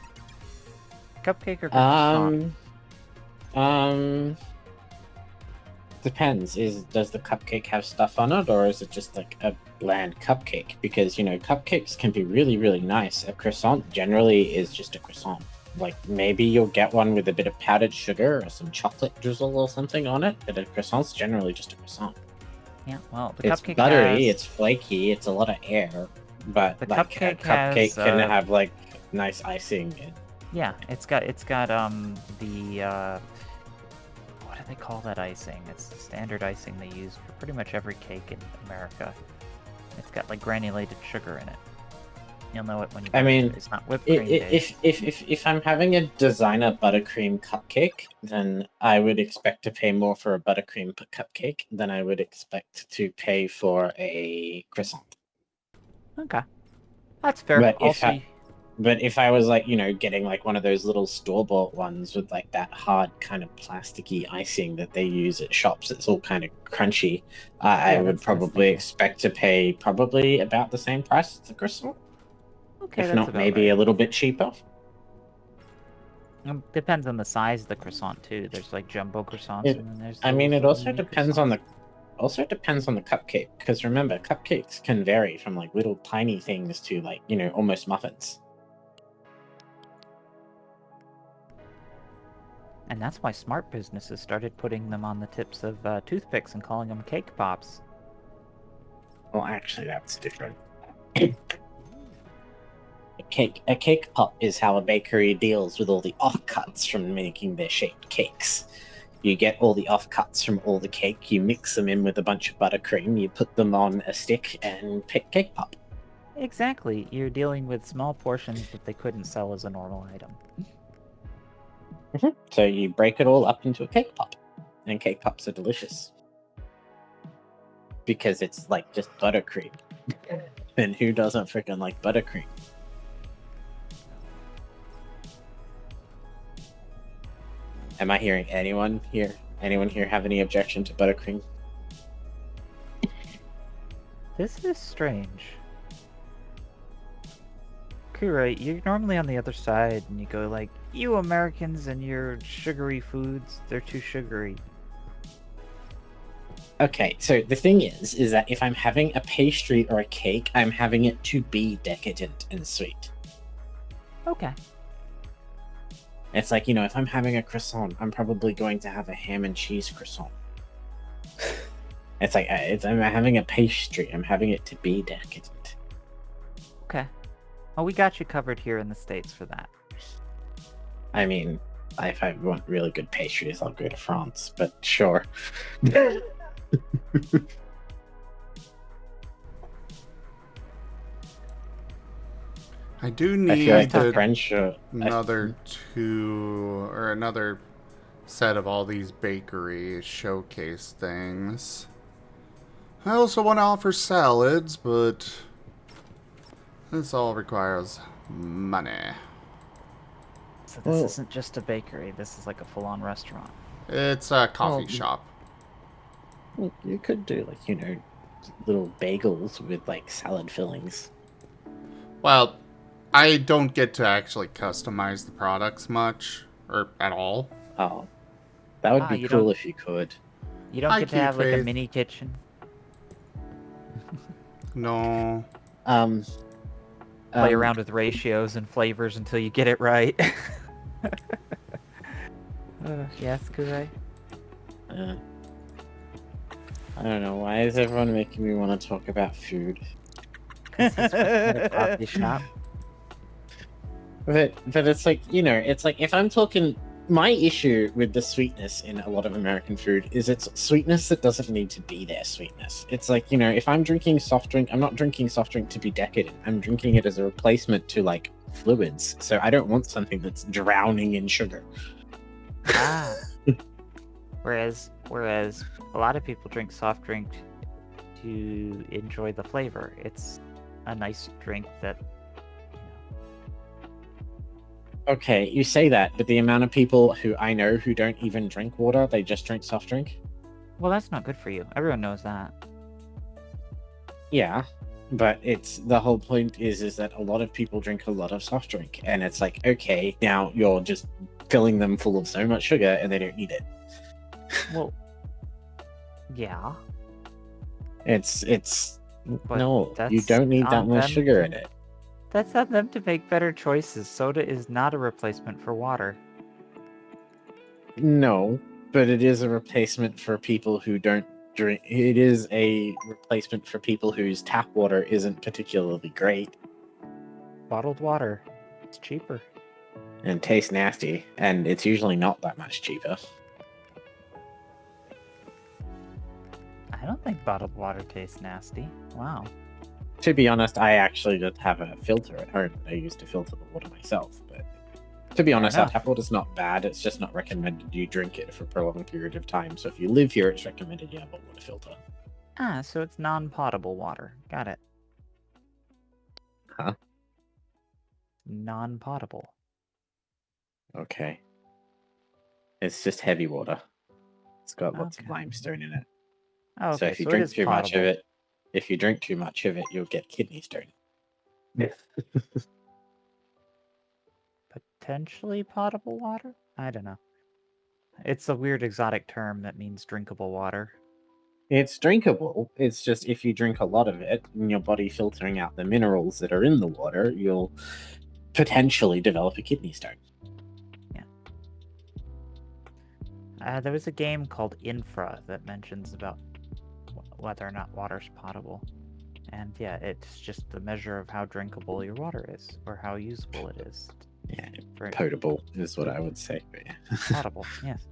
Cupcake or croissant? depends. Does the cupcake have stuff on it, or is it just like a bland cupcake? Because cupcakes can be really, really nice. A croissant generally is just a croissant. Like maybe you'll get one with a bit of powdered sugar or some chocolate drizzle or something on it, but a croissant's generally just a croissant. Yeah, well, the It's cupcake buttery, has... it's flaky, it's a lot of air, but The like cupcake a cupcake has, can have like nice icing. Yeah, it's got the what do they call that icing? It's the standard icing they use for pretty much every cake in America. It's got like granulated sugar in it. You'll know it when you buy it. It's not whipped cream based. If I'm having a designer buttercream cupcake, then I would expect to pay more for a buttercream cupcake than I would expect to pay for a croissant. Okay, that's fair. But if I was like, getting like one of those little store-bought ones with like that hard kind of plasticky icing that they use at shops, it's all kind of crunchy, I would probably expect to pay probably about the same price as the croissant. Okay, if not, maybe a little bit cheaper. Depends on the size of the croissant too. There's like jumbo croissants, and then there's. It also depends on the cupcake, because remember, cupcakes can vary from like little tiny things to like almost muffins. And that's why smart businesses started putting them on the tips of toothpicks and calling them cake pops. Well, actually, that's different. A cake pop is how a bakery deals with all the offcuts from making their shaped cakes. You get all the offcuts from all the cake, you mix them in with a bunch of buttercream, you put them on a stick, and pick cake pop. Exactly. You're dealing with small portions that they couldn't sell as a normal item. So you break it all up into a cake pop, and cake pops are delicious. Because it's like just buttercream. And who doesn't freaking like buttercream? Am I hearing anyone here? Anyone here have any objection to buttercream? This is strange. Kura, you're normally on the other side, and you go like, you Americans and your sugary foods, they're too sugary. Okay, so the thing is that if I'm having a pastry or a cake, I'm having it to be decadent and sweet. Okay. It's like, if I'm having a croissant, I'm probably going to have a ham and cheese croissant. It's like, I'm having a pastry, I'm having it to be decadent. Okay. Well, we got you covered here in the States for that. I mean, if I want really good pastries, I'll go to France, but sure. I do need another set of all these bakery showcase things. I also want to offer salads, but this all requires money. So this isn't just a bakery, this is like a full-on restaurant. It's a coffee shop. You could do little bagels with salad fillings. Well, I don't get to actually customize the products much, or at all. Oh, that would be cool if you could. You don't get to have a mini kitchen? No. Play around with ratios and flavors until you get it right. Yes, Kurai? I don't know, why is everyone making me want to talk about food? Coffee shop. But it's like, if I'm talking, my issue with the sweetness in a lot of American food is it's sweetness that doesn't need to be there sweetness. It's like, if I'm drinking soft drink, I'm not drinking soft drink to be decadent. I'm drinking it as a replacement to fluids. So I don't want something that's drowning in sugar. Whereas a lot of people drink soft drink to enjoy the flavor. It's a nice drink that. Okay, you say that, but the amount of people who I know who don't even drink water, they just drink soft drink. Well, that's not good for you. Everyone knows that. Yeah, but it's the whole point is that a lot of people drink a lot of soft drink, and it's like, okay, now you're just filling them full of so much sugar, and they don't need it. Well, Yeah. It's But no, you that's don't need that on much them sugar to- in it. That's on them to make better choices. Soda is not a replacement for water. No, but it is a replacement for people who don't drink. It is a replacement for people whose tap water isn't particularly great Bottled water. It's cheaper. and tastes nasty, and it's usually not that much cheaper. I don't think bottled water tastes nasty. Wow. To be honest, I actually just have a filter at home that I use to filter the water myself. But to be honest, our enough. tap water's not bad. It's just not recommended you drink it for a prolonged period of time. So if you live here, it's recommended you have a water filter. Ah, so it's non-potable water. Got it. Huh? Non-potable. Okay. It's just heavy water. It's got lots of Okay. limestone in it. Oh, So okay, if you so it drink is too much of potable. it, you'll get kidney stone. Potentially potable water? I don't know. It's a weird exotic term that means drinkable water. It's drinkable. It's just if you drink a lot of it and your body filtering out the minerals that are in the water, you'll potentially develop a kidney stone. There was a game called Infra that mentions about whether or not water's potable. And yeah, it's just the measure of how drinkable your water is, or how usable it is. Yeah, For potable is what I would say. But yeah. potable, yes.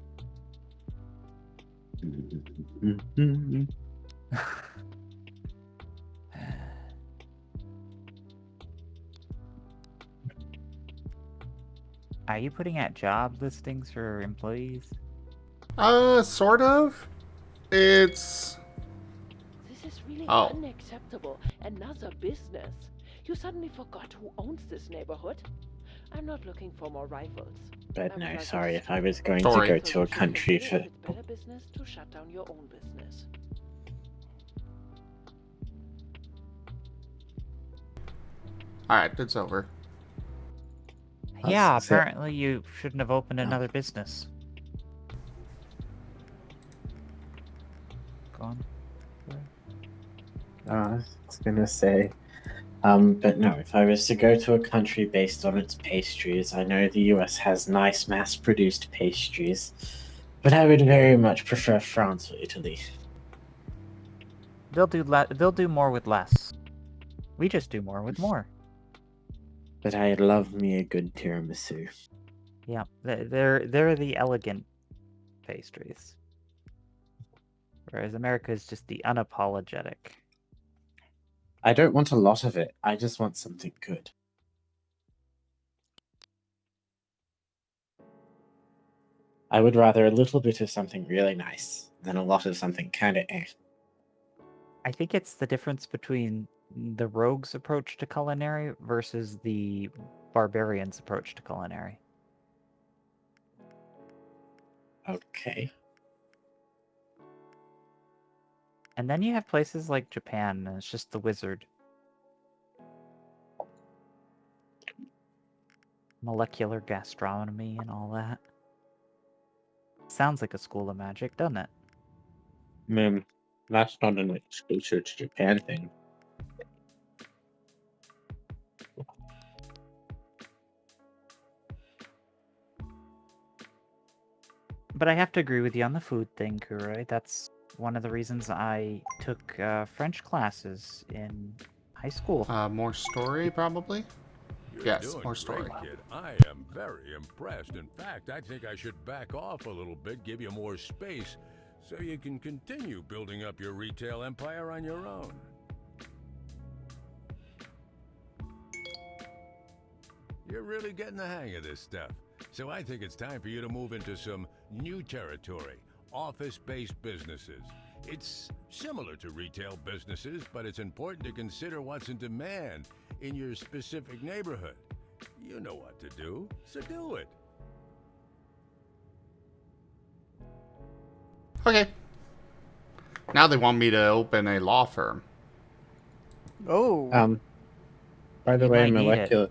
Are you putting out job listings for employees? Sort of. It's... This is really Oh. unacceptable. Another business. You suddenly forgot who owns this neighborhood? I'm not looking for more rivals. But I would no, like sorry, us if I was going Sorry. to go So to you a should country consider for... it's better business to shut down your own business. Alright, it's over. Yeah, That's it. apparently you shouldn't have opened Oh. another business. Go on. I was gonna say, but no, if I was to go to a country based on its pastries, I know the US has nice mass-produced pastries, but I would very much prefer France or Italy. They'll do more with less. We just do more with more. But I love me a good tiramisu. Yeah, they're the elegant pastries. Whereas America is just the unapologetic. I don't want a lot of it. I just want something good. I would rather a little bit of something really nice than a lot of something kind of eh. I think it's the difference between the rogue's approach to culinary versus the barbarian's approach to culinary. Okay. And then you have places like Japan, and it's just the wizard. Molecular gastronomy and all that. Sounds like a school of magic, doesn't it? That's not an exclusive to Japan thing. But I have to agree with you on the food thing, Kuroi. That's one of the reasons I took French classes in high school. More story, probably? You're Yes, doing more story. great, kid. I am very impressed. In fact, I think I should back off a little bit, give you more space, so you can continue building up your retail empire on your own. You're really getting the hang of this stuff. So I think it's time for you to move into some new territory, office-based businesses. It's similar to retail businesses, but it's important to consider what's in demand in your specific neighborhood. You know what to do, so do it. Okay. Now they want me to open a law firm. Oh. By the You way, might need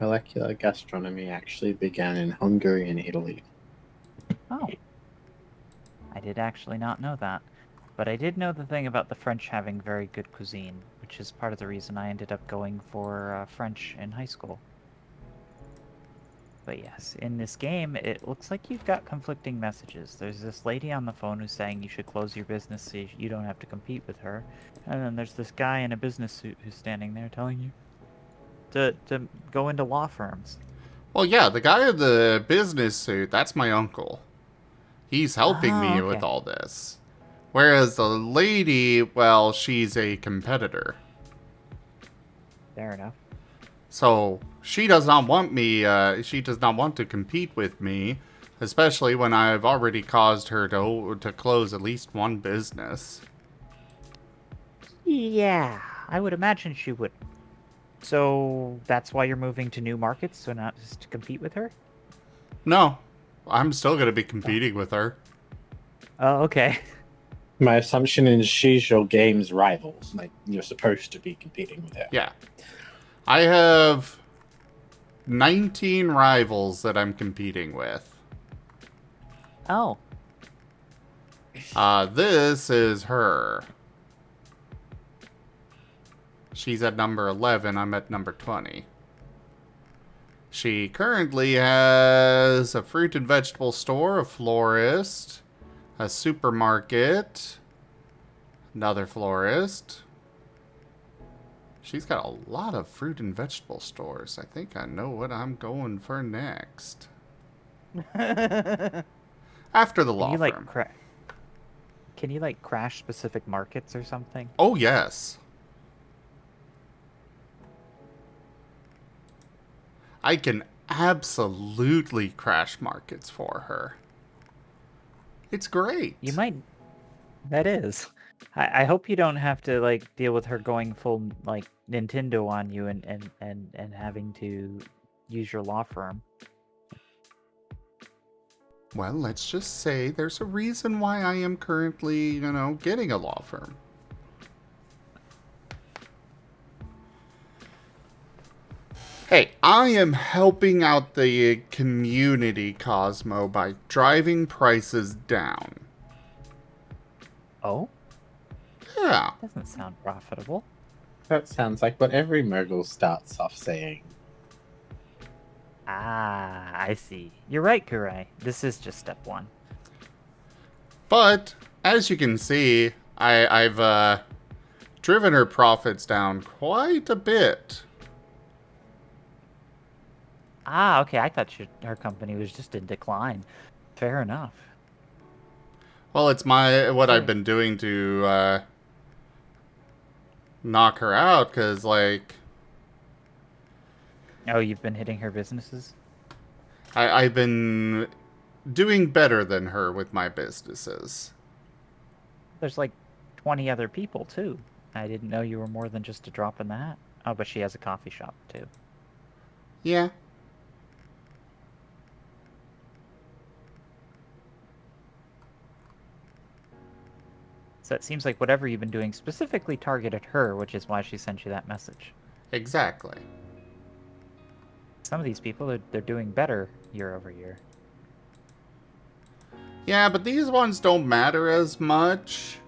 molecular gastronomy actually began in Hungary and Italy. Oh. I did actually not know that. But I did know the thing about the French having very good cuisine, which is part of the reason I ended up going for French in high school. But yes, in this game, it looks like you've got conflicting messages. There's this lady on the phone who's saying you should close your business so you don't have to compete with her. And then there's this guy in a business suit who's standing there telling you to go into law firms. Well, yeah, the guy in the business suit, that's my uncle. He's helping me Oh, with okay. all this. Whereas the lady, well, she's a competitor. Fair enough. So she does not want me, she does not want to compete with me, especially when I've already caused her to close at least one business. Yeah, I would imagine she would. So that's why you're moving to new markets, so not just to compete with her? No, I'm still going to be competing with her. Oh, okay. My assumption is she's your game's rival. Like, you're supposed to be competing with her. Yeah. I have 19 rivals that I'm competing with. Oh. This is her. She's at number 11, I'm at number 20. She currently has a fruit and vegetable store, a florist, a supermarket, another florist. She's got a lot of fruit and vegetable stores. I think I know what I'm going for next. After the law firm. Can you like crash specific markets or something? Oh, yes. I can absolutely crash markets for her. It's great. You might. That is. I hope you don't have to like deal with her going full like Nintendo on you and having to use your law firm. Well, let's just say there's a reason why I am currently, getting a law firm. Hey, I am helping out the community, Cosmo, by driving prices down. Oh? Yeah. Doesn't sound profitable. That sounds like what every Murgle starts off saying. Ah, I see. You're right, Kurai. This is just step one. But, as you can see, I've driven her profits down quite a bit. Ah, okay. I thought her company was just in decline. Fair enough. Well, it's what I've been doing to knock her out, because, like... Oh, you've been hitting her businesses? I've been doing better than her with my businesses. There's like 20 other people, too. I didn't know you were more than just a drop in the hat. Oh, but she has a coffee shop, too. Yeah. So it seems like whatever you've been doing specifically targeted her, which is why she sent you that message. Exactly. Some of these people, they're doing better year over year. Yeah, but these ones don't matter as much.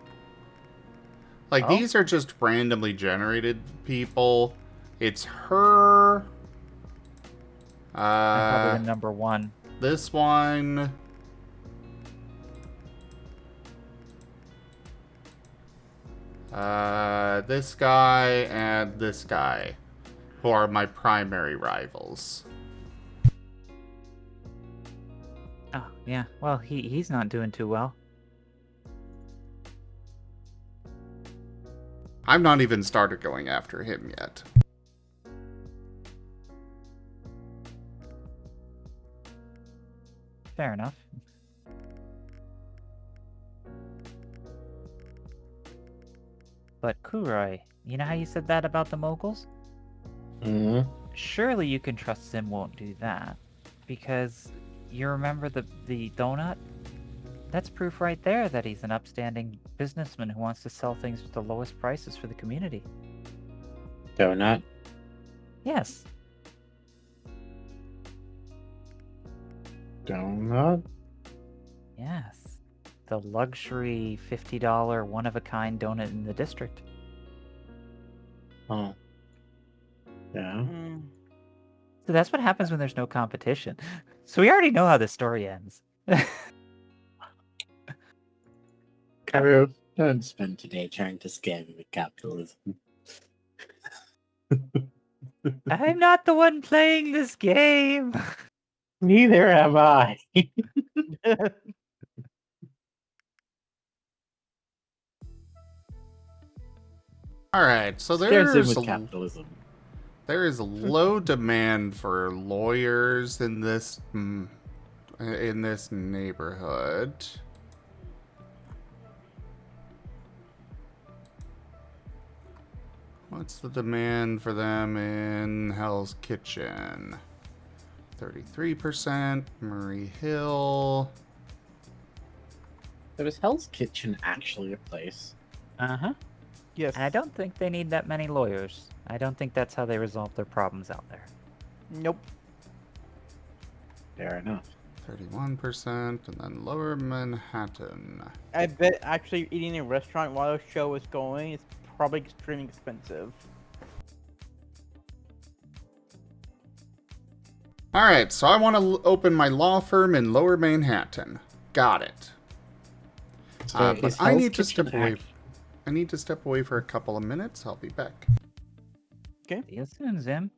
Like, these are just randomly generated people. It's her. Probably the number one. This one. This guy and this guy, who are my primary rivals. Oh, yeah. Well, he's not doing too well. I've not even started going after him yet. Fair enough. But Kuroi, you know how you said that about the moguls? Mm-hmm. Surely you can trust Sim won't do that. Because you remember the donut? That's proof right there that he's an upstanding businessman who wants to sell things with the lowest prices for the community. Donut? Yes. Donut? Yes. the luxury $50 one-of-a-kind donut in the district. Oh. Yeah. Mm. So that's what happens when there's no competition. So we already know how the story ends. Karu, don't spend today trying to scare me with capitalism. I'm not the one playing this game. Neither am I. All right, so Scares him there's with capitalism. there is low demand for lawyers in this neighborhood. What's the demand for them in Hell's Kitchen? 33%. Murray Hill. So is Hell's Kitchen actually a place? Uh-huh. Yes. And I don't think they need that many lawyers. I don't think that's how they resolve their problems out there. Nope. Fair enough. 31%. And then Lower Manhattan. I bet actually eating in a restaurant while the show is going is probably extremely expensive. All right, so I want to open my law firm in Lower Manhattan. Got it. So But is I Hell's need to Kitchen step away. I need to step away for a couple of minutes. I'll be back. See you soon, Zim.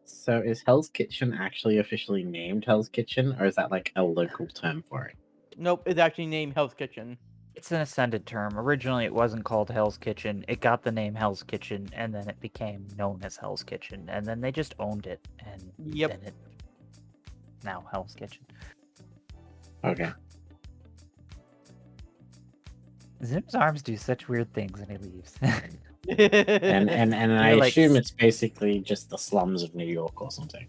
So is Hell's Kitchen actually officially named Hell's Kitchen, or is that like a local term for it? Nope, it's actually named Hell's Kitchen. It's an ascended term. Originally, it wasn't called Hell's Kitchen. It got the name Hell's Kitchen, and then it became known as Hell's Kitchen, and then they just owned it, and Yep. then it now Hell's Kitchen. Okay. Zim's arms do such weird things, and he leaves. And I You're like- assume it's basically just the slums of New York or something.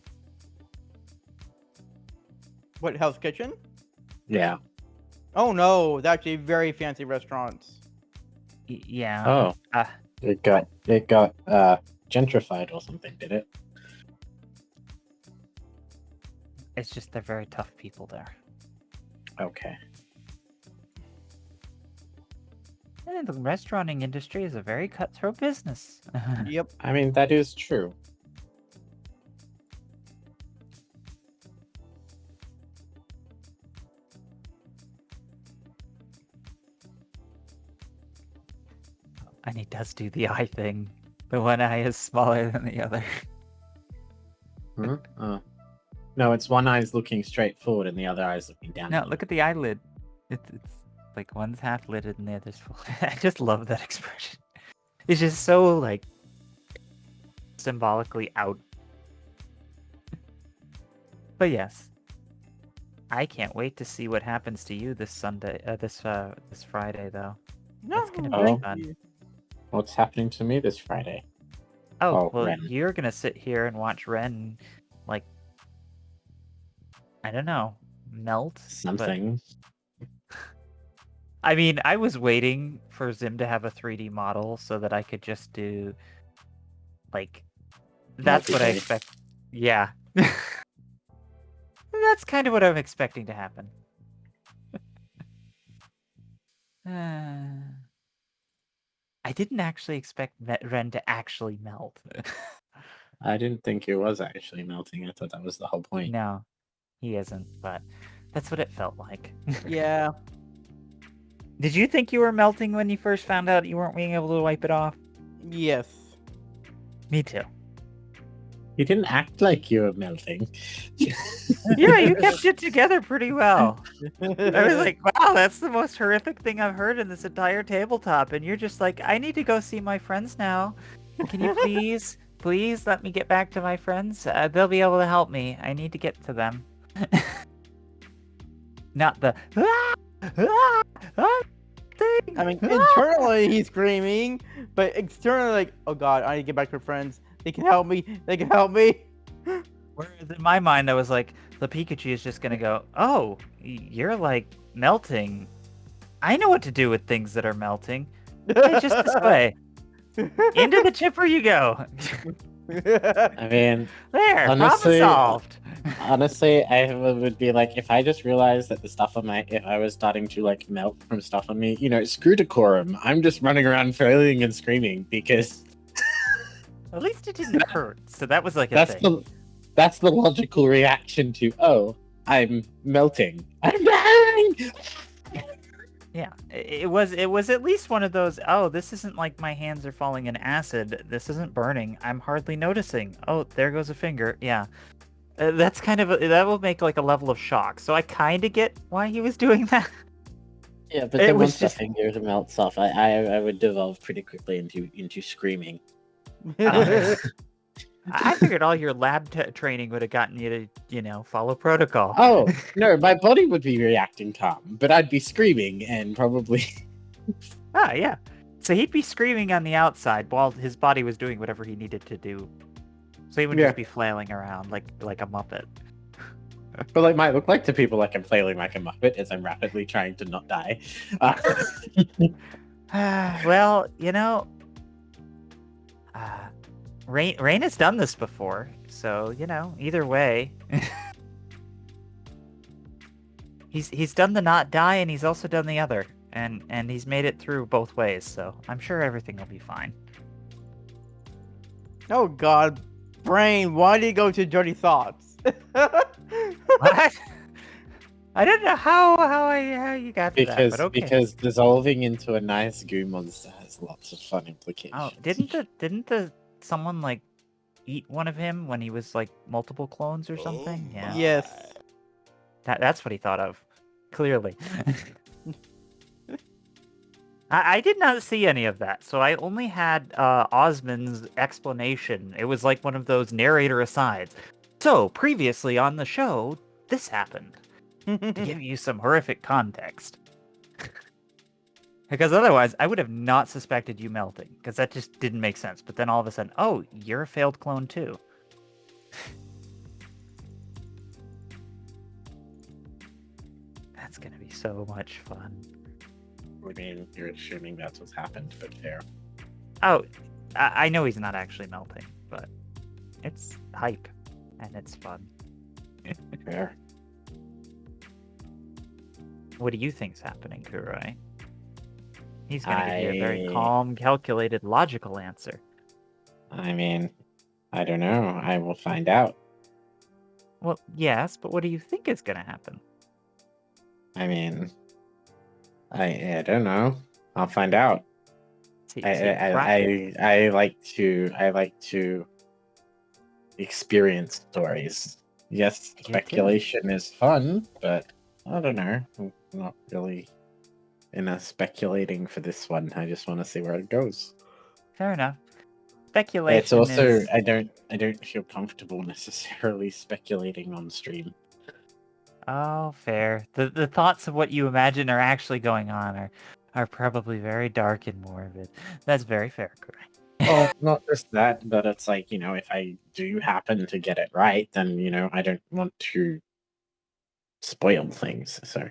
What, Hell's Kitchen? Yeah. Oh no, it's actually very fancy restaurants. Yeah. Oh. Uh, It got gentrified or something, did it? it's just they're very tough people there. Okay. And the restauranting industry is a very cutthroat business. Yep. I mean, that is true. And he does do the eye thing. The one eye is smaller than the other. Huh? Oh. No, it's one eye's looking straight forward and the other eye's looking down. No, look at the eyelid. It's like one's half lidded and the other's full. I just love that expression. It's just so like symbolically out. But yes, I can't wait to see what happens to you this Sunday, this Friday though. No, That's gonna be Oh. fun. What's happening to me this Friday? Oh, Oh, well, Ren. you're gonna sit here and watch Ren, like, I don't know, melt. but- Something. I mean, I was waiting for Zim to have a 3D model so that I could just do, like, that's what I Multi-day. expect. Yeah. That's kind of what I'm expecting to happen. I didn't actually expect Ren to actually melt. I didn't think it was actually melting. I thought that was the whole point. No, he isn't, but that's what it felt like. Yeah. Did you think you were melting when you first found out you weren't being able to wipe it off? Yes. Me too. You didn't act like you were melting. Yeah, you kept it together pretty well. I was like, wow, that's the most horrific thing I've heard in this entire tabletop. And you're just like, I need to go see my friends now. Can you please let me get back to my friends? They'll be able to help me. I need to get to them. Not the thing. I mean, internally he's screaming, but externally like, oh god, I need to get back to my friends. They can help me. They can help me. Whereas in my mind, I was like, the Pikachu is just gonna go, oh, you're like melting. I know what to do with things that are melting. Hey, just this way. Into the chipper you go. I mean, There, honestly, problem solved. honestly, I would be like, if I just realized that the stuff on my, if I was starting to like melt from stuff on me, screw decorum. I'm just running around flailing and screaming because At least it didn't hurt, so that was like a that's thing. that's the logical reaction to, oh, I'm melting. I'm dying. Yeah, it was at least one of those, oh, this isn't like my hands are falling in acid. This isn't burning. I'm hardly noticing. Oh, there goes a finger. Yeah. That's kind of that will make like a level of shock. So I kind of get why he was doing that. Yeah, but It then was once just- the finger melts off, I would devolve pretty quickly into screaming. I figured all your lab training would have gotten you to, follow protocol. Oh no, my body would be reacting calm, but I'd be screaming and probably. Ah, yeah. So he'd be screaming on the outside while his body was doing whatever he needed to do. So he would Yeah. just be flailing around like a muppet. But it might look like to people like I'm flailing like a muppet as I'm rapidly trying to not die. Well, Rain has done this before, so either way, he's done the not die, and he's also done the other, and he's made it through both ways. So I'm sure everything will be fine. Oh God, Brain, why did you go to Dirty Thoughts? What? I don't know how you got to that, but okay. Because dissolving into a nice goo monster has lots of fun implications. Oh, didn't the someone like eat one of him when he was like multiple clones or something? Yeah. Yes. That's what he thought of. Clearly. I did not see any of that, so I only had Osmond's explanation. It was like one of those narrator asides. So, previously on the show, this happened. To give you some horrific context. Because otherwise, I would have not suspected you melting, because that just didn't make sense. But then all of a sudden, oh, you're a failed clone too. That's gonna be so much fun. I mean, you're assuming that's what's happened, but fair. Oh, I know he's not actually melting, but it's hype, and it's fun. Fair. What do you think's happening, Kuroi? He's gonna give you a very calm, calculated, logical answer. I mean, I don't know. I will find out. Well, yes, but what do you think is gonna happen? I mean, I don't know. I'll find out. I like to experience stories. Yes, speculation is fun, but I don't know. I'm not really speculating for this one. I just want to see where it goes. Fair enough. Speculation. It's also is... I don't feel comfortable necessarily speculating on stream. Oh, fair. The thoughts of what you imagine are actually going on are probably very dark and morbid. That's very fair, Kurai. Well, not just that, but it's like, if I do happen to get it right, then, I don't want to spoil things, so.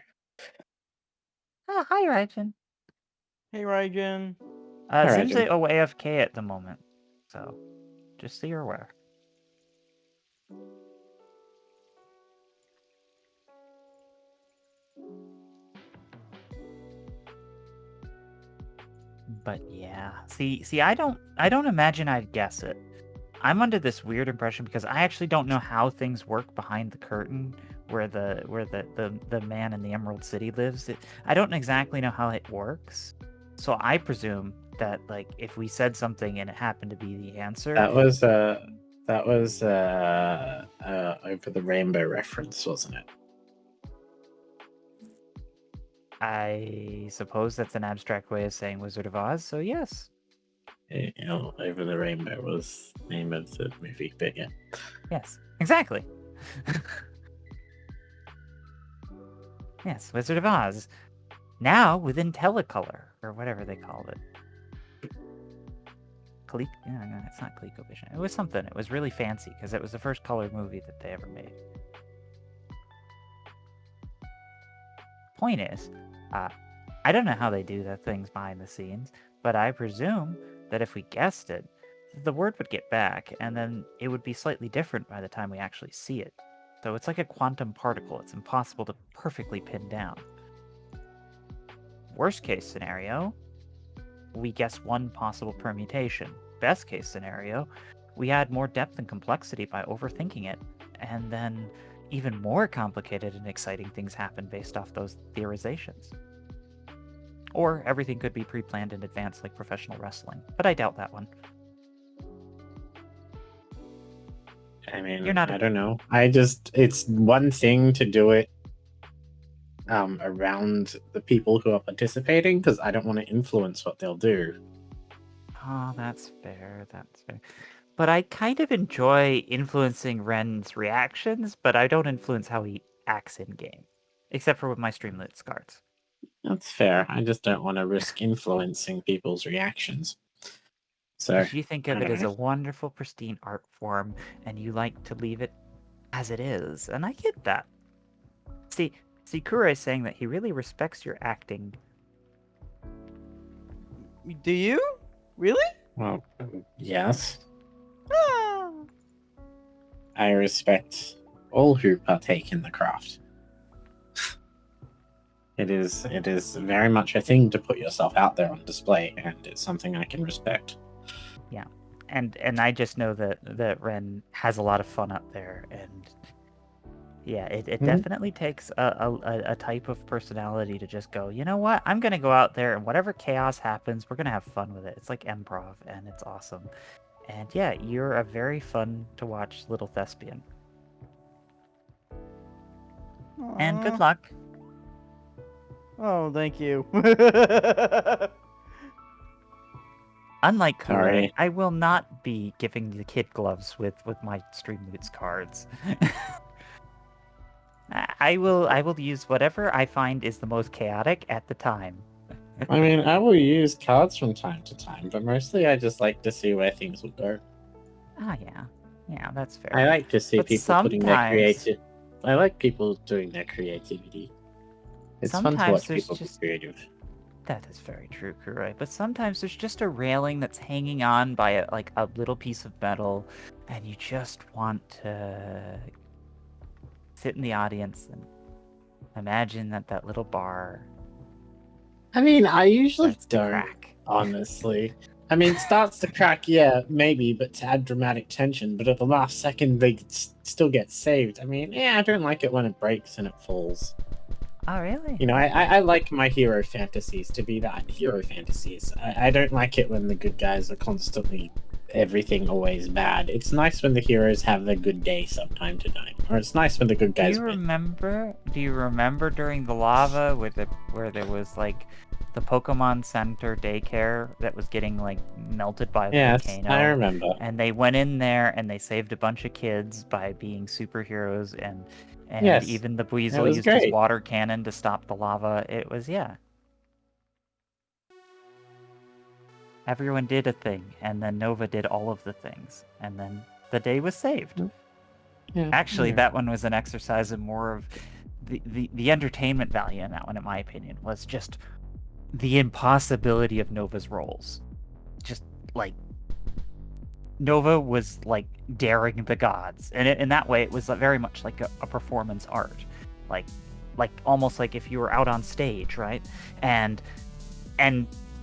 Oh, hi, Raijin. Hey, Raijin. Seems Raijin. AFK at the moment, so just so you're aware. But yeah, see, I don't imagine I'd guess it. I'm under this weird impression because I actually don't know how things work behind the curtain where the man in the Emerald City lives. I don't exactly know how it works. So I presume that like if we said something and it happened to be the answer. That was Over the Rainbow reference, wasn't it? I suppose that's an abstract way of saying Wizard of Oz, so yes. Over the Rainbow was the name of the movie, but yeah. Yes, exactly. Yes, Wizard of Oz. Now within Telecolor, or whatever they called it. No, it's not ColecoVision. It was something. It was really fancy, because it was the first color movie that they ever made. Point is, I don't know how they do the things behind the scenes, but I presume that if we guessed it, the word would get back, and then it would be slightly different by the time we actually see it. So it's like a quantum particle. It's impossible to perfectly pin down. Worst case scenario, we guess one possible permutation. Best case scenario, we add more depth and complexity by overthinking it, and then even more complicated and exciting things happen based off those theorizations. Or everything could be pre-planned in advance like professional wrestling, but I doubt that one. I mean, You're not I don't know. It's one thing to do it around the people who are participating, because I don't want to influence what they'll do. Oh, that's fair. That's fair. But I kind of enjoy influencing Ren's reactions, but I don't influence how he acts in game, except for with my Streamlit cards. That's fair. I just don't want to risk influencing people's reactions. So Because you think of I it don't as a know. wonderful, pristine art form, and you like to leave it as it is, and I get that. See, Kura is saying that he really respects your acting. Do you? Really? Well, yes. Ah. I respect all who partake in the craft. It is very much a thing to put yourself out there on display, and it's something I can respect. Yeah, and I just know that Ren has a lot of fun up there, and yeah, it definitely takes a type of personality to just go, you know what, I'm gonna go out there and whatever chaos happens, we're gonna have fun with it. It's like improv, and it's awesome. And yeah, you're a very fun to watch little thespian. And good Aw. luck. Oh, thank you. Unlike Kure, Sorry. I will not be giving the kid gloves with my Streamloots cards. I will use whatever I find is the most chaotic at the time. I mean, I will use cards from time to time, but mostly I just like to see where things will go. Ah, yeah, that's fair. I like to see But people putting their sometimes- creative. I like people doing their creativity. It's fun to Sometimes watch there's people just- be creative. That is very true, Kure. But sometimes there's just a railing that's hanging on by a little piece of metal, and you just want to sit in the audience and imagine that little bar I mean, I usually starts to don't, crack. honestly. I mean, it starts to crack, yeah, maybe, but to add dramatic tension. But at the last second, they still get saved. I mean, yeah, I don't like it when it breaks and it falls. Oh, really? You know, I like my hero fantasies to be that hero fantasies. I don't like it when the good guys are constantly everything always bad. It's nice when the heroes have a good day sometime to time, or it's nice when the good Do guys you win. remember? Do you remember during the lava where there was like the Pokemon Center daycare that was getting like melted by the Yes, volcano? I remember. And they went in there and they saved a bunch of kids by being superheroes, and Yes, even the Weasel was used his great. water cannon to stop the lava. It was, yeah. Everyone did a thing, and then Nova did all of the things, and then the day was saved. Yeah, Actually, yeah. that one was an exercise in more of the entertainment value in that one, in my opinion, was just the impossibility of Nova's roles. Just like Nova was like daring the gods, and in that way, it was very much like a performance art, like almost like if you were out on stage, right? And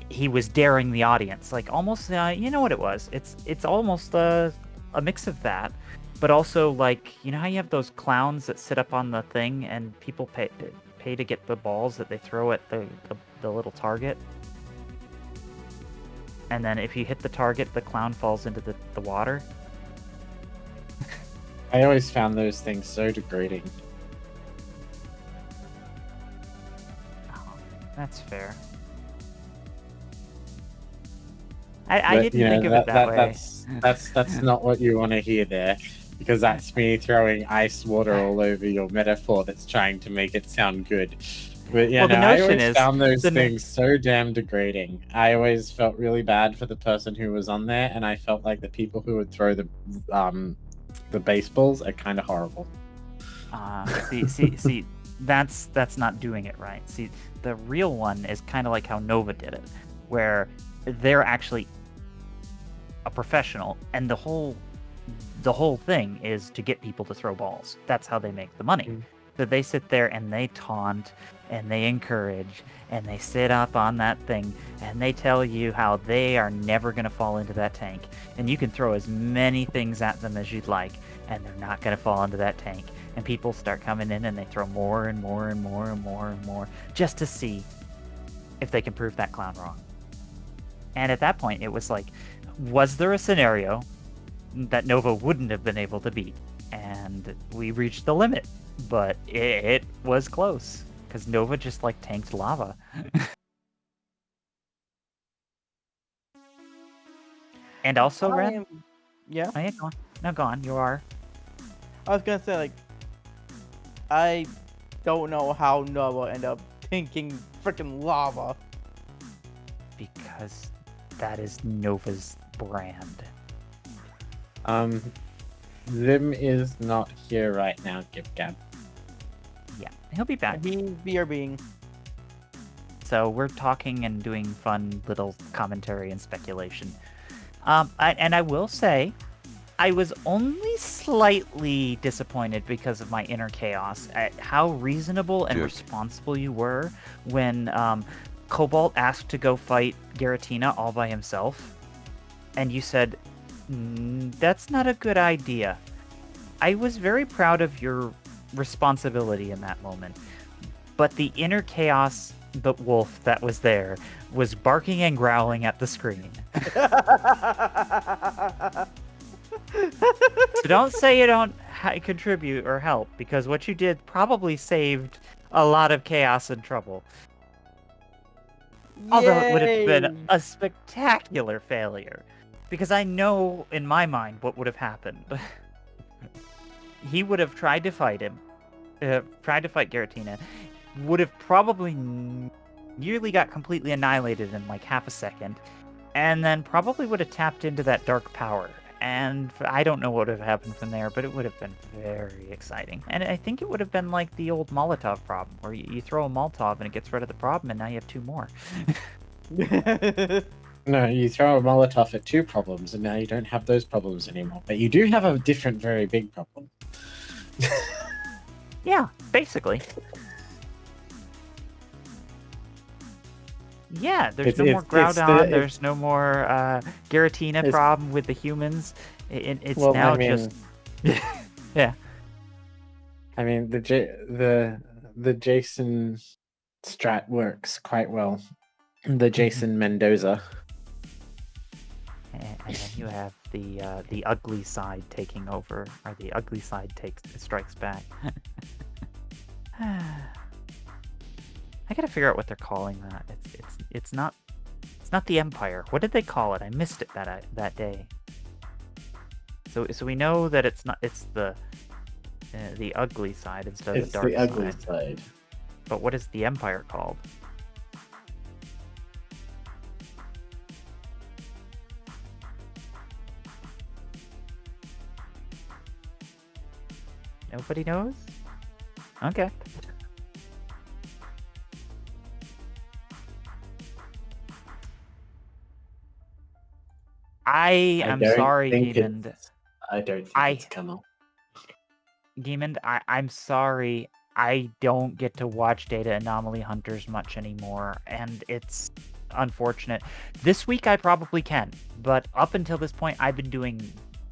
he was daring the audience, like almost you know what it was? It's almost a mix of that, but also like, you know how you have those clowns that sit up on the thing and people pay to get the balls that they throw at the little target, and then if you hit the target, the clown falls into the water. I always found those things so degrading. Oh, that's fair. I But, didn't you know, think of it that way. That's not what you want to hear there, because that's me throwing ice water all over your metaphor that's trying to make it sound good. But yeah, Well, the no, I notion always is- found those the no- things so damn degrading. I always felt really bad for the person who was on there, and I felt like the people who would throw the baseballs are kind of horrible. See, that's not doing it right. See, the real one is kind of like how Nova did it, where they're actually a professional, and the whole thing is to get people to throw balls. That's how they make the money. Mm. So they sit there and they taunt and they encourage and they sit up on that thing and they tell you how they are never going to fall into that tank. And you can throw as many things at them as you'd like, and they're not going to fall into that tank. And people start coming in and they throw more and more and more and more and more just to see if they can prove that clown wrong. And at that point, it was like, was there a scenario that Nova wouldn't have been able to beat? And we reached the limit, but it was close because Nova just like tanked lava. And also, Ren? Yeah. Oh, yeah, go on. No, go on. You are. I was gonna say, like, I don't know how Nova ended up tanking freaking lava. Because that is Nova's brand. Zim is not here right now, Gib Gab. Yeah, he'll be back. He's BRBing. So we're talking and doing fun little commentary and speculation. I will say, I was only slightly disappointed because of my inner chaos at how reasonable and responsible you were when Cobalt asked to go fight Giratina all by himself. And you said, that's not a good idea. I was very proud of your responsibility in that moment. But the inner chaos, the wolf that was there, was barking and growling at the screen. So don't say you don't contribute or help, because what you did probably saved a lot of chaos and trouble. Although it would have been a spectacular failure. Because I know, in my mind, what would have happened. He would have tried to fight him. Tried to fight Giratina. Would have probably nearly got completely annihilated in like half a second. And then probably would have tapped into that dark power. And I don't know what would have happened from there, but it would have been very exciting. And I think it would have been like the old Molotov problem, where you throw a Molotov and it gets rid of the problem, and now you have two more. No, you throw a Molotov at two problems, and now you don't have those problems anymore. But you do have a different, very big problem. Yeah, basically. Yeah, there's no more Groudon, there's no more Giratina problem with the humans. It's well, now just... Yeah. I mean, the Jason strat works quite well. The Jason Mendoza. And then you have the ugly side taking over, or the ugly side strikes back. I gotta figure out what they're calling that. It's not the Empire. What did they call it? I missed it that day. So we know that it's the ugly side instead of the dark side. It's the ugly side. But what is the Empire called? Nobody knows? Okay. I am sorry, Demon. I don't think it's come up. Demon, I'm sorry. I don't get to watch Data Anomaly Hunters much anymore, and it's unfortunate. This week I probably can, but up until this point I've been doing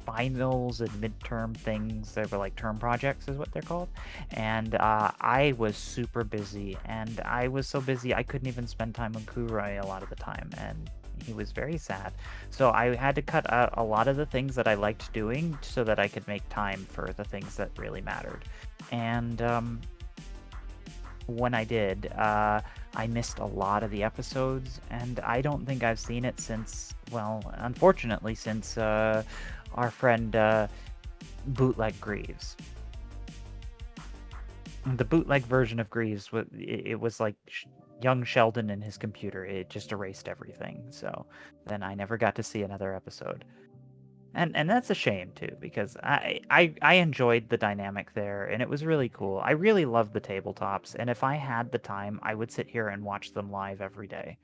finals and midterm things. They were like term projects is what they're called. And I was super busy, and I was so busy I couldn't even spend time on Kurai a lot of the time, and he was very sad. So I had to cut out a lot of the things that I liked doing so that I could make time for the things that really mattered. And when I did, I missed a lot of the episodes, and I don't think I've seen it since, well, unfortunately, since our friend Bootleg Greaves. The bootleg version of Greaves, it was like young Sheldon and his computer. It just erased everything. So then I never got to see another episode. And that's a shame too, because I enjoyed the dynamic there, and it was really cool. I really loved the tabletops, and if I had the time, I would sit here and watch them live every day.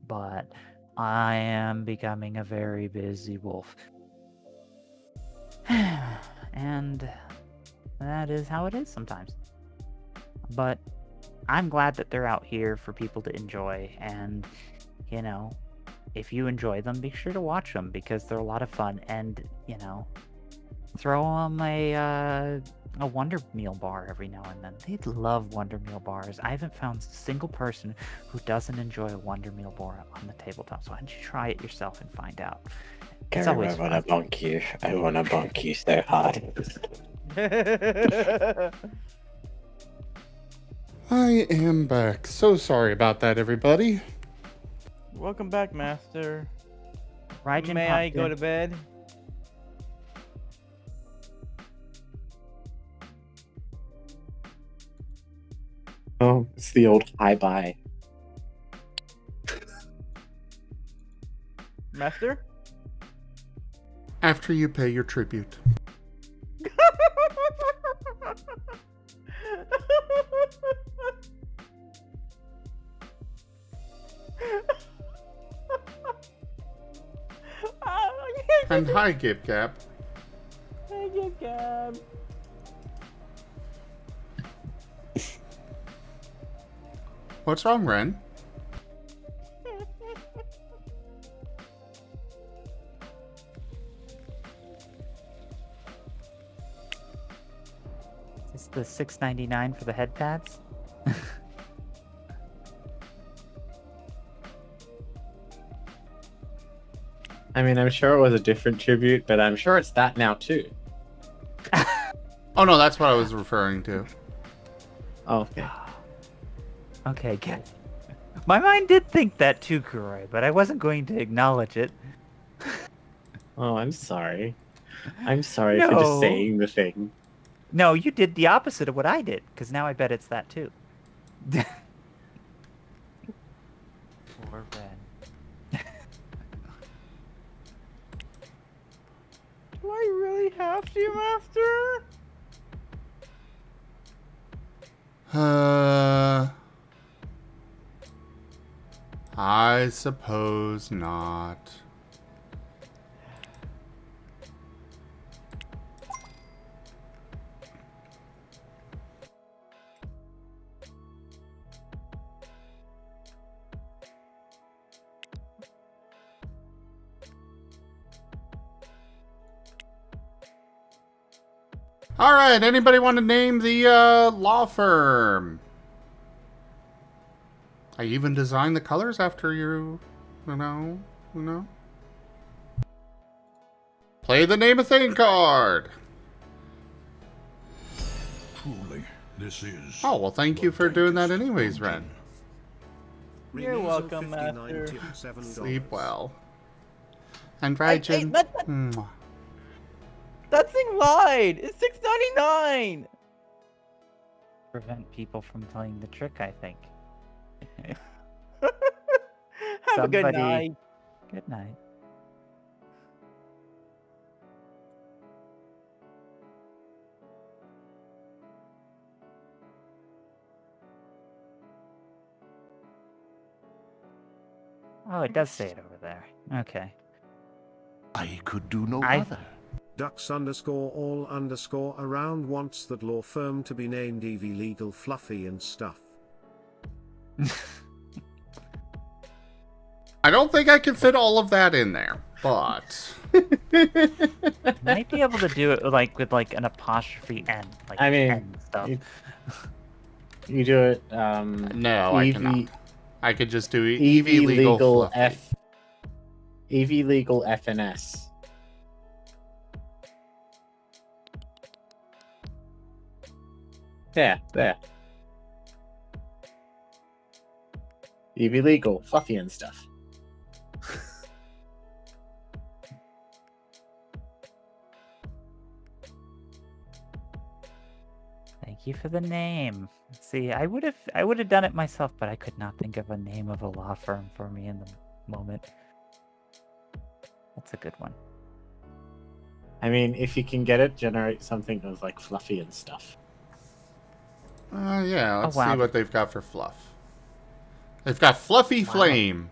But I am becoming a very busy wolf. And that is how it is sometimes. But I'm glad that they're out here for people to enjoy. And, you know, if you enjoy them, be sure to watch them because they're a lot of fun. And, you know, throw them a Wonder Meal bar every now and then. They love Wonder Meal bars. I haven't found a single person who doesn't enjoy a Wonder Meal bar on the tabletop. So why don't you try it yourself and find out? It's Gary, always I want to fun. bonk you. I want to bonk you so hard. I am back. So sorry about that, everybody. Welcome back, Master. Raijin May popped I go in. to bed? Oh, it's the old hi-bye. Master? After you pay your tribute. And hi, Gib Gab. Thank you, Gab. What's wrong, Ren? Is this the $6.99 for the head pads? I mean, I'm sure it was a different tribute, but I'm sure it's that now too. Oh no, that's what I was referring to. Oh, okay. Okay, good. My mind did think that too, Kuroi, but I wasn't going to acknowledge it. Oh, I'm sorry. I'm sorry for No. just saying the thing. No, you did the opposite of what I did, because now I bet it's that too. Poor Ren. Do I really have to, Master? I suppose not. All right, anybody want to name the law firm? I even designed the colors after you know. Play the name a thing card. Truly, this is. Oh, well, thank you for doing that anyways, Ren. You're Renewal welcome, 59 Master. tip $7. Sleep well. And Hey, Raijin. Mwah. that thing lied! It's $6.99! Prevent people from playing the trick, I think. Have a good Somebody- night. Good night. Oh, it does say it over there. Okay. I could do no I- other. Ducks underscore all underscore around wants that law firm to be named EV Legal Fluffy and Stuff. I don't think I can fit all of that in there, but Might be able to do it like with like an apostrophe N. Like I mean, N stuff. You do it, no, I cannot. I could just do EV EV legal Fluffy. F. EV legal FNS. There. EV legal, fluffy and stuff. Thank you for the name. See, I would have done it myself, but I could not think of a name of a law firm for me in the moment. That's a good one. I mean, if you can get it, generate something that was like fluffy and stuff. Yeah, let's wow. see what they've got for fluff. They've got Fluffy Wow. Flame.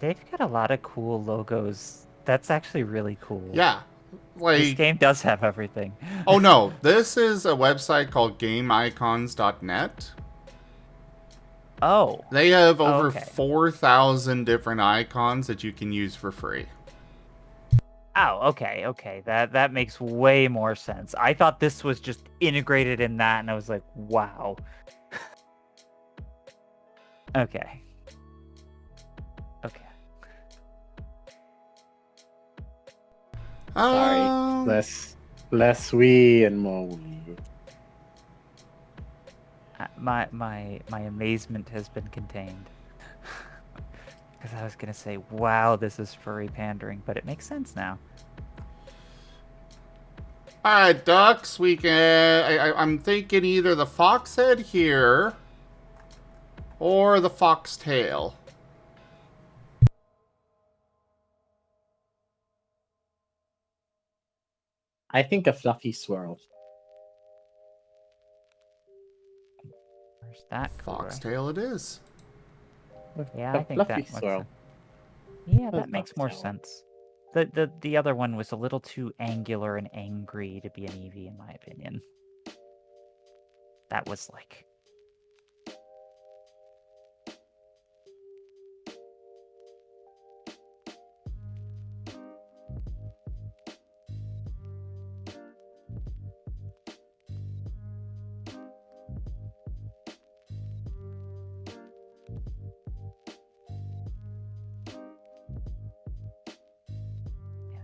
They've got a lot of cool logos. That's actually really cool. Yeah. This Like, game does have everything. oh no, this is a website called GameIcons.net. Oh. They have over Okay. 4,000 different icons that you can use for free. Oh, okay. That makes way more sense. I thought this was just integrated in that, and I was like, wow. Okay. Sorry. Less we and more we. My amazement has been contained. Because I was gonna say, wow, this is furry pandering, but it makes sense now. All right, ducks. We can. I'm thinking either the fox head here or the foxtail. I think a fluffy swirl. Where's that? Foxtail it is. Yeah, A I think fluffy that makes swirl. sense. Yeah, A that makes more foxtail. sense. The other one was a little too angular and angry to be an Eevee, in my opinion. That was like...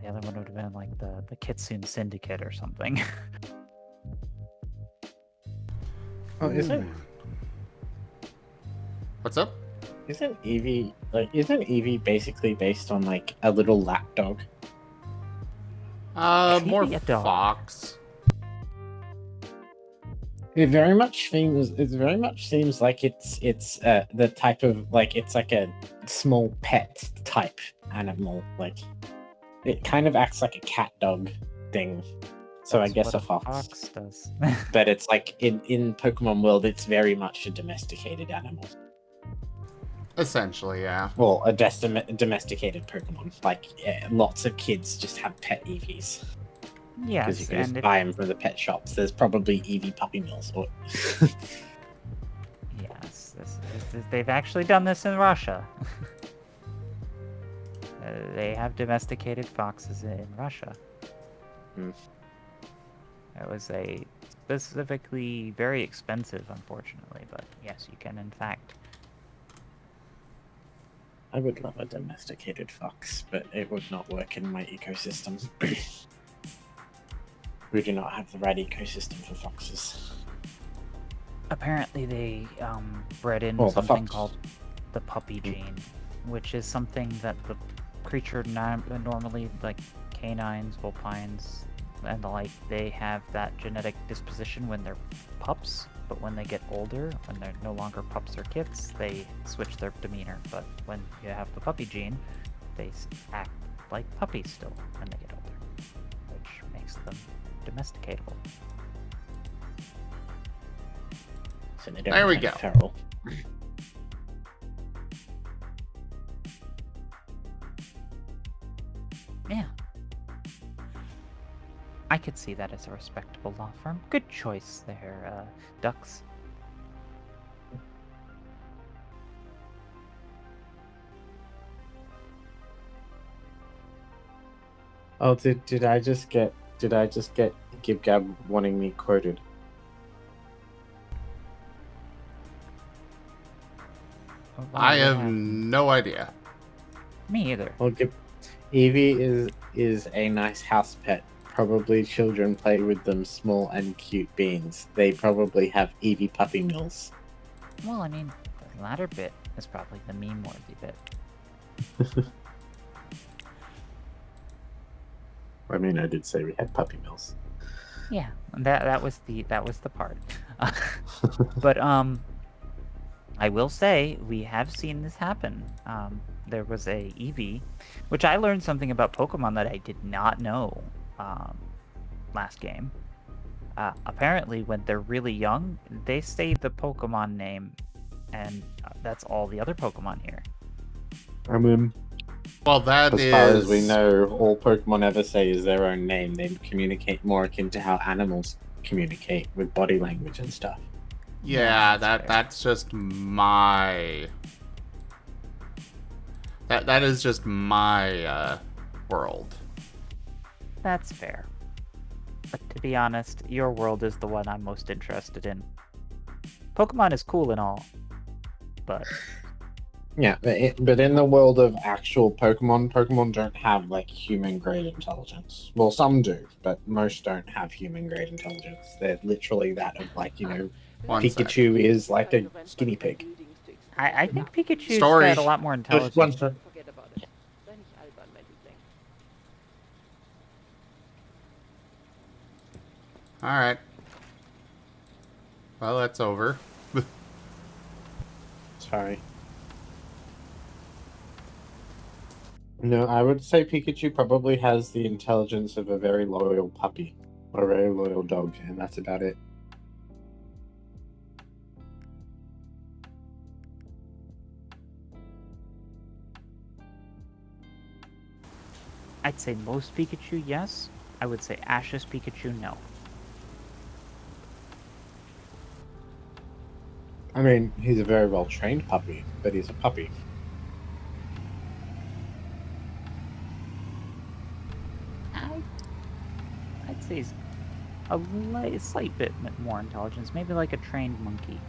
The other one would have been like the Kitsune Syndicate or something. Oh, isn't What's up? Eevee basically based on like a little lapdog? More Maybe a dog. fox. It very much seems like it's the type of like it's like a small pet type animal. Like it kind of acts like a cat dog thing. So I guess What a fox. does. But it's like in Pokemon world, it's very much a domesticated animal. Essentially, yeah. Well, a domesticated Pokemon. Like lots of kids just have pet Eevees. Because Yes, you can and just if, buy them from the pet shops. There's probably Eevee puppy mills. Or... yes, they've actually done this in Russia. They have domesticated foxes in Russia. Hmm. It was a specifically very expensive, unfortunately, but yes, you can in fact. I would love a domesticated fox, but it would not work in my ecosystem. We do not have the right ecosystem for foxes. Apparently, they bred in Well, the something fox. called the puppy gene, which is something that the creature normally, like canines, vulpines, and the like, they have that genetic disposition when they're pups, but when they get older, when they're no longer pups or kits, they switch their demeanor. But when you have the puppy gene, they act like puppies still when they get older, which makes them domesticatable. So they don't There we turn go. feral. Yeah. I could see that as a respectable law firm. Good choice there, Ducks. Oh, did I just get Gib Gab wanting me quoted? I have no idea. Me either. Well, Eevee is a nice house pet. Probably children play with them, small and cute beings. They probably have Eevee puppy mills. Well, I mean, the latter bit is probably the meme-worthy bit. I mean, I did say we had puppy mills. Yeah, that was the part. But I will say we have seen this happen. There was a Eevee, which I learned something about Pokemon that I did not know last game. Apparently, when they're really young, they say the Pokemon name, and that's all the other Pokemon hear. Well, that As is... far as we know, all Pokemon ever say is their own name. They communicate more akin to how animals communicate with body language and stuff. Yeah, Yeah, that's fair. that's just my... That is just my, world. That's fair. But to be honest, your world is the one I'm most interested in. Pokemon is cool and all, but Yeah, but in the world of actual Pokemon, Pokemon don't have like human grade intelligence. Well, some do, but most don't have human grade intelligence. They're literally that of like, you know, One sec. Pikachu is like a guinea pig. I think Pikachu's Story. got a lot more Just intelligence. one sec. Forget about it. Sei nicht albern, mein Liebling. Alright. Well, that's over. Sorry. No, I would say Pikachu probably has the intelligence of a very loyal puppy or a very loyal dog, and that's about it. I'd say most Pikachu, yes. I would say Ash's Pikachu, no. I mean, he's a very well trained puppy, but he's a puppy. I'd say he's a slight bit more intelligence, maybe like a trained monkey.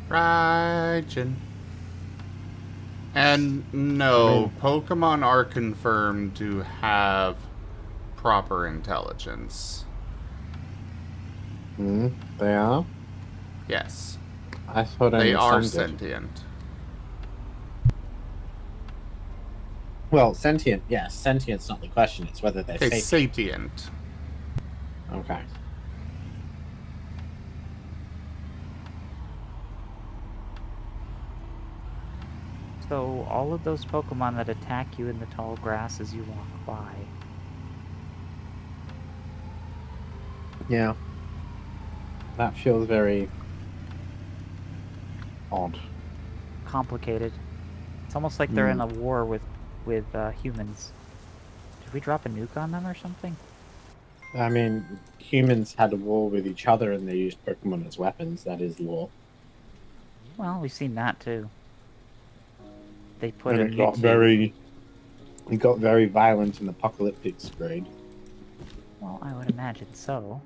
Raijin. And no, Pokemon are confirmed to have proper intelligence. They are? Yes. I thought They only are some did. sentient. Well, sentient, yes. Sentient's not the question, it's whether they're Okay, sapient. sapient. Okay. So all of those Pokemon that attack you in the tall grass as you walk by. Yeah. That feels very odd. Complicated. It's almost like they're in a war with humans. Did we drop a nuke on them or something? I mean, humans had a war with each other and they used Pokemon as weapons. That is war. Well, we've seen that too. They put And a it got very violent and apocalyptic grade. Well, I would imagine so.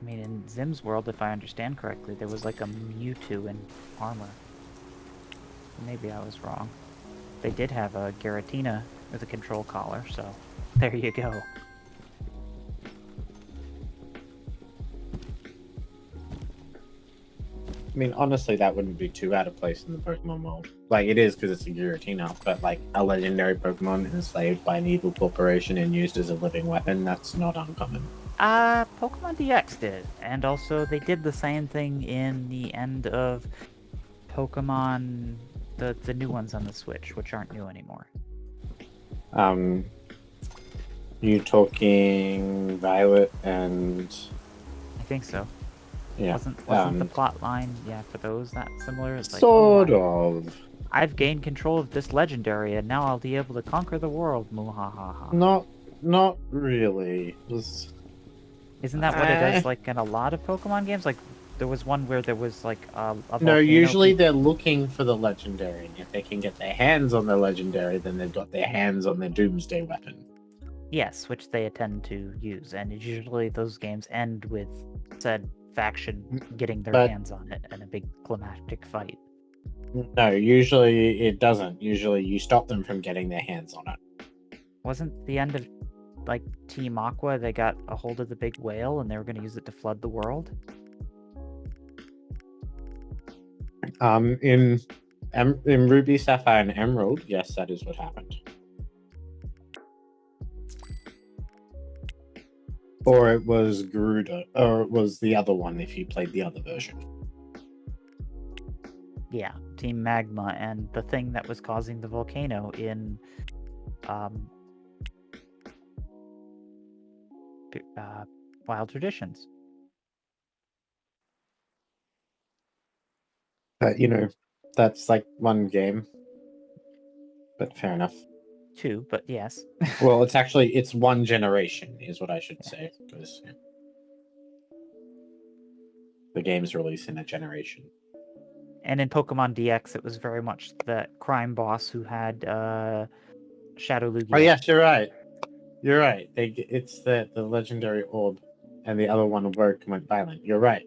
I mean, in Zim's world, if I understand correctly, there was like a Mewtwo in armor. Maybe I was wrong. They did have a Giratina with a control collar, so there you go. I mean, honestly, that wouldn't be too out of place in the Pokemon world. Like, it is because it's a Giratina, but like a legendary Pokemon enslaved by an evil corporation and used as a living weapon, that's not uncommon. Pokemon DX did, and also they did the same thing in the end of Pokemon, the new ones on the Switch, which aren't new anymore. You talking Violet and... I think so. Yeah. Wasn't the plot line, yeah, for those that similar? It's like, sort of. I've gained control of this legendary, and now I'll be able to conquer the world. Muhahaha. Not really. Isn't that what it does, like, in a lot of Pokemon games? Like, there was one where there was, like, a volcano. No, usually they're looking for the legendary, and if they can get their hands on the legendary, then they've got their hands on their doomsday weapon. Yes, which they tend to use, and usually those games end with said faction getting their hands on it in a big climactic fight. No, usually it doesn't. Usually you stop them from getting their hands on it. Wasn't the end of, like, Team Aqua, they got a hold of the big whale and they were going to use it to flood the world? In Ruby, Sapphire, and Emerald, yes, that is what happened. Or it was Garuda, or it was the other one if you played the other version. Yeah, Team Magma and the thing that was causing the volcano in Wild Traditions. But, you know, that's like one game. But fair enough. 2, but yes. Well, it's one generation, is what I should say, because the game's released in a generation. And in Pokemon DX, it was very much the crime boss who had Shadow Lugia. Oh yes, you're right. You're right. It's the legendary orb, and the other one woke and went violent. You're right.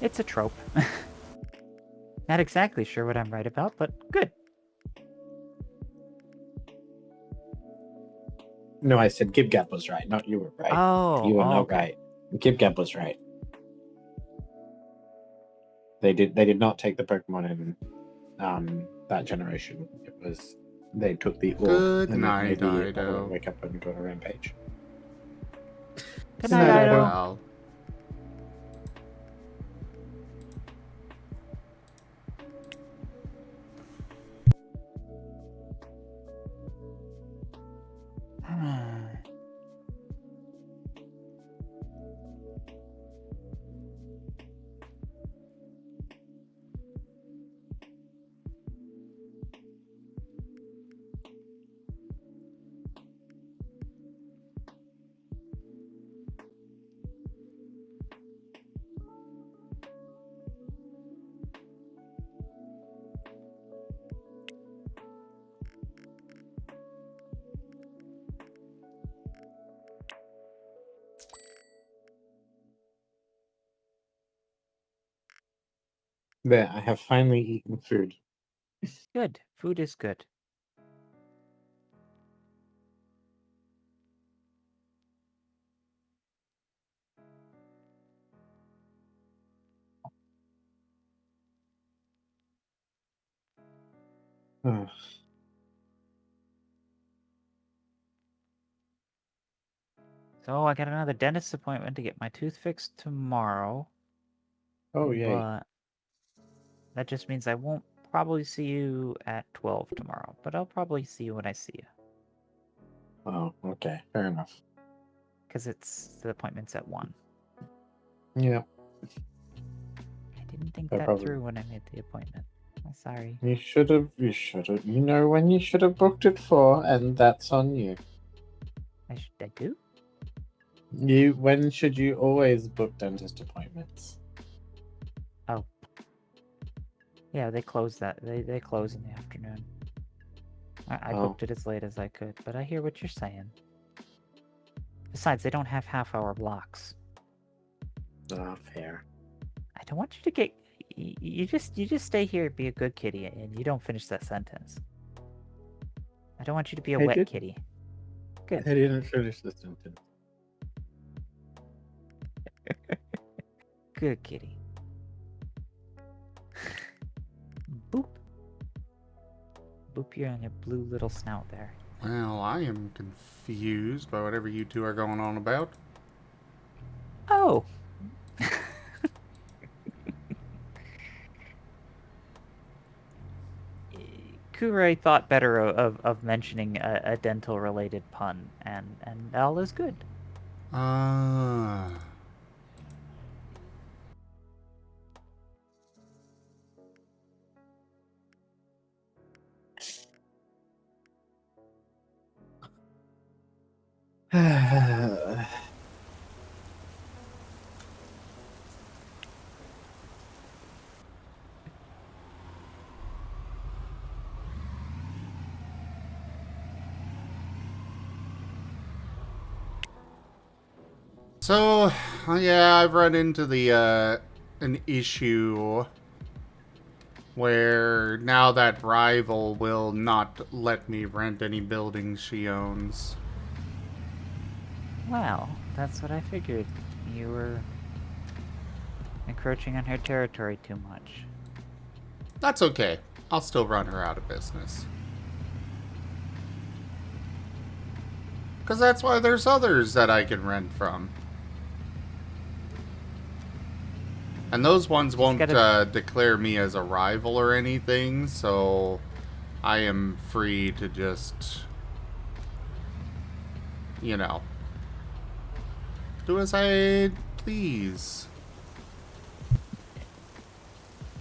It's a trope. Not exactly sure what I'm right about, but good. No, I said Gibgab was right. Not you were right. Oh, You were not okay. right. Gibgab was right. They did not take the Pokemon in that generation. They took the orb. Good and night, made the other Ido. one wake up and go on a rampage. Good night, Ido. Well, There, I have finally eaten food. Good. Food is good. Oh, So I got another dentist appointment to get my tooth fixed tomorrow. oh yay. But that just means I won't probably see you at 12 tomorrow. But I'll probably see you when I see you. Oh, okay. Fair enough. Because the appointment's at 1. Yeah. I didn't think No that problem. through when I made the appointment. I'm sorry. You should have. You know when you should have booked it for, and that's on you. I do? When should you always book dentist appointments? Oh. Yeah, they close that. They close in the afternoon. I Oh. booked it as late as I could, but I hear what you're saying. Besides, they don't have half-hour blocks. Ah, fair. I don't want you to get... You just stay here and be a good kitty, and you don't finish that sentence. I don't want you to be a wet did. kitty. Good. I didn't finish the sentence. Good kitty. Boop. Boop you on your blue little snout there. well, I am confused by whatever you two are going on about. Oh! Kurai thought better of mentioning a dental-related pun, and all is good. Ah. So, yeah, I've run into an issue where now that rival will not let me rent any buildings she owns. Well, that's what I figured. You were encroaching on her territory too much. That's okay. I'll still run her out of business. Because that's why there's others that I can rent from. And those ones won't declare me as a rival or anything, so I am free to just, Do as I please.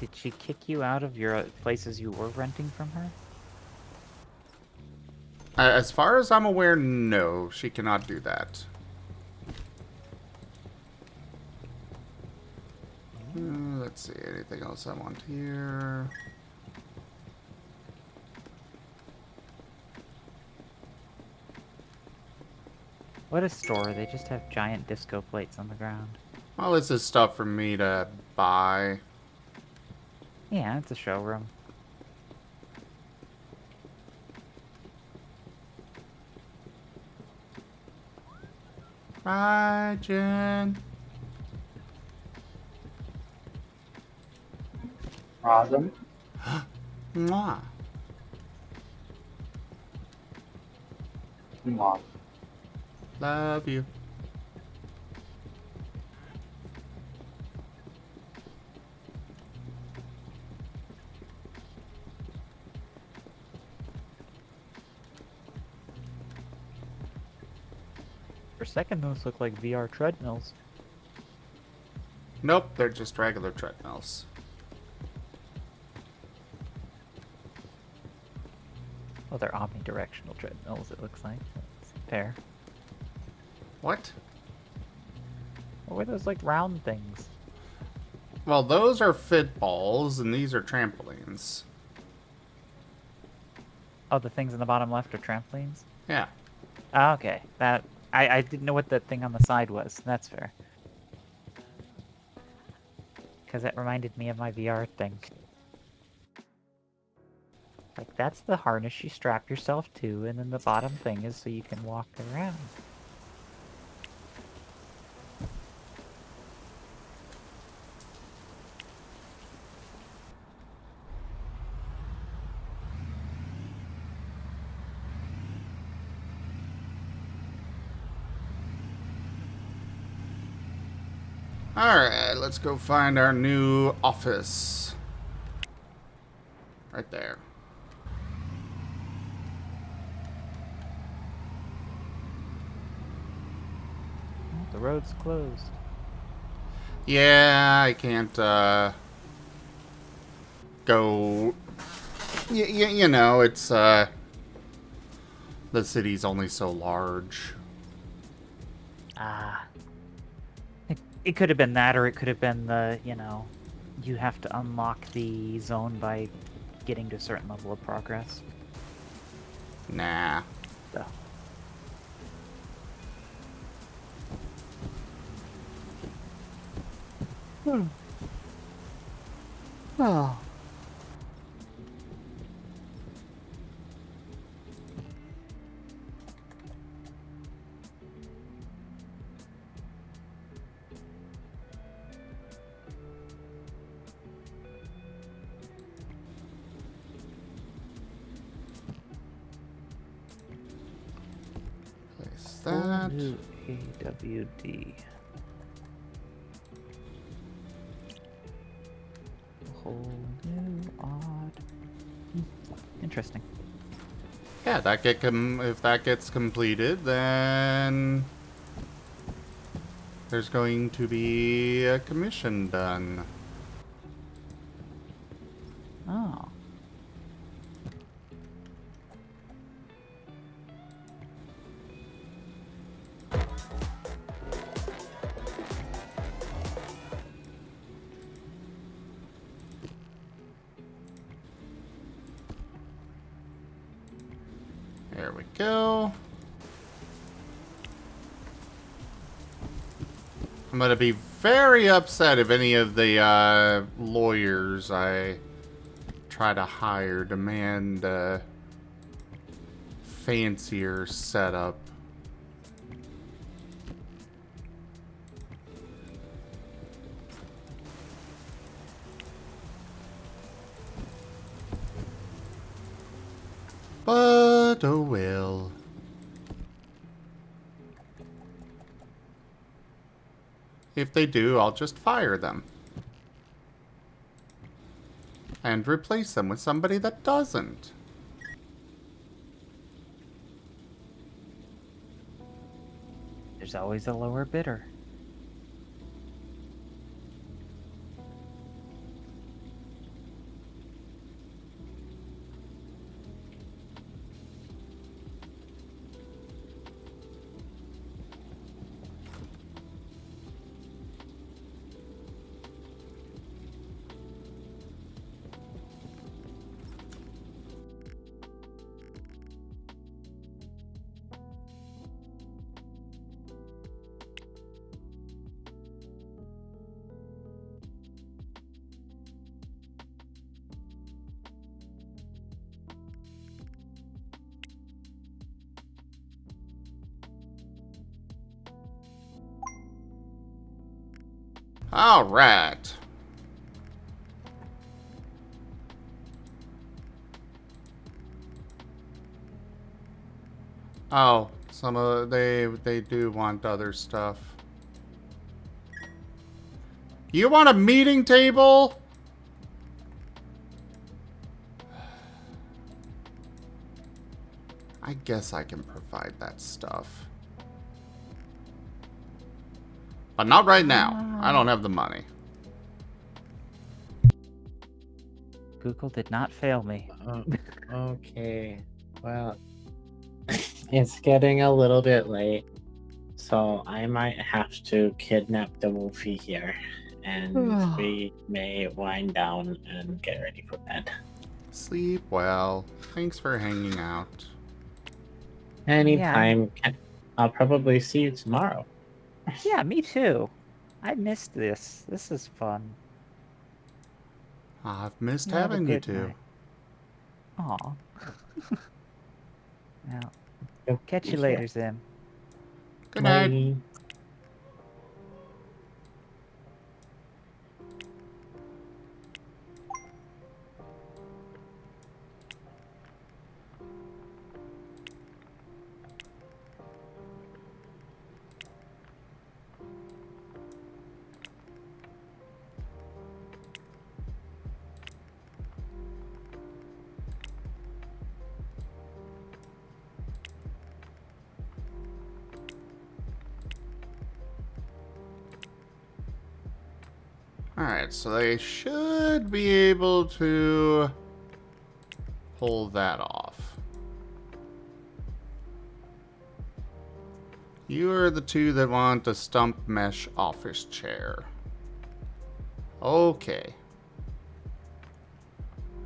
Did she kick you out of your places you were renting from her? As far as I'm aware, no, she cannot do that. Let's see, anything else I want here? What a store, they just have giant disco plates on the ground. Well, this is stuff for me to buy. Yeah, it's a showroom. Bye, Jen. Awesome. Mwah. Mom. Love you. For a second, those look like VR treadmills. Nope, they're just regular treadmills. Well, they're omnidirectional treadmills, it looks like. It's fair. What? What were those, like, round things? Well, those are fit balls, and these are trampolines. Oh, the things in the bottom left are trampolines? Yeah. Ah, okay. I didn't know what that thing on the side was. That's fair. Because that reminded me of my VR thing. Like, that's the harness you strap yourself to, and then the bottom thing is so you can walk around. Alright, let's go find our new office. Right there. Oh, the road's closed. Yeah, I can't, go... you know, it's, the city's only so large. Ah. It could have been that, or it could have been the, you know, you have to unlock the zone by getting to a certain level of progress. Nah. So. Oh. Place that. New AWD. Whole new odd. Interesting. Yeah, if that gets completed, then there's going to be a commission done. Oh. There we go. I'm gonna be very upset if any of the lawyers I try to hire demand a fancier setup. But oh well. If they do, I'll just fire them. And replace them with somebody that doesn't. There's always a lower bidder. All right. Oh, some of they do want other stuff. You want a meeting table? I guess I can provide that stuff. But not right now. I don't have the money. Google did not fail me. Oh, okay. Well, it's getting a little bit late, so I might have to kidnap the Wolfie here, and we may wind down and get ready for bed. Sleep well. Thanks for hanging out. Anytime. I'll probably see you tomorrow. Yeah, me too. I missed this. This is fun. I've missed You have a having you good two. night. Aw. Now, Yep, catch you yeah. later, Zim. Good night. Bye. Alright, so they should be able to pull that off. You are the two that want a stump mesh office chair. Okay.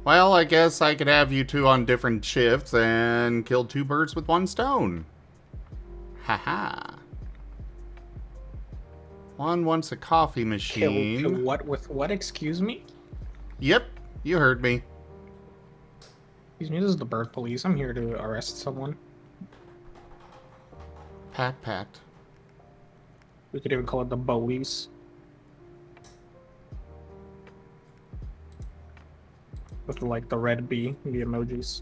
Well, I guess I could have you two on different shifts and kill two birds with one stone. Haha. One wants a coffee machine. Kill what with what? Excuse me? Yep, you heard me. Excuse me, this is the bird police. I'm here to arrest someone. Pat, pat. We could even call it the police. With like the red bee, the emojis.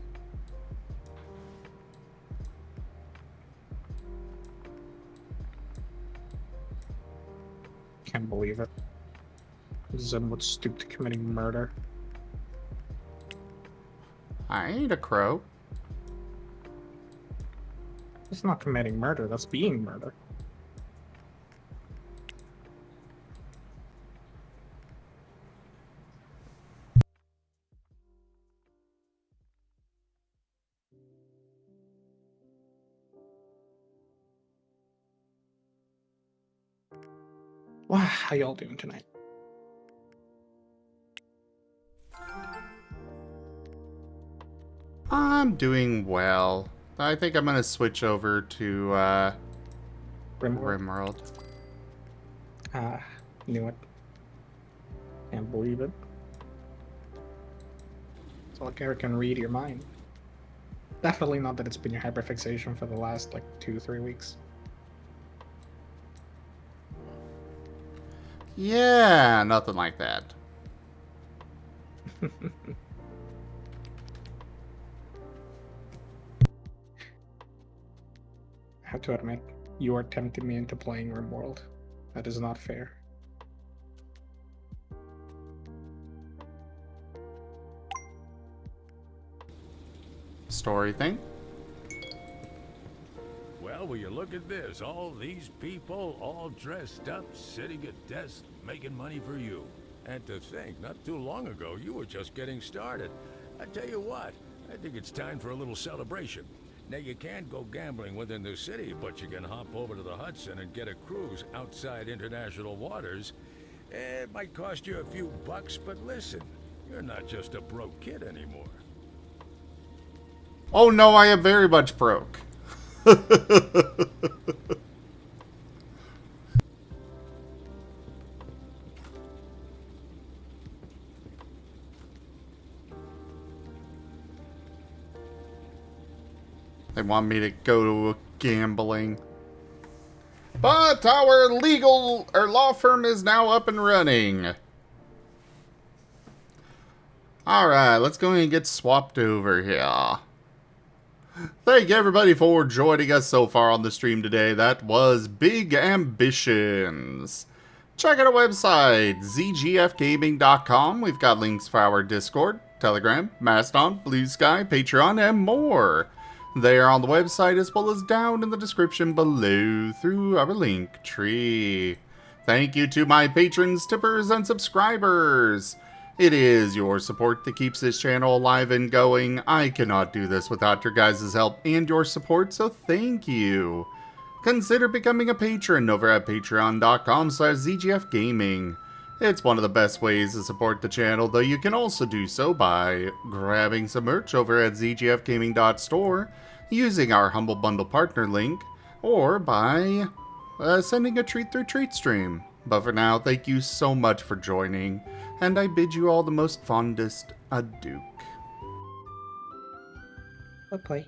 Can't believe it. Zim would stoop to committing murder. I ain't a crow. That's not committing murder, that's being murder. Wow, how y'all doing tonight? I'm doing well. I think I'm gonna switch over to Rimworld. Ah, knew it. Can't believe it. It's like Eric can read your mind. Definitely not that it's been your hyperfixation for the last like 2-3 weeks. Yeah, nothing like that. I have to admit, you are tempting me into playing Rimworld. That is not fair. Story thing. Well, will you look at this? All these people all dressed up, sitting at desks, making money for you. And to think, not too long ago, you were just getting started. I tell you what, I think it's time for a little celebration. Now, you can't go gambling within the city, but you can hop over to the Hudson and get a cruise outside international waters. It might cost you a few bucks, but listen, you're not just a broke kid anymore. Oh no, I am very much broke. They want me to go to gambling. But our law firm is now up and running. Alright, let's go and get swapped over here. Thank you everybody for joining us so far on the stream today. That was Big Ambitions. Check out our website, zgfgaming.com. We've got links for our Discord, Telegram, Mastodon, Blue Sky, Patreon, and more. They are on the website as well as down in the description below through our link tree. Thank you to my patrons, tippers, and subscribers. It is your support that keeps this channel alive and going. I cannot do this without your guys' help and your support, so thank you. Consider becoming a patron over at patreon.com/zgfgaming. It's one of the best ways to support the channel, though you can also do so by grabbing some merch over at zgfgaming.store, using our Humble Bundle partner link, or by sending a treat through TreatStream. But for now, thank you so much for joining, and I bid you all the most fondest adieu. Bye-bye.